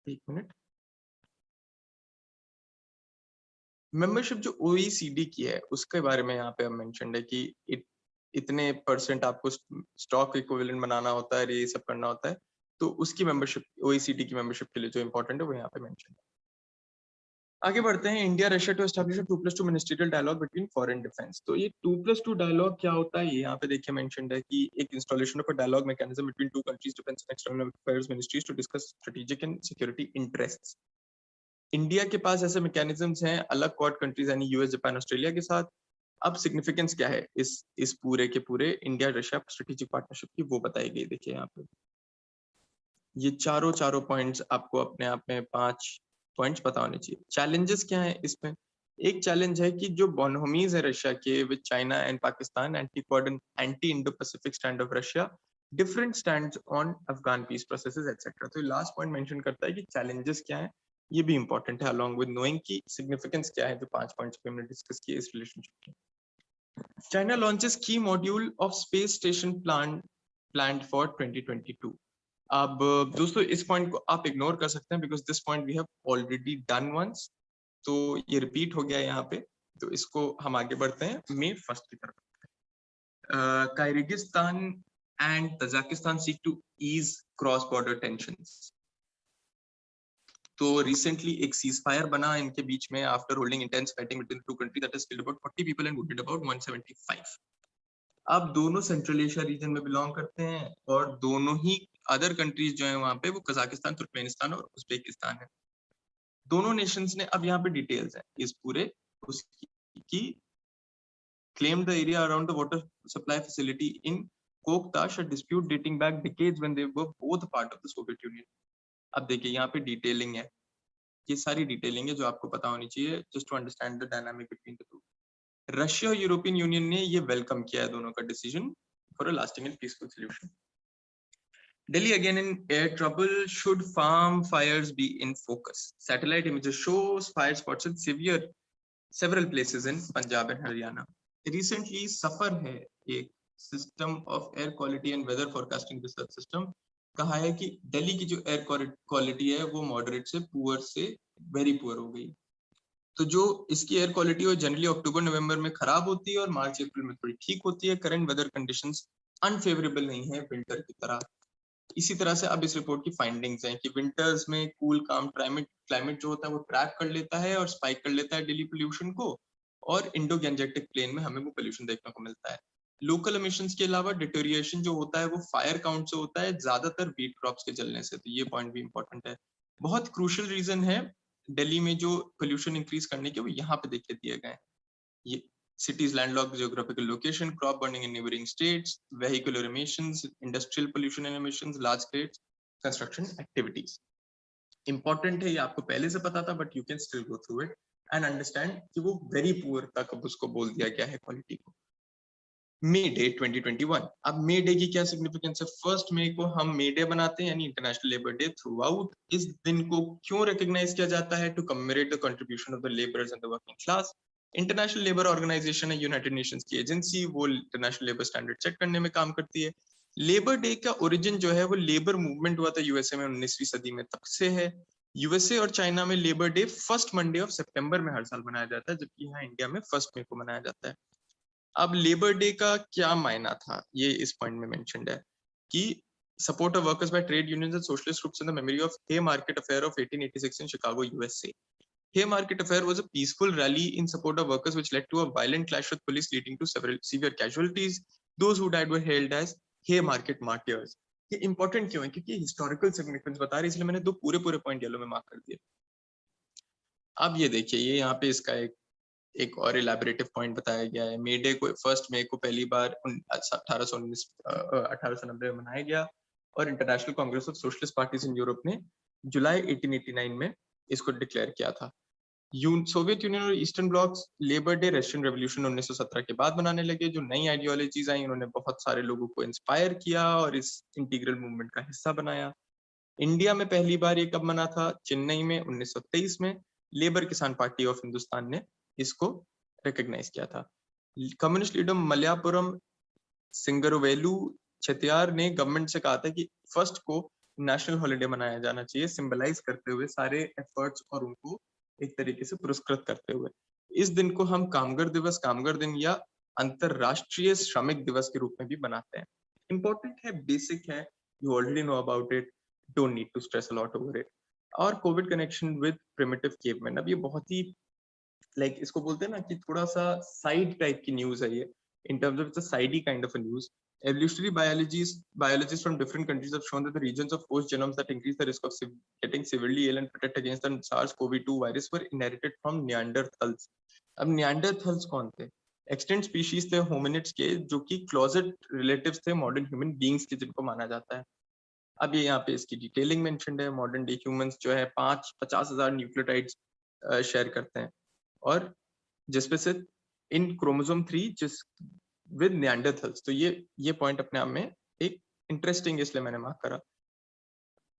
एक मिनट. मेंबरशिप जो OECD की है उसके बारे में यहाँ पे हम मेंशन्ड है कि इतने % आपको स्टॉक इक्विवेलेंट बनाना होता है, ये सब करना होता है, तो उसकी मेंबरशिप OECD की मेंबरशिप के लिए जो इंपॉर्टेंट है वो यहाँ पे मेंशन है. आगे बढ़ते हैं. India Russia to establish 2+2 ministerial dialogue between foreign defence. तो ये 2+2 डायलॉग क्या होता है, ये यहाँ पे देखिए मेंशन्ड है कि एक installation of a dialogue mechanism between 2 countries defence and external affairs ministries to discuss strategic and security interests. India के पास ऐसे मैकेनिज्म्स हैं अलग क्वाड कंट्रीज यानी यूएस, जापान, ऑस्ट्रेलिया के साथ. अब सिग्निफिकेंस क्या है इस पूरे के पूरे इंडिया रशिया स्ट्रेटेजिक पार्टनरशिप की, वो बताई गई. देखिए यहाँ पे ये चारों पॉइंट्स आपको अपने आप में 5 पॉइंट्स पता होने चाहिए. चैलेंजेस क्या है इसमें? एक चैलेंज है कि जो बोनहोमीज है रशिया के with China and Pakistan, anti Indo Pacific stand of Russia, different stands on Afghan peace processes etcetera. तो लास्ट पॉइंट मेंशन करता है कि चैलेंजेस क्या है, ये भी इंपॉर्टेंट है अलोंग विद नोइंग की सिग्निफिकेंस क्या है जो 5 पॉइंट्स पे हमने डिस्कस किए इस रिलेशनशिप की. चाइना लॉन्चेस की module of space station planned for 2022. अब दोस्तों इस पॉइंट को आप इग्नोर कर सकते हैं because this point we have already done once, तो ये रिपीट हो गया यहाँ पे. तो इसको हम आगे बढ़ते हैं May 1 की तरफ. Kyrgyzstan and Tajikistan seek to ease cross-border tensions. तो रिसेंटली एक सीज फायर बना इनके बीच में after holding intense fighting between two country that has killed about 40 people and wounded about 175. अब दोनों सेंट्रल एशिया रीजन में बिलोंग करते हैं और दोनों ही अदर कंट्रीज जो है वहां पे वो कजाकिस्तान, तुर्कमेनिस्तान और उज्बेकिस्तान है. दोनों नेशंस ने, अब यहाँ पे डिटेल्स है इस पूरे उसकी, claimed the area around the water supply facility in Kokhtash, a dispute dating back decades when they were both part of the Soviet Union. अब देखिए यहाँ पे डिटेलिंग है ये सारी डिटेलिंग है जो आपको पता होनी चाहिए just to understand the dynamic between the two. Russia और यूरोपियन यूनियन ने ये वेलकम किया है दोनों का decision for a lasting and peaceful solution. Delhi again in air trouble, should farm fires be in focus? Satellite images shows fire spots in several places in Punjab and Haryana. Recently SAFAR है एक system of air quality and weather forecasting research system, कहा है कि दिल्ली की जो एयर क्वालिटी है वो मॉडरेट से पुअर से वेरी पुअर हो गई। तो जो इसकी एयर क्वालिटी है जनरली अक्टूबर नवंबर में खराब होती है और मार्च अप्रैल में थोड़ी ठीक होती है। करंट वेदर कंडीशंस अनफेवरेबल नहीं है विंटर की तरह। इसी तरह से अब इस रिपोर्ट की फाइंडिंग्स हैं कि विंटर्स में कूल काम क्लाइमेट जो होता है वो ट्रैप कर लेता है और स्पाइक कर लेता है दिल्ली पोल्यूशन को, और इंडो गैंजेटिक प्लेन में हमें वो पोल्यूशन देखने को मिलता है। लोकल एमिशंस के अलावा डिटोरिएशन जो होता है वो फायर काउंट से होता है, ज्यादातर वीट क्रॉप्स के जलने से। तो ये पॉइंट भी इंपॉर्टेंट है। बहुत क्रूशियल रीजन है दिल्ली में जो पोल्यूशन इंक्रीज करने के, वो यहाँ पे देख के दिए गए हैं। ये cities landlocked geographical location, crop burning in neighboring states, vehicular emissions, industrial pollution and emissions, large scale construction activities. Important है, ये आपको पहले से पता था, but you can still go through it and understand कि वो very poor तक अब उसको बोल दिया गया है क्वालिटी को। मे डे 2021। अब मे डे की क्या सिग्निफिकेंस है? 1 मई को हम मे डे बनाते हैं यानी international labour day throughout. इस दिन को क्यों रिकॉग्नाइज किया जाता है? To commemorate the contribution of the labourers and the working class. International labour organisation है यूनाइटेड नेशंस की एजेंसी, वो इंटरनेशनल लेबर स्टैंडर्ड सेट करने में काम करती है। लेबर डे का ओरिजिन जो है वो लेबर मूवमेंट हुआ था यूएसए में 19वीं सदी में, तब से है। यूएसए और चाइना में labour day first Monday of सितंबर में हर साल मनाया जाता है, जबकि यहाँ इंडिया में 1 मई को मनाया जाता है। अब लेबर डे का क्या मायना था, ये इस पॉइंट में मेंशन्ड है कि support of workers by trade unions and socialist groups in the memory of Haymarket Affair of 1886 in Chicago, USA. Haymarket Affair was a peaceful rally in support of workers which led to a violent clash with police leading to several severe casualties. Those who died were hailed as Haymarket martyrs. ये important क्यों है? क्योंकि historical significance बता रही है, इसलिए मैंने दो पूरे पॉइंट येलो में मार्क कर दिए। अब ये देखिए, ये यहाँ पे इसका एक और इलेबोरेटिव पॉइंट बताया गया है। मे डे को 1 मई को पहली बार 1890 में मनाया गया और international Congress of socialist parties in Europe ने जुलाई 1889 में इसको डिक्लेयर किया था। सोवियत यूनियन और eastern blocks labour day Russian revolution 1917 के बाद मनाने लगे। जो नई आइडियोलॉजीज आई उन्होंने बहुत सारे लोगों को इंस्पायर किया और इस इंटीग्रल मूवमेंट का हिस्सा बनाया। इंडिया में पहली बार ये कब मना था? चेन्नई में 1923 में लेबर किसान पार्टी ऑफ हिंदुस्तान ने इसको रिकॉग्नाइज किया था। कम्युनिस्ट लीडर मलयापुरम सिंगरवेलु छेतियार ने गवर्नमेंट से कहा था कि 1 को नेशनल हॉलिडे मनाया जाना चाहिए, सिंबलाइज करते हुए सारे एफर्ट्स और उनको एक तरीके से पुरस्कृत करते हुए। इस दिन को हम कामगार दिवस, कामगार दिन या अंतरराष्ट्रीय श्रमिक दिवस के रूप में भी मनाते हैं। इंपॉर्टेंट है, बेसिक है, you already know about it, don't need to stress a lot over it. और covid connection with primitive cavemen, अब ये बहुत ही इसको बोलते हैं ना कि थोड़ा सा साइड टाइप की न्यूज है ये, in terms of it's a sidey kind of a news. Evolutionary biologists from different countries have shown that the regions of host genomes that increase the risk of getting severely ill and protect against the SARS-CoV-2 virus were inherited from Neanderthals. अब Neanderthals कौन थे? एक्सटेंट स्पीशीज थे होमिनिड्स के, जो कि क्लोजेट रिलेटिव्स थे मॉडर्न ह्यूमन बीइंग्स के, जिनको माना जाता है। अब ये यहाँ पे इसकी डिटेलिंग मेंशन्ड है। मॉडर्न डे ह्यूमंस जो है 50,000 न्यूक्लियोटाइड्स शेयर करते हैं, और जिसपे से इन क्रोमोसोम 3 जिस विद निएंडरथल्स। तो ये पॉइंट अपने आप में एक इंटरेस्टिंग, इसलिए मैंने मार्क करा।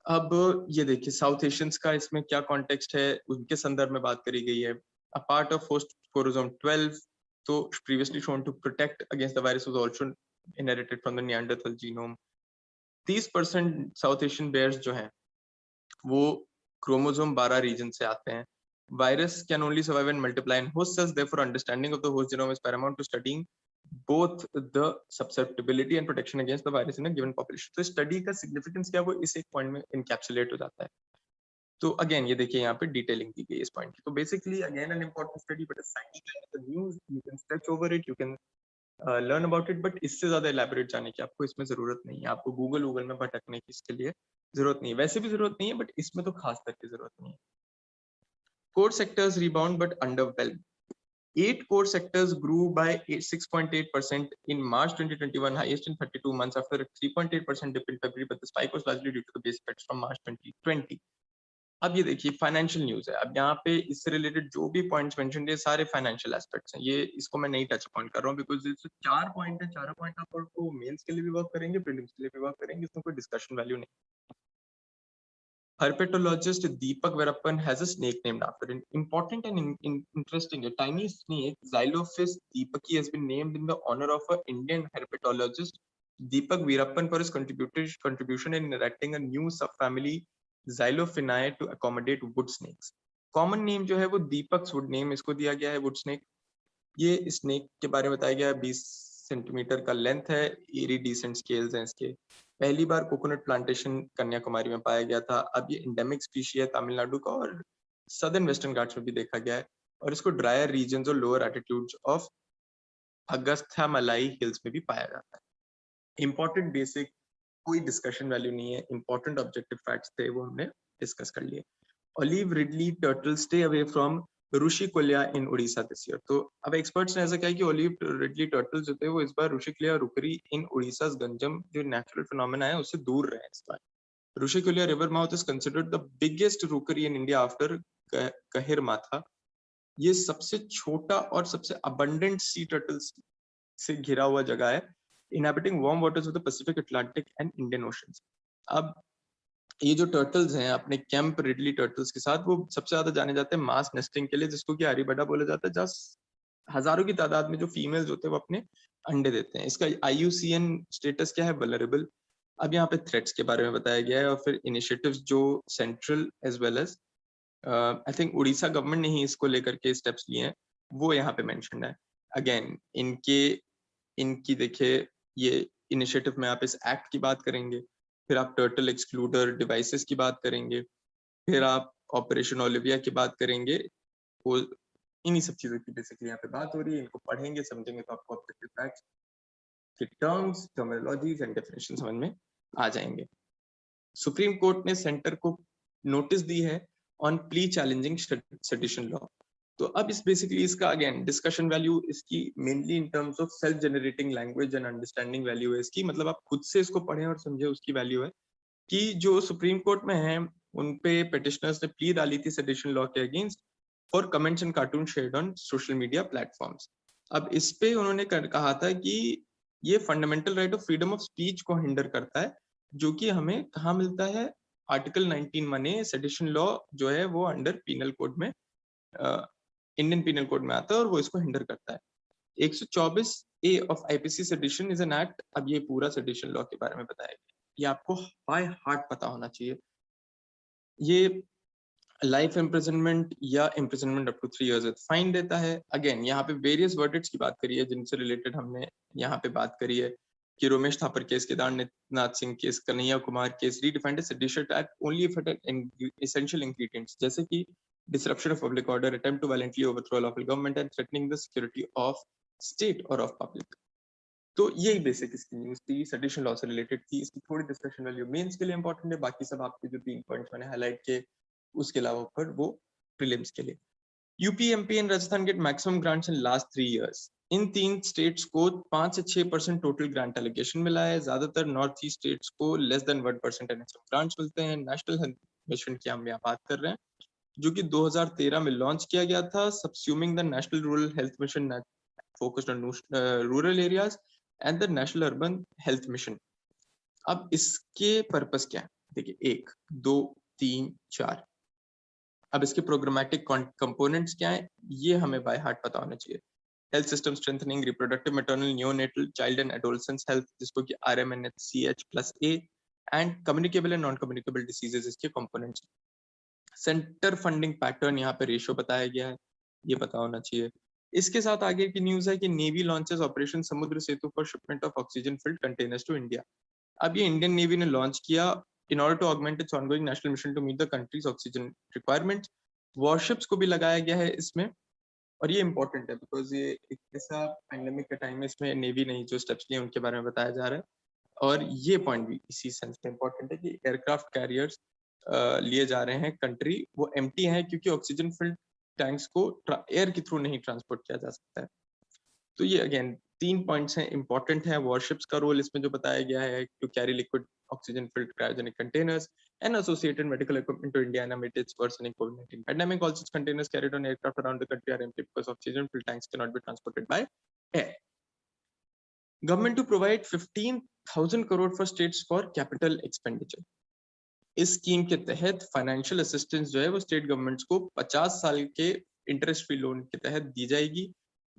अब ये देखिए साउथ एशियंस का इसमें क्या कॉन्टेक्स्ट है, उनके संदर्भ में बात करी गई है। A part of host chromosome 12 तो previously shown to protect against the virus was also inherited from the Neanderthal genome. 30% South Asian bearers जो हैं वो क्रोमोसोम 12 रीजन से आते हैं। Virus can only survive and multiply in host cells. Therefore, understanding of the host genome is paramount to studying both the susceptibility and protection against the virus in a given population. तो study का significance क्या, वो इस एक point में encapsulate हो जाता है। तो again ये देखिए यहाँ पे detailing दी गई इस point की। तो basically again an important study, but a science kind of news, you can stretch over it, you can learn about it, but इससे ज्यादा elaborate जाने की आपको इसमें जरूरत नहीं है। आपको गूगल में भटकने की इसके लिए जरूरत नहीं है, वैसे भी जरूरत नहीं है, बट इसमें तो खास करके जरूरत नहीं है। Core sectors rebound but underwhelmed. 8 core sectors grew by 6.8% in March 2021, highest in 32 months, after a 3.8% dip in February, but the spike was largely due to the base effects from March 2020. अब ये देखिए फाइनेंशियल न्यूज़ है। अब यहाँ पे इससे रिलेटेड जो भी पॉइंट्स मेंशन्ड है, सारे फाइनेंशियल एस्पेक्ट्स हैं। ये इसको मैं नहीं टच अपॉन कर रहा हूँ बिकॉज़ इसमें 4 पॉइंट है, चारों पॉइंट आपको मेंस के लिए भी वर्क करेंगे, प्रीलिम्स के लिए भी वर्क करेंगे, इसमें कोई डिस्कशन वैल्यू नहीं। Herpetologist Deepak Veerappan has a snake named after him. Important and interesting, a tiny snake, Xylophis deepaki, has been named in the honor of an Indian herpetologist, Deepak Veerappan, for his contribution in erecting a new subfamily Xylophinae to accommodate wood snakes. Common name जो है वो दीपक वुड नेम इसको दिया गया है, वुड स्नेक। ये स्नेक के बारे में बताया गया है, 20 सेंटीमीटर का लेंथ है, इरिडिसेंट स्केल्स हैं इसके। पहली बार कोकोनट प्लांटेशन कन्याकुमारी में पाया गया था। अब ये एंडेमिक स्पीशी है तमिलनाडु का और सदर्न वेस्टर्न घाट्स में भी देखा गया है, और इसको ड्रायर रीजन्स और लोअर एल्टीट्यूड्स ऑफ अगस्थ्यामलाई हिल्स में भी पाया जाता है। इंपॉर्टेंट बेसिक, कोई डिस्कशन वैल्यू नहीं है, इंपॉर्टेंट ऑब्जेक्टिव फैक्ट्स थे वो हमने डिस्कस कर लिए। Olive ridley turtles stay away from Rushikulia in Odisha this year. तो अब एक्सपर्ट्स ने ऐसा कहा कि Olive ridley turtles जो थे वो इस बार रुशिकुलिया रुकरी इन उड़ीसा's गंजम जो नेचुरल फिनोमेना है उससे दूर रहे इस बार। Rushikulya river mouth is considered the biggest rookery in India after Gahirmatha. ये सबसे छोटा और सबसे अबंडेंट सी टर्टल्स से घिरा हुआ जगह है, inhabiting warm waters of the Pacific, Atlantic and Indian Oceans. अब ये जो टर्टल्स हैं अपने कैंप रिडली टर्टल्स के साथ, वो सबसे ज्यादा जाने जाते हैं मास नेस्टिंग के लिए, जिसको कि आर्यभट्टा बोला जाता है, जहाँ हजारों की तादाद में जो फीमेल्स होते हैं वो अपने अंडे देते हैं। इसका IUCN स्टेटस क्या है? वल्नरेबल। अब यहाँ पे थ्रेट्स के बारे में बताया गया है और फिर इनिशिएटिव्स जो central as well as I think Orissa government ने ही इसको लेकर के स्टेप्स लिए हैं, वो यहाँ पे मेंशन्ड है। अगेन इनकी देखिए ये इनिशिएटिव में आप इस एक्ट की बात करेंगे, फिर आप टर्टल एक्सक्लूडर डिवाइसेस की बात करेंगे, फिर आप ऑपरेशन ओलिविया की बात करेंगे। वो इन्हीं सब चीजों की बेसिकली यहाँ पे बात हो रही है। इनको पढ़ेंगे समझेंगे तो आपको ऑब्जेक्टिव फैक्ट्स के टर्म्स, टर्मिनोलॉजीज एंड डेफिनेशन समझ में आ जाएंगे। सुप्रीम कोर्ट ने सेंटर को नोटिस दी है on plea challenging sedition law. तो अब इस बेसिकली इसका अगेन डिस्कशन वैल्यू इसकी mainly in terms of self generating language and understanding value है इसकी, मतलब आप खुद से इसको पढ़ें और समझे उसकी वैल्यू है कि जो सुप्रीम कोर्ट में है उन पे पिटिशनर्स ने प्ली डाली थी सेडिशन लॉ के against for comments and cartoon shared on social media platforms. अब इस पे उन्होंने कहा था कि ये fundamental right of freedom of speech को हिंडर करता है, जो कि हमें कहाँ मिलता है? आर्टिकल 19 मने सेडिशन लॉ जो है वो अंडर पीनल कोड में, इंडियन पीनल कोड में आता है और वो इसको हिंडर करता है। 124A of IPC sedition is an act. अब ये पूरा सेडिशन लॉ के बारे में बताया गया, ये आपको बाय हार्ट पता होना चाहिए। ये लाइफ इम्प्रिजनमेंट या imprisonment up to 3 years with fine देता है। अगेन यहाँ पे वेरियस वर्डिक्ट्स की बात करी है जिनसे रिलेटेड हमने यहाँ पे बात करी है कि Romesh Thapar case, Kedarnath Singh case, Kanhaiya Kumar case redefined sedition act only if it essential ingredients जैसे कि disruption of public order, attempt to violently overthrow lawful government and threatening the security of state or of public। तो यही बेसिक इसकी न्यूज थी, सेडिशन लॉ से रिलेटेड थी। इसकी थोड़ी डिस्कशन वैल्यू मेंस के लिए इंपॉर्टेंट है, बाकी सब आपके जो 3 पॉइंट्स मैंने हाईलाइट किए उसके अलावा पर वो प्रीलिम्स के लिए। UP, MP and Rajasthan get maximum grants in last 3 years. In 3 states को 5 से 6% टोटल ग्रांट एलोकेशन मिला है। ज्यादातर नॉर्थ ईस्ट स्टेट्स को लेस देन 1% एनएचएम ग्रांट्स मिलते हैं। नेशनल हेल्थ मिशन की हम यहाँ बात कर रहे हैं, जो कि 2013 में लॉन्च किया गया था, subsuming the national rural health mission focused on rural areas and the national urban health mission. अब इसके पर्पस क्या है? देखिए 1, 2, 3, 4। अब इसके प्रोग्रामेटिक कंपोनेंट्स क्या है ये हमें बाय हार्ट पता होना चाहिए। Health system strengthening, reproductive maternal neonatal child and adolescence health, जिसको कि RMNHCH+A, and communicable and non communicable diseases इसके कंपोनेंट्स। सेंटर फंडिंग पैटर्न यहाँ पे रेशियो बताया गया है, ये पता होना चाहिए। इसके साथ आगे की न्यूज है कि navy launches operation Samudra Setu for shipment of oxygen filled containers to India. अब ये इंडियन नेवी ने लॉन्च किया in order to augment its ongoing national mission to meet the country's oxygen requirements. Warships को भी लगाया गया है इसमें, और ये इंपॉर्टेंट है बिकॉज ये एक ऐसा पैंडेमिक के टाइम में इसमें नेवी ने जो स्टेप्स लिए उनके बारे में बताया जा रहा है। और ये पॉइंट भी इसी सेंस में इंपॉर्टेंट है कि एयरक्राफ्ट कैरियर्स लिए जा रहे हैं कंट्री, वो एम्प्टी हैं क्योंकि ऑक्सीजन फिल्ड टैंक्स को एयर के थ्रू नहीं ट्रांसपोर्ट किया जा सकता है। तो ये अगेन 3 पॉइंट्स हैं, इंपॉर्टेंट है। वॉरशिप्स का रोल इसमें जो बताया गया है, to carry liquid oxygen filled cryogenic containers and associated medical equipment to India amid its worsening COVID-19 pandemic. Also, its containers carried on aircraft around the country are empty because oxygen filled tanks cannot be transported by air. Government to provide 15,000 crore for states for capital expenditure. इस स्कीम के तहत फाइनेंशियल असिस्टेंस जो है वो स्टेट गवर्नमेंट्स को 50 साल के इंटरेस्ट फ्री लोन के तहत दी जाएगी।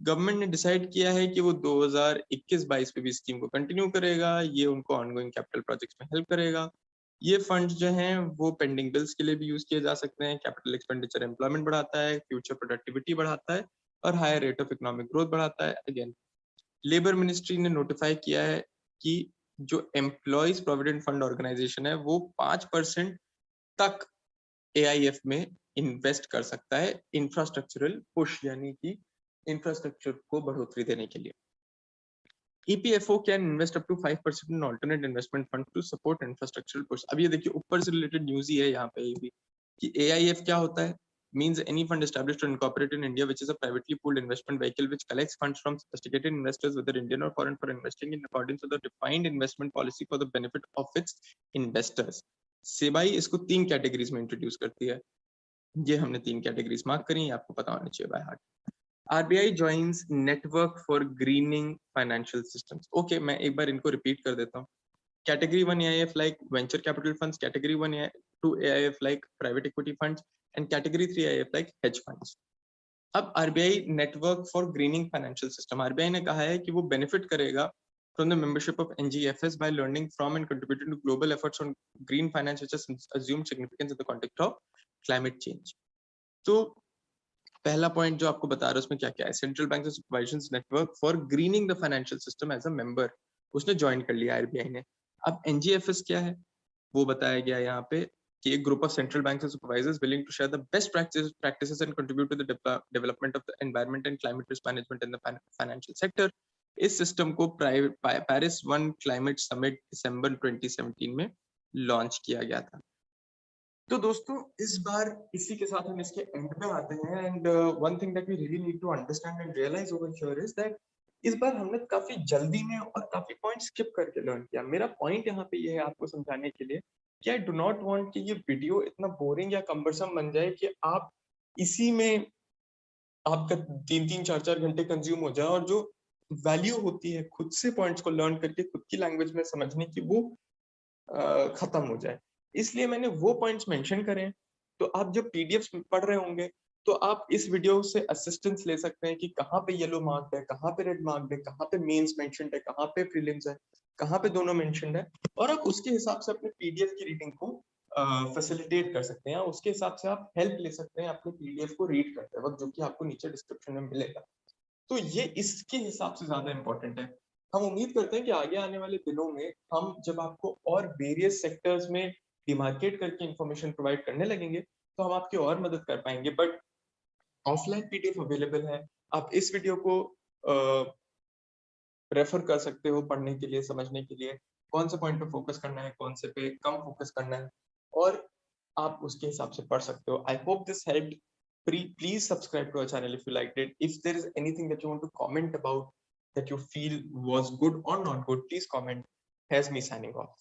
गवर्नमेंट ने डिसाइड किया है कि वो 2021-22 में भी स्कीम को कंटिन्यू करेगा। ये उनको ऑनगोइंग कैपिटल प्रोजेक्ट्स में हेल्प करेगा। ये फंड्स जो हैं वो पेंडिंग बिल्स के लिए भी यूज किए जा सकते हैं। कैपिटल एक्सपेंडिचर एम्प्लॉयमेंट बढ़ाता है, फ्यूचर प्रोडक्टिविटी बढ़ाता है और higher rate of economic growth बढ़ाता है। अगेन लेबर मिनिस्ट्री ने नोटिफाई किया है कि जो एम्प्लॉयज प्रोविडेंट फंड ऑर्गेनाइजेशन है वो 5% तक AIF में इन्वेस्ट कर सकता है इंफ्रास्ट्रक्चरल पुश, यानी कि इंफ्रास्ट्रक्चर को बढ़ोतरी देने के लिए। EPFO can invest up to 5% in alternate investment fund to support infrastructural push. अब ये देखिए ऊपर से रिलेटेड न्यूज ही है यहाँ पे भी कि AIF क्या होता है। Means any fund established or incorporated in India which is a privately pooled investment vehicle which collects funds from sophisticated investors whether Indian or foreign for investing in accordance with the defined investment policy for the benefit of its investors. सेबाई इसको 3 कैटेगरीज में इंट्रोड्यूस करती है। ये हमने 3 कैटेगरीज मार्क करी, आपको पता होना चाहिए by heart. RBI joins network for greening financial systems. Okay, मैं एक बार इनको रिपीट कर देता हूँ। Category 1 AIF like venture capital funds, Category 2 AIF like private equity funds, and Category 3 AIF like hedge funds. अब RBI network for greening financial system, RBI ने कहा है कि वो benefit करेगा from the membership of NGFS by learning from and contributing to global efforts on green finance which has assumed significance in the context of climate change. तो पहला पॉइंट जो आपको बता रहा हूं उसमें क्या क्या है, central bank supervision network for greening the financial system as a member, उसने ज्वाइन कर लिया RBI ने। अब NGFS क्या है वो बताया गया यहाँ पे कि एक group of central bank supervisors willing to share the best practices and contribute to the development of the environment and climate risk management in the financial sector. इस सिस्टम को पेरिस 1 क्लाइमेट समिट दिसंबर 2017 में लॉन्च किया गया था। तो दोस्तों इस बार इसी के साथ हम इसके एंड में आते हैं। And one thing that we really need to understand and realise over here is that इस बार हमने काफी जल्दी में और काफी पॉइंट स्किप करके लर्न किया। मेरा पॉइंट यहाँ पे ये है आपको समझाने के लिए कि आई डू नॉट वांट कि ये वीडियो इतना बोरिंग या कम्बरसम बन जाए कि आप इसी में आपका 3-3 4-4 घंटे कंज्यूम हो जाए और जो वैल्यू होती है खुद से पॉइंट्स को लर्न करके खुद की लैंग्वेज में समझने की वो खत्म हो जाए। इसलिए मैंने वो पॉइंट्स मेंशन करे। तो आप जब पीडीएफ पढ़ रहे होंगे तो आप इस वीडियो से असिस्टेंस ले सकते हैं कि कहाँ पे येलो मार्क है, कहाँ पे रेड मार्क है, कहाँ पे मेंस मेंशन्ड है, कहाँ पे प्रीलिम्स है, कहाँ पे दोनों मेंशन्ड है, और आप उसके हिसाब से अपने पीडीएफ की रीडिंग को फैसिलिटेट कर सकते हैं। उसके हिसाब से आप हेल्प ले सकते हैं अपने पीडीएफ को रीड करते वक्त, जो कि आपको नीचे डिस्क्रिप्शन में मिलेगा। तो ये इसके हिसाब से ज्यादा इंपॉर्टेंट है। हम उम्मीद करते हैं कि आगे आने वाले दिनों में हम जब आपको और वेरियस सेक्टर्स में डिमार्केट करके इंफॉर्मेशन प्रोवाइड करने लगेंगे तो हम आपकी और मदद कर पाएंगे। बट ऑफलाइन पीडीएफ अवेलेबल है, आप इस वीडियो को रेफर कर सकते हो पढ़ने के लिए, समझने के लिए कौन से पॉइंट पे फोकस करना है, कौन से पे कम फोकस करना है, और आप उसके हिसाब से पढ़ सकते हो। I hope this helped. Please subscribe to our channel if you liked it. If there is anything that you want to comment about that you feel was good or not good, please comment. Here's me signing off.